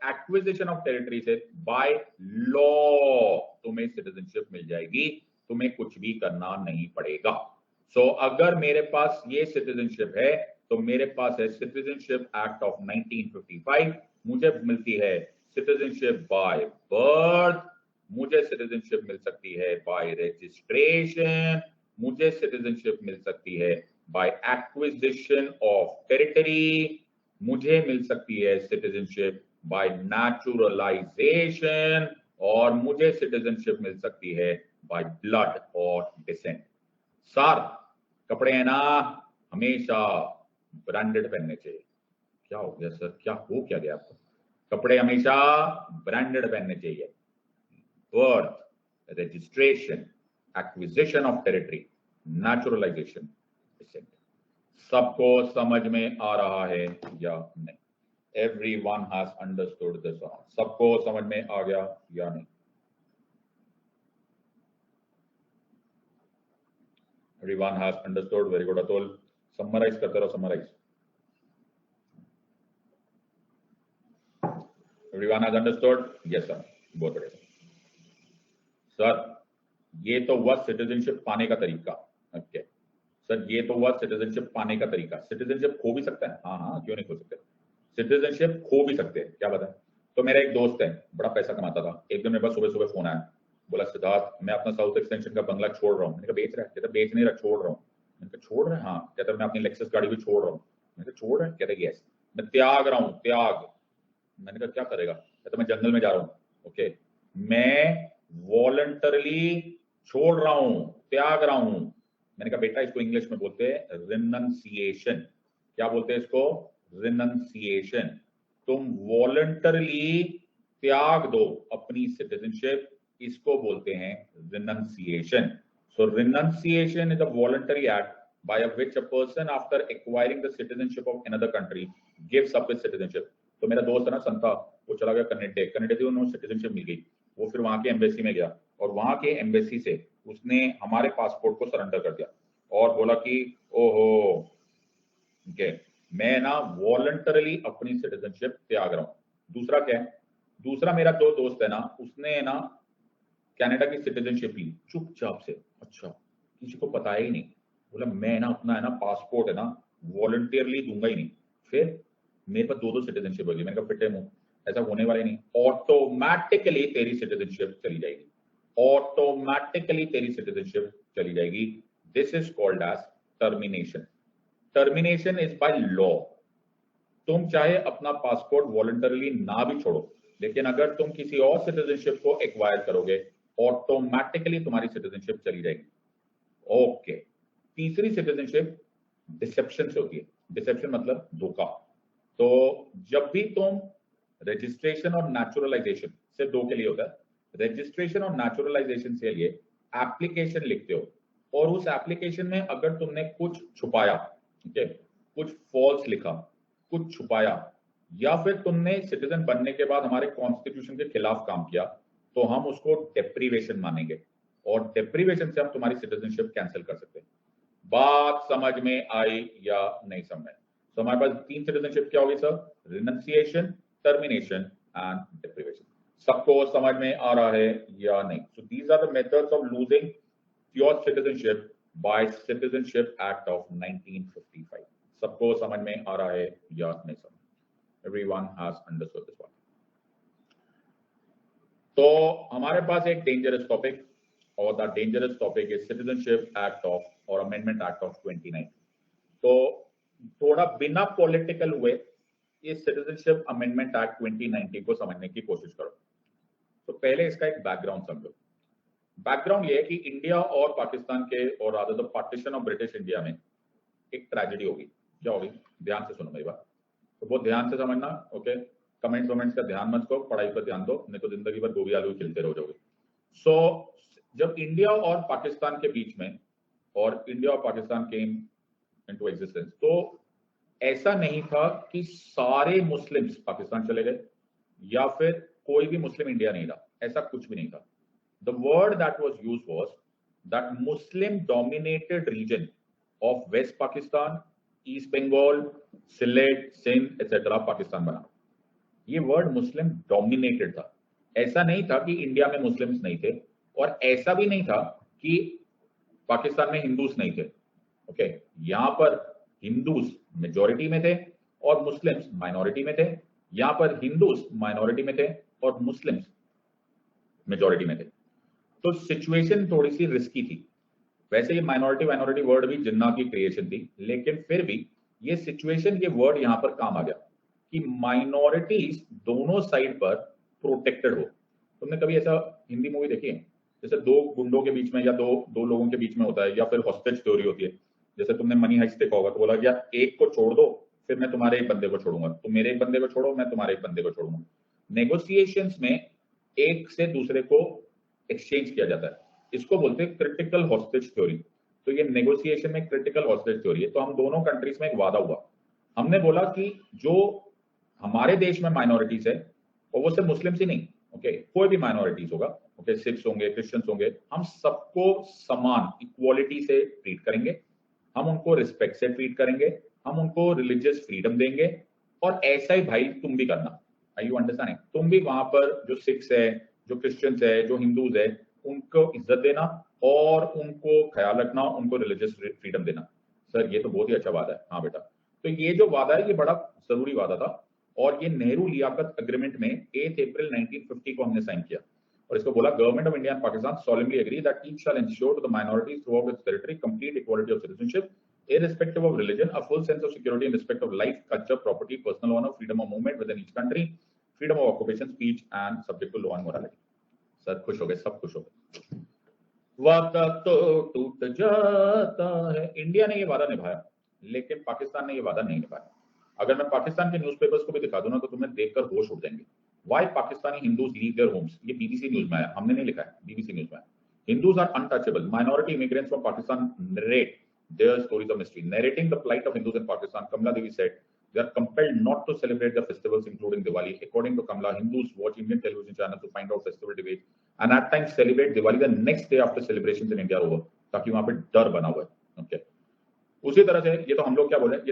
एक्विजिशन ऑफ टेरिटरी से बाय लॉ तुम्हें सिटीजनशिप मिल जाएगी, तुम्हें कुछ भी करना नहीं पड़ेगा। सो अगर मेरे पास ये सिटीजनशिप है तो मेरे पास है सिटीजनशिप एक्ट ऑफ 1955, मुझे मिलती है सिटीजनशिप बाय बर्थ, मुझे सिटीजनशिप मिल सकती है बाय रजिस्ट्रेशन, मुझे सिटीजनशिप मिल सकती है बाय एक्विजिशन ऑफ टेरिटरी, मुझे मिल सकती है सिटीजनशिप बाय नेचुरलाइजेशन, और मुझे सिटीजनशिप मिल सकती है बाय ब्लड और डिसेंट। सर कपड़े है ना हमेशा ब्रांडेड पहनने चाहिए। क्या हो गया सर, क्या हो क्या गया आपको? कपड़े हमेशा ब्रांडेड पहनने चाहिए। Birth, registration, acquisition of territory, naturalisation, descent. सबको समझ में आ रहा है या नहीं? Everyone has understood this or not? सबको समझ में आ गया या नहीं? Everyone has understood. Very good Atul, summarize करते रहो, summarize. Everyone has understood? Yes sir, बहुत बढ़िया सर। ये तो हुआ सिटीजनशिप पाने का तरीका। ओके सर, ये तो हुआ सिटीजनशिप पाने का तरीका। सिटीजनशिप खो भी सकता है? हाँ हाँ, क्यों नहीं खो सकते, सिटीजनशिप खो भी सकते हैं, क्या पता है। तो मेरा एक दोस्त है, बड़ा पैसा कमाता था, एक दिन मेरे पास सुबह सुबह फोन आया, बोला सिद्धार्थ मैं अपना साउथ एक्सटेंशन का बंगला छोड़ रहा हूँ। मैंने कहा बेच रहा है? कहता बेच नहीं रहा, छोड़ रहा हूँ। मैंने कहा छोड़ रहा है? हाँ। कहता मैं अपनी लेक्सस गाड़ी भी छोड़ रहा हूँ। मैंने कहा छोड़ रहा है? कहता यस, मैं त्याग रहा हूँ, त्याग। मैंने कहा क्या करेगा? कहता मैं जंगल में जा रहा हूँ। ओके, मैं वॉलंटरली छोड़ रहा हूँ, त्याग रहा हूँ। मैंने कहा बेटा इसको इंग्लिश में बोलते हैं रिनंसिएशन। क्या बोलते हैं इसको? रिनंसिएशन। तुम वॉलंटरली त्याग दो अपनी सिटीजनशिप, इसको बोलते हैं renunciation. So renunciation is a voluntary act by which a person after acquiring the citizenship of another country gives up his citizenship। तो मेरा दोस्त है ना संता, वो चला गया कनाडा से उन्हें सिटीजनशिप मिल गई। वो फिर वहां के एम्बेसी में गया और वहां के एम्बेसी से उसने हमारे पासपोर्ट को सरेंडर कर दिया और बोला कि ओहो ओके मैं ना वॉलंटरली अपनी सिटीजनशिप त्याग रहा हूं। दूसरा क्या है? दूसरा मेरा जो दोस्त है ना, उसने ना कनाडा की सिटीजनशिप ली चुपचाप से। अच्छा, किसी को पता ही नहीं। बोला मैं ना अपना है ना पासपोर्ट है ना वॉलंटियरली दूंगा ही नहीं। फिर मेरे पास दो सिटीजनशिप होगी। मैंने कहा फिटे मुंह, ऐसा होने वाला नहीं। ऑटोमेटिकली तेरी सिटीजनशिप चली जाएगी, ऑटोमेटिकली तेरी सिटीजनशिप चली जाएगी। This is called as termination. Termination is by law. तुम चाहे अपना पासपोर्ट वॉलंटरली ना भी छोड़ो, लेकिन अगर तुम किसी और सिटीजनशिप को एक्वायर करोगे, ऑटोमेटिकली तुम्हारी सिटीजनशिप चली जाएगी। ओके, तीसरी सिटीजनशिप डिसेप्शन से होती है। डिसेप्शन मतलब धोखा। तो जब भी तुम रजिस्ट्रेशन और नेचुरलाइजेशन से दो के लिए होता है, रजिस्ट्रेशन और नेचुरलाइजेशन के लिए एप्लीकेशन लिखते हो और उस एप्लीकेशन में अगर तुमने कुछ छुपाया, ठीक है, कुछ फॉल्स लिखा, कुछ छुपाया, या फिर तुमने सिटीजन बनने के बाद हमारे कॉन्स्टिट्यूशन के खिलाफ काम किया, तो हम उसको डेप्रीवेशन मानेंगे और डेप्रीवेशन से हम तुम्हारी सिटीजनशिप कैंसिल कर सकते हैं। बात समझ में आई या नहीं समझ? तो हमारे पास तीन सिटीजनशिप क्या होगी sir? Renunciation, termination and deprivation. सबको समझ में आ रहा है या नहीं? So these are the methods of losing your citizenship by citizenship act of 1955। सबको समझ में आ रहा है या नहीं समझ? Everyone has understood this one. तो हमारे पास एक डेंजरस टॉपिक, और the dangerous topic is citizenship act of और अमेंडमेंट एक्ट ऑफ 29। तो थोड़ा बिना पॉलिटिकल हुए इस सिटीजनशिप अमेंडमेंट एक्ट 2019 को समझने की कोशिश करो। तो पहले इसका एक बैकग्राउंड समझो। बैकग्राउंड ये है कि इंडिया और पाकिस्तान के और rather the partition of British India में एक ट्रेजेडी होगी। क्या होगी? ध्यान से सुनो मेरी बात, तो बहुत ध्यान से समझना। ओके, कमेंट्स वमेंट्स का ध्यान मत दो, पढ़ाई पर ध्यान दो, नहीं तो जिंदगी भर गोभी आलू खेलते रह जाओगे। सो जब इंडिया और पाकिस्तान के बीच में, और इंडिया और पाकिस्तान केम इनटू एग्जिस्टेंस, तो ऐसा नहीं था कि सारे मुस्लिम्स पाकिस्तान चले गए या फिर कोई भी मुस्लिम इंडिया नहीं रहा, ऐसा कुछ भी नहीं था। The word that was used was that Muslim dominated region of west Pakistan, east Bengal, Sylhet, Sindh etcetera Pakistan बना। ये वर्ड मुस्लिम डोमिनेटेड था। ऐसा नहीं था कि इंडिया में मुस्लिम्स नहीं थे, और ऐसा भी नहीं था कि पाकिस्तान में हिंदूस नहीं थे। ओके, यहां पर हिंदूस मेजॉरिटी में थे और मुस्लिम्स माइनॉरिटी में थे। यहां पर हिंदूस माइनॉरिटी में थे और मुस्लिम्स मेजॉरिटी में थे। तो सिचुएशन थोड़ी सी रिस्की थी। वैसे ये माइनॉरिटी वर्ड भी जिन्ना की क्रिएशन थी, लेकिन फिर भी ये सिचुएशन, ये वर्ड यहां पर काम आ गया कि माइनॉरिटीज दोनों साइड पर प्रोटेक्टेड हो। तुमने कभी ऐसा हिंदी मूवी देखी है जैसे दो गुंडों के बीच में या दो लोगों के बीच में होता है, या फिर हॉस्टेज थ्योरी होती है? जैसे तुमने मनी हाइस्ट देखा होगा, तो बोला कि यार एक को छोड़ दो, फिर मैं तुम्हारे एक बंदे को छोड़ूंगा, तुम मेरे एक बंदे को छोड़ो, मैं तुम्हारे एक बंदे को छोड़ूंगा। नेगोशिएशंस में एक से दूसरे को एक्सचेंज किया जाता है, इसको बोलते हैं क्रिटिकल हॉस्टेज थ्योरी। तो ये नेगोशिएशन में क्रिटिकल हॉस्टेज थ्योरी है। तो हम दोनों कंट्रीज में एक वादा हुआ, हमने बोला कि जो हमारे देश में माइनॉरिटीज है, और वो सिर्फ मुस्लिम्स ही नहीं, ओके, कोई भी माइनॉरिटीज होगा, ओके, सिख्स होंगे, क्रिश्चियंस होंगे, हम सबको समान इक्वालिटी से ट्रीट करेंगे, हम उनको रिस्पेक्ट से ट्रीट करेंगे, हम उनको रिलीजियस फ्रीडम देंगे, और ऐसा ही भाई तुम भी करना। आई यू अंडरस्टैंडिंग? तुम भी वहां पर जो सिख्स है, जो क्रिश्चियंस है, जो हिंदूज है, उनको इज्जत देना और उनको ख्याल रखना, उनको रिलीजियस फ्रीडम देना। सर ये तो बहुत ही अच्छा वादा है। हाँ बेटा, तो ये जो वादा है ये बड़ा जरूरी वादा था, और ये नेहरू लियाकत एग्रीमेंट में 8 अप्रैल 1950 को हमने साइन किया, और इसको बोला government of India and Pakistan solemnly agree that each shall ensure to the minorities throughout its territory complete equality of citizenship, irrespective of religion, a full sense of security in respect of life, culture, property, personal honor, freedom of movement within each country, freedom of occupation, speech and subject to law and morality. Sir खुश हो गए, सब खुश हो गए। वादा तो टूट जाता है। इंडिया ने ये वादा निभाया, लेकिन पाकिस्तान ने ये वादा नहीं निभाया। अगर मैं पाकिस्तान के न्यूज़पेपर्स को भी दिखा दूं ना, तो तुम्हें देखकर होश उड़ जाएंगे। Why Pakistani Hindus leave their homes? ये BBC न्यूज में आया, हमने नहीं लिखा है, BBC न्यूज में आया। Hindus are untouchable. Minority immigrants from Pakistan narrate their stories of mystery. Narrating the plight of Hindus in Pakistan, Kamala Devi said, they are compelled not to celebrate their festivals, including Diwali. According to Kamala, Hindus watch Indian television channels to find out festival debates, and at times celebrate Diwali the next day after celebrations in India are over, ताकि वहां पे डर बना हुआ है। Okay. उसी तरह से ये तो हम लोग क्या बोले, ये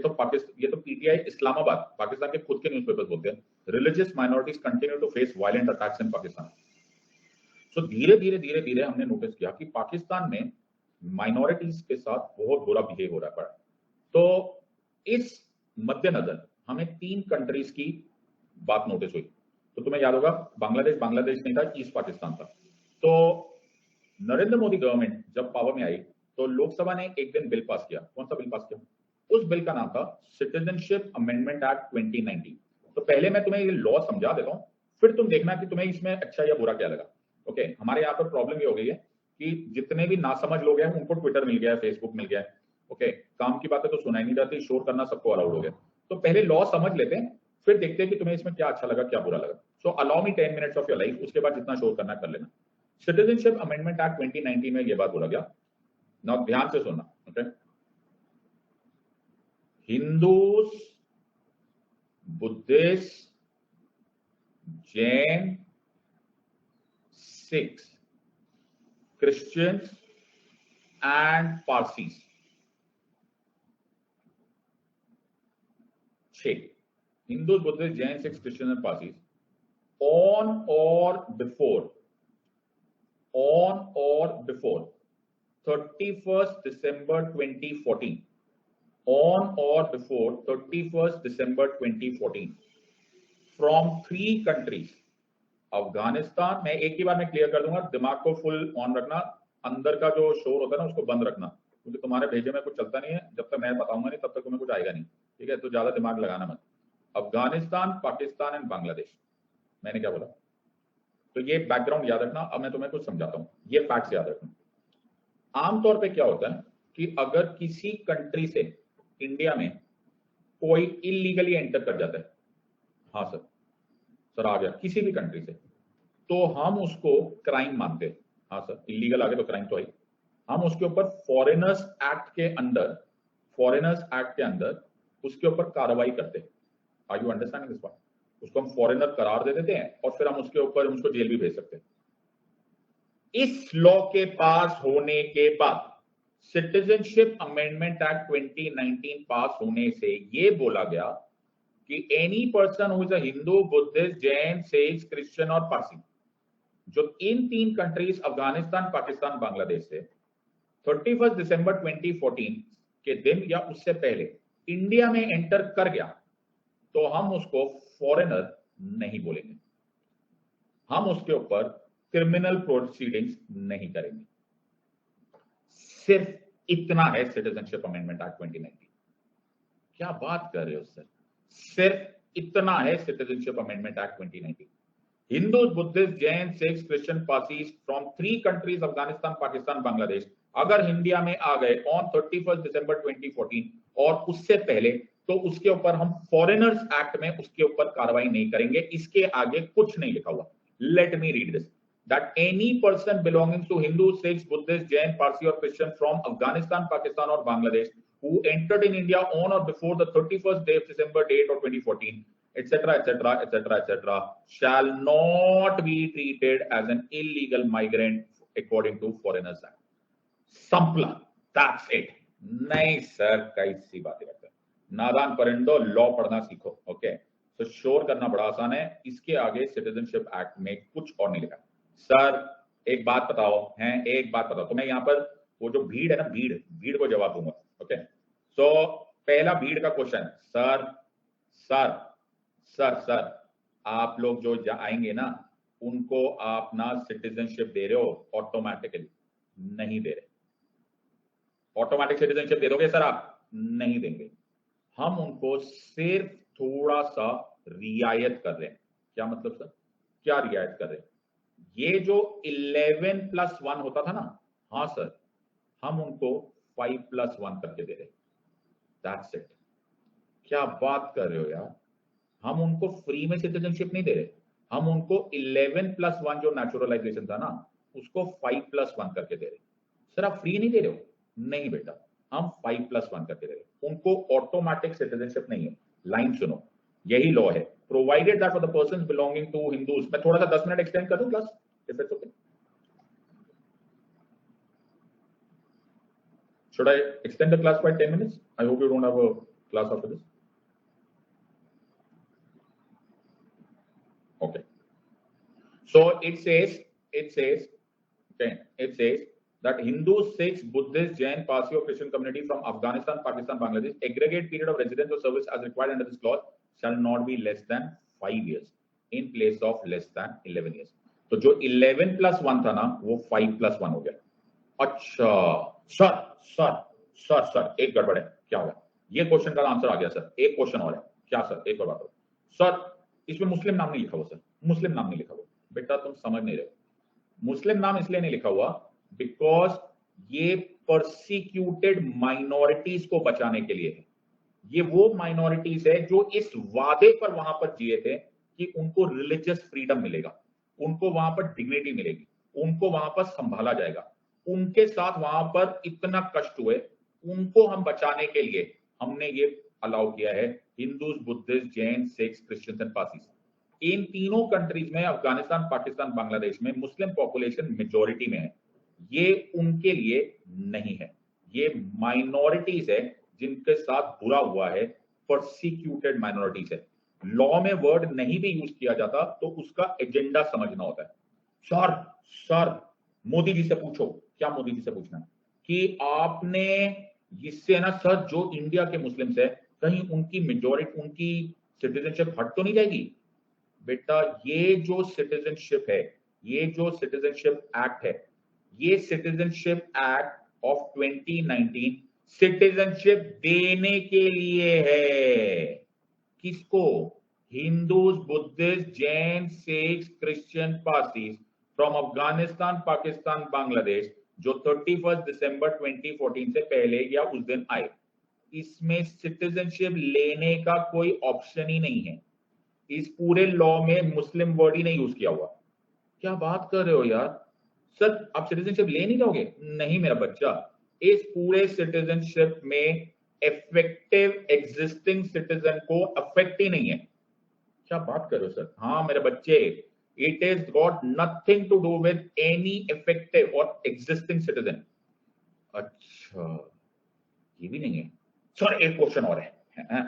तो पीटीआई इस्लामाबाद, पाकिस्तान के खुद के न्यूज़पेपर्स बोलते हैं, religious minorities continue to face violent attacks in Pakistan. So धीरे धीरे हमने नोटिस किया कि पाकिस्तान में माइनॉरिटीज के साथ बहुत बुरा बिहेव हो रहा है। तो इस मद्देनजर हमें 3 कंट्रीज की बात नोटिस हुई। तो तुम्हें याद होगा, बांग्लादेश नहीं था, ईस्ट पाकिस्तान था। तो नरेंद्र मोदी गवर्नमेंट जब पावर में आई, तो लोकसभा ने एक दिन बिल पास किया। कौन सा बिल पास किया? उस बिल का नाम था सिटीजनशिप अमेंडमेंट एक्ट 2019। तो पहले मैं तुम्हें ये लॉ समझा देता हूँ, फिर तुम देखना कि तुम्हें इसमें अच्छा या बुरा क्या लगा। ओके, हमारे यहाँ पर प्रॉब्लम ये हो गई है कि जितने भी नासमझ लोग हैं उनको ट्विटर मिल गया है, फेसबुक मिल गया है। ओके, काम की बातें तो सुनाई नहीं जाती, शोर करना सबको अलाउड हो गया। तो पहले लॉ समझ लेते हैं, फिर देखते हैं कि तुम्हें इसमें क्या अच्छा लगा, क्या बुरा लगा। सो allow me 10 minutes of your life, उसके बाद जितना शोर करना कर लेना। सिटीजनशिप अमेंडमेंट एक्ट 2019 में यह बात बोला गया। ना ध्यान से सुनना। Okay, Hindus, Buddhist, Jain, Sikhs, Christians and Parsis, 6 Hindu, Buddhist, Jain, Sikhs, Christian and Parsis on or before 31st December 2014, on or before 31st December 2014 from 3 countries, Afghanistan. मैं एक ही बार में क्लियर कर दूंगा, दिमाग को फुल ऑन रखना, अंदर का जो शोर होता है ना उसको बंद रखना, क्योंकि तुम्हारे भेजे में कुछ चलता नहीं है। जब तक मैं बताऊंगा नहीं तब तक तुम्हें कुछ आएगा नहीं, ठीक है? तो ज्यादा दिमाग लगाना मत। अफगानिस्तान, पाकिस्तान एंड बांग्लादेश। मैंने क्या बोला? तो ये बैकग्राउंड याद रखना। अब मैं तुम्हें कुछ समझाता हूं, ये फैक्ट्स याद रखना। आमतौर पे क्या होता है कि अगर किसी कंट्री से इंडिया में कोई इलीगली एंटर कर जाता है, हाँ सर आ गया किसी भी कंट्री से, तो हम उसको क्राइम मानते हैं। हाँ सर इलीगल आ गया तो क्राइम तो है। हम उसके ऊपर फॉरेनर्स एक्ट के अंदर उसके ऊपर कार्रवाई करते हैं। Are you understanding this point? उसको हम फॉरेनर करार दे देते हैं और फिर हम उसके ऊपर उसको जेल भी भेज सकते हैं। इस लॉ के पास होने के बाद, सिटीजनशिप अमेंडमेंट एक्ट 2019 पास होने से ये बोला गया कि any person who is a Hindu, Buddhist, Jain, Sikh, Christian और पारसी, जो इन 3 कंट्रीज अफगानिस्तान, पाकिस्तान, बांग्लादेश से 31 दिसंबर 2014 के दिन या उससे पहले इंडिया में एंटर कर गया, तो हम उसको फॉरेनर नहीं बोलेंगे, हम उसके ऊपर क्रिमिनल प्रोसीडिंग्स नहीं करेंगे। सिर्फ इतना है सिटीजनशिप अमेंडमेंट एक्ट 2019। क्या बात कर रहे हो सर? सिर्फ इतना है citizenship amendment act 2019। Hindu, Buddhist, Jain, Sikh, Christian, Parsi from 3 countries Afghanistan, Pakistan, Bangladesh अगर इंडिया में आ गए ऑन 31 दिसंबर 2014 और उससे पहले, तो उसके ऊपर हम फॉरेनर्स एक्ट में उसके ऊपर कार्रवाई नहीं करेंगे। इसके आगे कुछ नहीं लिखा हुआ। Let me read this, that any person belonging to Hindu, Sikhs, Buddhist, Jain, Parsi or Christian from Afghanistan, Pakistan or Bangladesh who entered in India on or before the 31st day of December date of 2014, etc., etc., etc., etc., shall not be treated as an illegal migrant according to Foreigners Act. Simpler. That's it. नहीं sir, कैसी बातें करते हैं? नादान परिंदो, law पढ़ना सीखो। Okay, तो sure करना बड़ा आसान है। इसके आगे सिटीजनशिप एक्ट में कुछ और नहीं लिखा। सर एक बात बताओ, हैं एक बात बताओ, तो मैं यहाँ पर वो जो भीड़ है ना, भीड़ को जवाब दूंगा। ओके, सो पहला भीड़ का question, sir sir sir sir आप लोग जो आएंगे ना, उनको आप ना सिटीजनशिप दे रहे हो ऑटोमेटिकली? नहीं दे रहे। ऑटोमेटिक सिटीजनशिप दे दोगे सर आप? नहीं देंगे। हम उनको सिर्फ थोड़ा सा रियायत कर रहे हैं। क्या मतलब सर? क्या रियायत कर रहे हैं? ये जो 11+1 होता था ना, हाँ सर, हम उनको 5+1 करके दे रहे। That's it. क्या बात कर रहे हो यार? हम उनको फ्री में सिटीजनशिप नहीं दे रहे, हम उनको 11+1 जो नेचुरलाइजेशन था ना, उसको 5+1 करके दे रहे। सर आप फ्री नहीं दे रहे हो? नहीं बेटा, हम 5+1 करके दे रहे। उनको ऑटोमेटिक सिटीजनशिप नहीं है। लाइन सुनो, यही लॉ है। Provided that for the persons belonging to Hindus, मैं थोड़ा सा 10 मिनट एक्सटेंड कर दूं class, if it's okay. Should I extend the class by 10 minutes? I hope you don't have a class after this. Okay. So it says that Hindus, Sikhs, Buddhists, Jain, Parsi or Christian community from Afghanistan, Pakistan, Bangladesh, aggregate period of residence or service as required under this clause shall not be less than 5 years in place of less than 11 years. तो जो 11+1 था ना, वो 5+1 हो गया। अच्छा sir sir sir sir एक गड़बड़ है, क्या होगा? ये क्वेश्चन का आंसर आ गया सर। एक क्वेश्चन और है। क्या सर? एक और बात हो सर, इसमें मुस्लिम नाम नहीं लिखा हुआ। सर मुस्लिम नाम नहीं लिखा हुआ। बेटा तुम समझ नहीं रहे हो। मुस्लिम नाम इसलिए नहीं लिखा हुआ बिकॉज ये परसिक्यूटेड माइनॉरिटीज को बचाने के लिए है। ये वो माइनॉरिटीज है जो इस वादे पर वहां पर जिए थे कि उनको रिलीजियस फ्रीडम मिलेगा, उनको वहां पर डिग्निटी मिलेगी, उनको वहां पर संभाला जाएगा। उनके साथ वहां पर इतना कष्ट हुए, उनको हम बचाने के लिए हमने ये अलाउ किया है। Hindus, Buddhist, Jain, Sikhs, Christians and Parsis, इन तीनों कंट्रीज में, अफगानिस्तान, पाकिस्तान, बांग्लादेश में मुस्लिम पॉपुलेशन मेजॉरिटी में है। ये उनके लिए नहीं है, ये माइनॉरिटीज है जिनके साथ बुरा हुआ है, परसिक्यूटेड माइनॉरिटीज है। लॉ में वर्ड नहीं भी यूज किया जाता तो उसका एजेंडा समझना होता है। सर सर मोदी जी से पूछो। क्या मोदी जी से पूछना है? कि आपने इससे ना सर, जो इंडिया के मुस्लिम्स है, कहीं उनकी मेजॉरिटी, उनकी सिटीजनशिप हट तो नहीं जाएगी? बेटा ये जो सिटीजनशिप है, ये जो सिटीजनशिप एक्ट है, ये सिटीजनशिप एक्ट ऑफ 2019 सिटीजनशिप देने के लिए है। किसको? Hindus, Buddhists, Jains, Sikhs, Christian, Parsis from Afghanistan, Pakistan, Bangladesh जो 31 दिसंबर 2014 से पहले या उस दिन आए, इसमें सिटीजनशिप लेने का कोई ऑप्शन ही नहीं है। इस पूरे लॉ में मुस्लिम वर्ड ही नहीं यूज किया हुआ। क्या बात कर रहे हो यार सर, आप सिटीजनशिप ले नहीं जाओगे? नहीं मेरा बच्चा, इस पूरे सिटीजनशिप में इफेक्टिव एग्जिस्टिंग सिटीजन को अफेक्ट ही नहीं है। क्या बात कर रहे हो सर? हाँ मेरे बच्चे, it is got nothing to do with any effective or existing citizen. अच्छा, ये भी नहीं है सर। एक क्वेश्चन और है,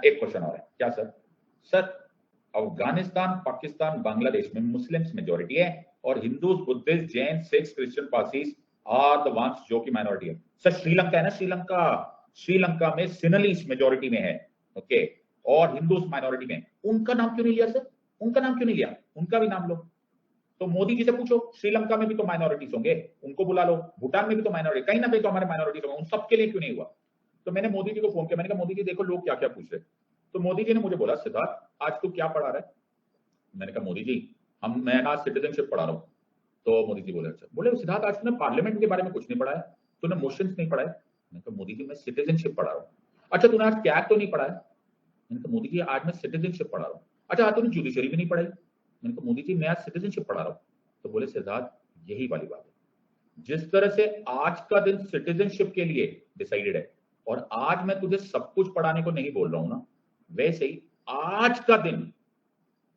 एक क्वेश्चन और है। क्या सर? सर अफगानिस्तान, पाकिस्तान, बांग्लादेश में मुस्लिम्स मेजोरिटी है और Hindus, Buddhist, Jain, Sikhs, Christian, Parsis are the ones जो की माइनॉरिटी है। सर श्रीलंका है ना, श्रीलंका, श्रीलंका में सिनलीस मेजोरिटी में है, ओके, और हिंदूज माइनॉरिटी में। उनका नाम क्यों नहीं लिया सर? उनका नाम क्यों नहीं लिया? उनका भी नाम लो। तो मोदी जी से पूछो, श्रीलंका में भी तो माइनॉरिटीज होंगे, उनको बुला लो। भूटान में भी तो माइनॉरिटी, कहीं ना कहीं तो हमारे माइनॉरिटीज होंगे, उन सबके लिए क्यों नहीं हुआ? तो मैंने मोदी जी को फोन किया, मैंने कहा मोदी जी देखो लोग क्या क्या पूछ रहे। तो मोदी जी ने मुझे बोला, सिद्धार्थ आज तू क्या पढ़ा रहा है? मैंने कहा मोदी जी मैं आज सिटीजनशिप पढ़ा रहा हूँ। तो मोदी जी बोले, अच्छा। बोले सिद्धार्थ आज तूने पार्लियामेंट के बारे में कुछ नहीं पढ़ा है, तूने मोशंस नहीं पढ़ा है? मैंने कहा मोदी जी मैं सिटीजनशिप पढ़ा रहा हूँ। अच्छा तूने आज कैग तो नहीं पढ़ा है? मैंने कहा मोदी जी आज मैं सिटीजनशिप पढ़ा रहा हूँ। अच्छा आज तूने जुडिशरी भी नहीं पढ़ाई? मैंने कहा मोदी जी मैं आज सिटीजनशिप पढ़ा रहा हूँ। तो बोले सिद्धार्थ यही वाली बात है, जिस तरह से आज का दिन सिटीजनशिप के लिए डिसाइडेड है और आज मैं तुझे सब कुछ पढ़ाने को नहीं बोल रहा हूं ना, वैसे ही आज का दिन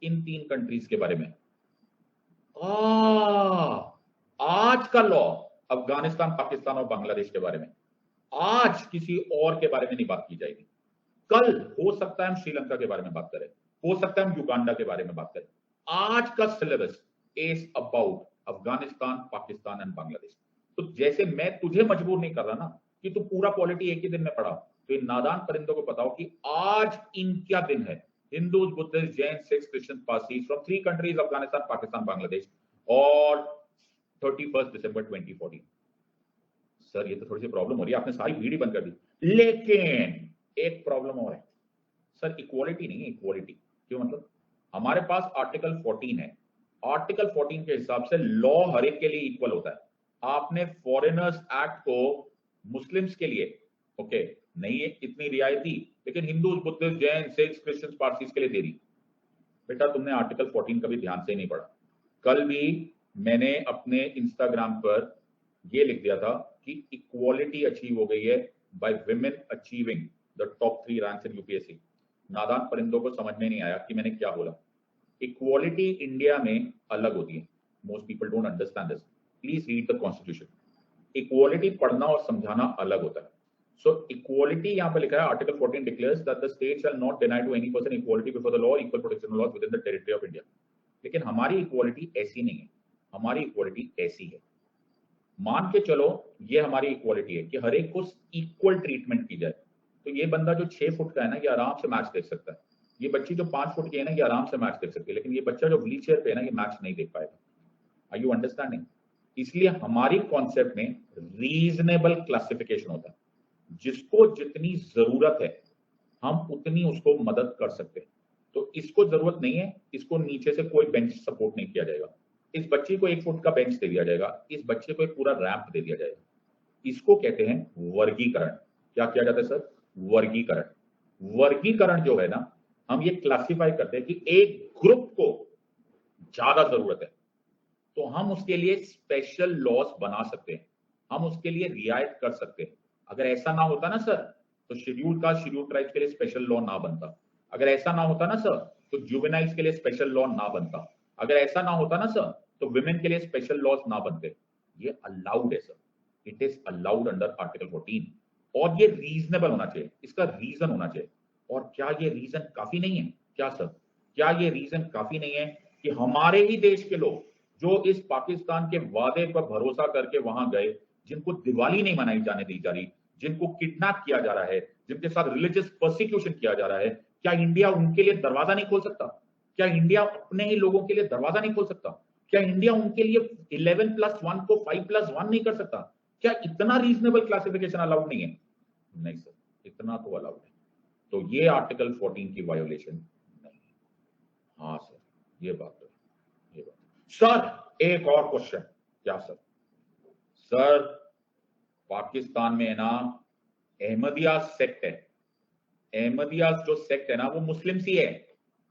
इन 3 कंट्रीज के बारे में, आज का लॉ अफगानिस्तान, पाकिस्तान और बांग्लादेश के बारे में, आज किसी और के बारे में नहीं बात की जाएगी। कल हो सकता है हम श्रीलंका के बारे में बात करें, हो सकता है हम युगांडा के बारे में बात करें। आज का syllabus is about Afghanistan, Pakistan and Bangladesh. तो जैसे मैं तुझे मजबूर नहीं कर रहा ना कि तू पूरा पॉलिटी एक ही दिन में पढ़ा, तो इन नादान परिंदों को बताओ कि आज इनका दिन है। Hindus, Buddhist, Jain, Sikhs, Christian, Parsis from 3 countries Afghanistan, Pakistan, Bangladesh और 31 दिसंबर 2014। सर ये तो थोड़ी सी प्रॉब्लम हो रही है, आपने सारी वीडियो बंद कर दी। लेकिन एक प्रॉब्लम और है सर, इक्वालिटी नहीं है, इक्वालिटी क्यों? मतलब हमारे पास आर्टिकल 14 है, आर्टिकल 14 के हिसाब से लॉ हर एक के लिए इक्वल होता है। आपने फॉरेनर्स एक्ट को मुस्लिम्स के लिए ओके नहीं है इतनी रियायत दी, लेकिन Hindus, Buddhist, Jain, Sikhs, Christian, Parsis के लिए दे दी। बेटा तुमने आर्टिकल 14 कभी ध्यान से ही नहीं पढ़ा। कल भी मैंने अपने इंस्टाग्राम पर ये लिख दिया था कि इक्वालिटी अचीव हो गई है by women achieving the top 3 ranks in UPSC. नादान परिंदों को समझ में नहीं आया कि मैंने क्या बोला। इक्वालिटी इंडिया में अलग होती है, most people don't understand this, please read the constitution. Equality पढ़ना और समझाना अलग होता है। सो इक्वालिटी यहाँ पे लिखा है, article 14 declares that the state shall not deny to any person equality before the law, equal protection laws within the territory of India. लेकिन हमारी इक्वालिटी ऐसी नहीं है, हमारी इक्वालिटी ऐसी है। मान के चलो ये हमारी इक्वालिटी है कि हर एक को इक्वल ट्रीटमेंट की जाए। तो ये बंदा जो 6 फुट का है ना, ये आराम से मैच देख सकता है। ये बच्ची जो 5 फुट की है ना, ये आराम से मैच देख सकती है। लेकिन ये बच्चा जो व्हील चेयर पे है ना, ये मैच नहीं देख पाएगा। Are you understanding? इसलिए हमारी कॉन्सेप्ट में रीजनेबल क्लासिफिकेशन होता है। जिसको जितनी जरूरत है हम उतनी उसको मदद कर सकते हैं। तो इसको जरूरत नहीं है, इसको नीचे से कोई बेंच सपोर्ट नहीं किया जाएगा। इस बच्चे को 1 फुट का बेंच दे दिया जाएगा, इस बच्चे को एक पूरा रैंप दे दिया जाएगा। इसको कहते हैं वर्गीकरण। क्या किया जाता है सर? वर्गीकरण। वर्गीकरण जो है ना, हम ये क्लासिफाई करते हैं कि एक ग्रुप को ज्यादा जरूरत है तो हम उसके लिए स्पेशल लॉज बना सकते हैं, हम उसके लिए रियायत कर सकते हैं। अगर ऐसा ना होता ना सर, तो शेड्यूल कास्ट, शेड्यूल ट्राइब्स के लिए स्पेशल लॉ ना बनता। अगर ऐसा ना होता ना सर, तो जुवेनाइल्स के लिए स्पेशल लॉ ना बनता। अगर ऐसा ना होता ना सर, तो विमेन के लिए स्पेशल लॉज ना बनते। ये अलाउड है sir, it is allowed under article 14 और ये रीजनेबल होना चाहिए, इसका रीजन होना चाहिए। और क्या ये रीजन काफी नहीं है? क्या सर, क्या ये रीजन काफी नहीं है कि हमारे ही देश के लोग जो इस पाकिस्तान के वादे पर भरोसा करके वहां गए, जिनको दिवाली नहीं मनाई जाने दी जा रही, जिनको किडनैप किया जा रहा है, जिनके साथ रिलीजियस परसिक्यूशन किया जा रहा है, क्या इंडिया उनके लिए दरवाजा नहीं खोल सकता? क्या इंडिया अपने ही लोगों के लिए दरवाजा नहीं खोल सकता? क्या इंडिया उनके लिए 11+1 को 5+1 नहीं कर सकता? क्या इतना रीजनेबल क्लासिफिकेशन अलाउड नहीं है? नहीं सर, इतना तो अलाउड है। तो ये आर्टिकल 14 की वायोलेशन नहीं है। हाँ सर, ये बात तो ये बात। सर एक और क्वेश्चन। क्या सर? सर पाकिस्तान में ना अहमदिया सेक्ट है, अहमदिया जो सेक्ट है ना वो मुस्लिम सी है,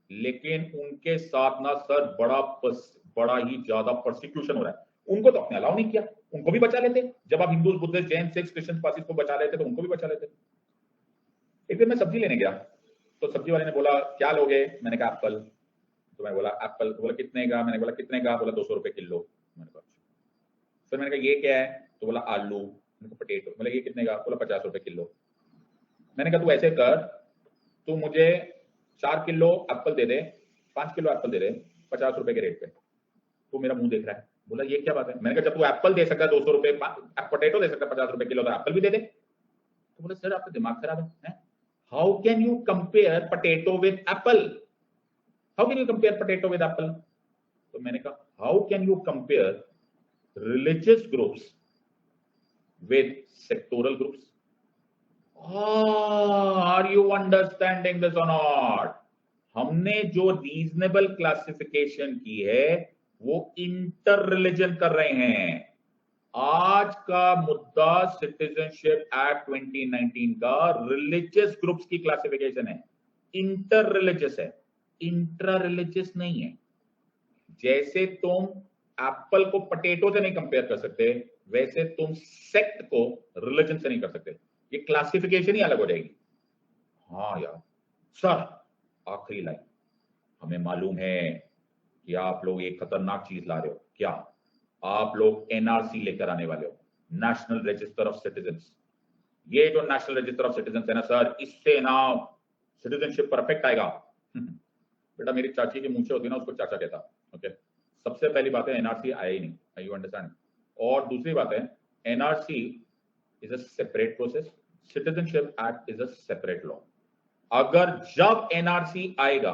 लेकिन उनके साथ ना सर बड़ा ही ज्यादा प्रोसिक्यूशन हो रहा है। उनको तो अपने अलाउ नहीं किया, उनको भी बचा लेते। जब आप हिंदू, बुद्धिस्ट, जैन, सिख, क्रिश्चियन, पारसी को बचा लेते तो उनको भी बचा लेते। एक दिन मैं सब्जी लेने गया तो सब्जी वाले ने बोला क्या लोगे? मैंने कहा एप्पल। तो मैं बोला एप्पल, बोला कितने का? मैंने बोला कितने का? बोला 200 रुपए किलो। मैंने कहा फिर मैंने कहा ये क्या है? तो बोला आलू। मैंने कहा पोटेटो। बोला ये कितने का? बोला 50 रुपए किलो। मैंने कहा तू ऐसे कर, तू मुझे 4 किलो एप्पल दे दे, 5 किलो एप्पल दे दे 50 रुपए के रेट पे। तो मेरा मुंह देख रहा है, बोला ये क्या बात है? मैंने कहा जब तू एप्पल दे सकता है 200 रुपए, पोटेटो दे सकता है 50 रुपए किलो, तो एप्पल भी दे दे। तो बोला सर आपका दिमाग खराब है? How can you compare potato with Apple? How can you compare potato with Apple? तो मैंने कहा how can you compare religious groups with sectoral groups? Are you understanding this or not? हमने जो रीजनेबल क्लासिफिकेशन की है वो inter religion कर रहे हैं। आज का मुद्दा सिटीजनशिप एक्ट 2019 का रिलीजियस ग्रुप्स की क्लासिफिकेशन है, इंटर रिलीजियस है, इंट्रा रिलीजियस नहीं है। जैसे तुम एप्पल को पोटैटो से नहीं कंपेयर कर सकते, वैसे तुम सेक्ट को रिलीजन से नहीं कर सकते। ये क्लासिफिकेशन ही अलग हो जाएगी। हाँ यार सर, आखिरी लाइन, हमें मालूम है कि आप लोग एक खतरनाक चीज ला रहे हो। क्या? आप लोग एनआरसी लेकर आने वाले हो, नेशनल रजिस्टर ऑफ सिटीजन्स। ये जो नेशनल रजिस्टर ऑफ सिटीजन्स है ना सर, इससे ना सिटीजनशिप परफेक्ट आएगा। बेटा मेरी चाची की मूंछें होती है ना, उसको चाचा कहता। ओके, सबसे पहली बात है एनआरसी आया ही नहीं, यू अंडरस्टैंड। और दूसरी बात है NRC is a separate process, citizenship act is a separate law. अगर जब एनआरसी आएगा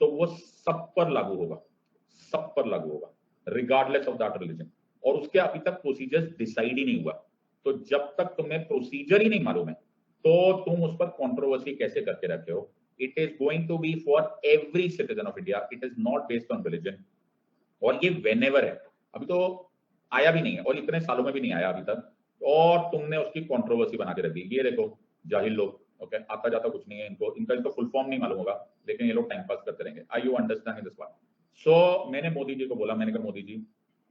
तो वो सब पर लागू होगा, सब पर लागू होगा, रिगार्डलेस ऑफ दैट रिलीजन। और उसके अभी तक प्रोसीजर डिसाइड ही नहीं हुआ। तो जब तक तुम्हें प्रोसीजर ही नहीं मालूम है तो तुम उस पर कंट्रोवर्सी कैसे करके रखे हो? It is going to be for every citizen of India, it is not based on religion. और ये वेनेवर है, अभी तो आया भी नहीं है और इतने सालों में भी नहीं आया अभी तक, और तुमने उसकी कंट्रोवर्सी बना के रख दी। ये देखो जाहिल लोग, ओके, आता जाता कुछ नहीं है इनको, इनका फुल फॉर्म नहीं मालूम होगा, लेकिन ये लोग टाइम पास करते रहेंगे। आई यू अंडरस्टैंडिंग दिस बात? सो मैंने मोदी जी को बोला, मैंने कहा मोदी जी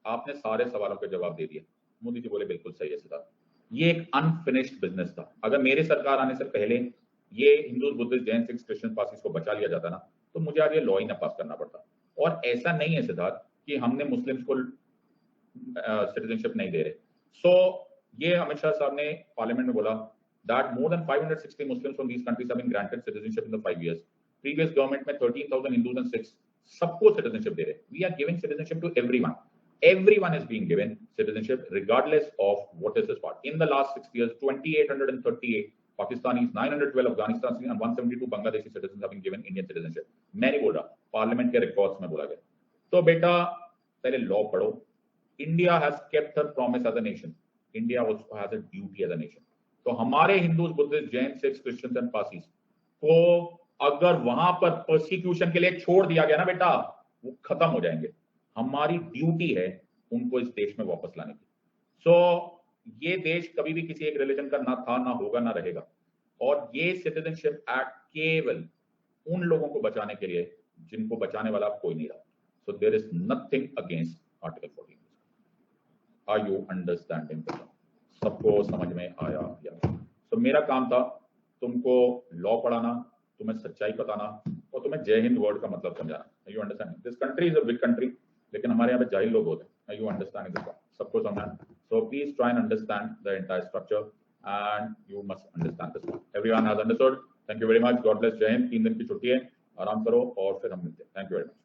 आपने सारे सवालों के जवाब दे दिए। मोदी जी बोले बिल्कुल सही है सिद्धार्थ, ये एक अनफिनिश्ड बिजनेस था। अगर मेरे सरकार आने से पहले ये हिंदू, बुद्धिस्ट, जैन, सिख, क्रिश्चियन, पारसी को बचा लिया जाता ना, तो मुझे आज ये लॉ ही ना पास करना पड़ता। और ऐसा नहीं है सिद्धार्थ कि हमने मुस्लिम्स को सिटीजनशिप नहीं दे रहे। सो ये अमित शाह साहब ने पार्लियामेंट में बोला that more than 560 Muslims from these countries have been granted citizenship in the 5 years. Previous government में 13,000 Hindus and Sikhs सबको citizenship दे रहे। We are giving citizenship to everyone. Everyone is being given citizenship regardless of what is his part. In the last 6 years, 2,838 Pakistanis, 912 Afghanistan and 172 Bangladeshi citizens have been given Indian citizenship. मैं नहीं बोल रहा, parliament के records में बोला गया। तो बेटा पहले लॉ पढ़ो। India has kept her promise as a nation. India also has a duty as a nation. तो हमारे Hindus, Buddhist, Jain, Sikh, Christians and Parsis को अगर वहां पर परसिक्यूशन के लिए छोड़ दिया गया ना बेटा, वो खत्म हो जाएंगे। हमारी ड्यूटी है उनको इस देश में वापस लाने की। सो ये देश कभी भी किसी एक रिलीजन का ना था, ना होगा, ना रहेगा। और ये सिटीजनशिप एक्ट केवल उन लोगों को बचाने के लिए जिनको बचाने वाला कोई नहीं रहा। So there is nothing against article 14। Are you understanding? सबको समझ में आया? तो मेरा काम था तुमको लॉ पढ़ाना, तुम्हें सच्चाई बताना और तुम्हें जय हिंद वर्ड का मतलब समझाना। You understand? This country is a big country, लेकिन हमारे यहाँ पे जाहिल लोग होते हैं। You understand this? सबको समझना। So please try and understand the entire structure and you must understand this. Everyone has understood. Thank you very much. God bless. जय हिंद। 3 दिन की छुट्टी है, आराम करो और फिर हम मिलते हैं। Thank you very much.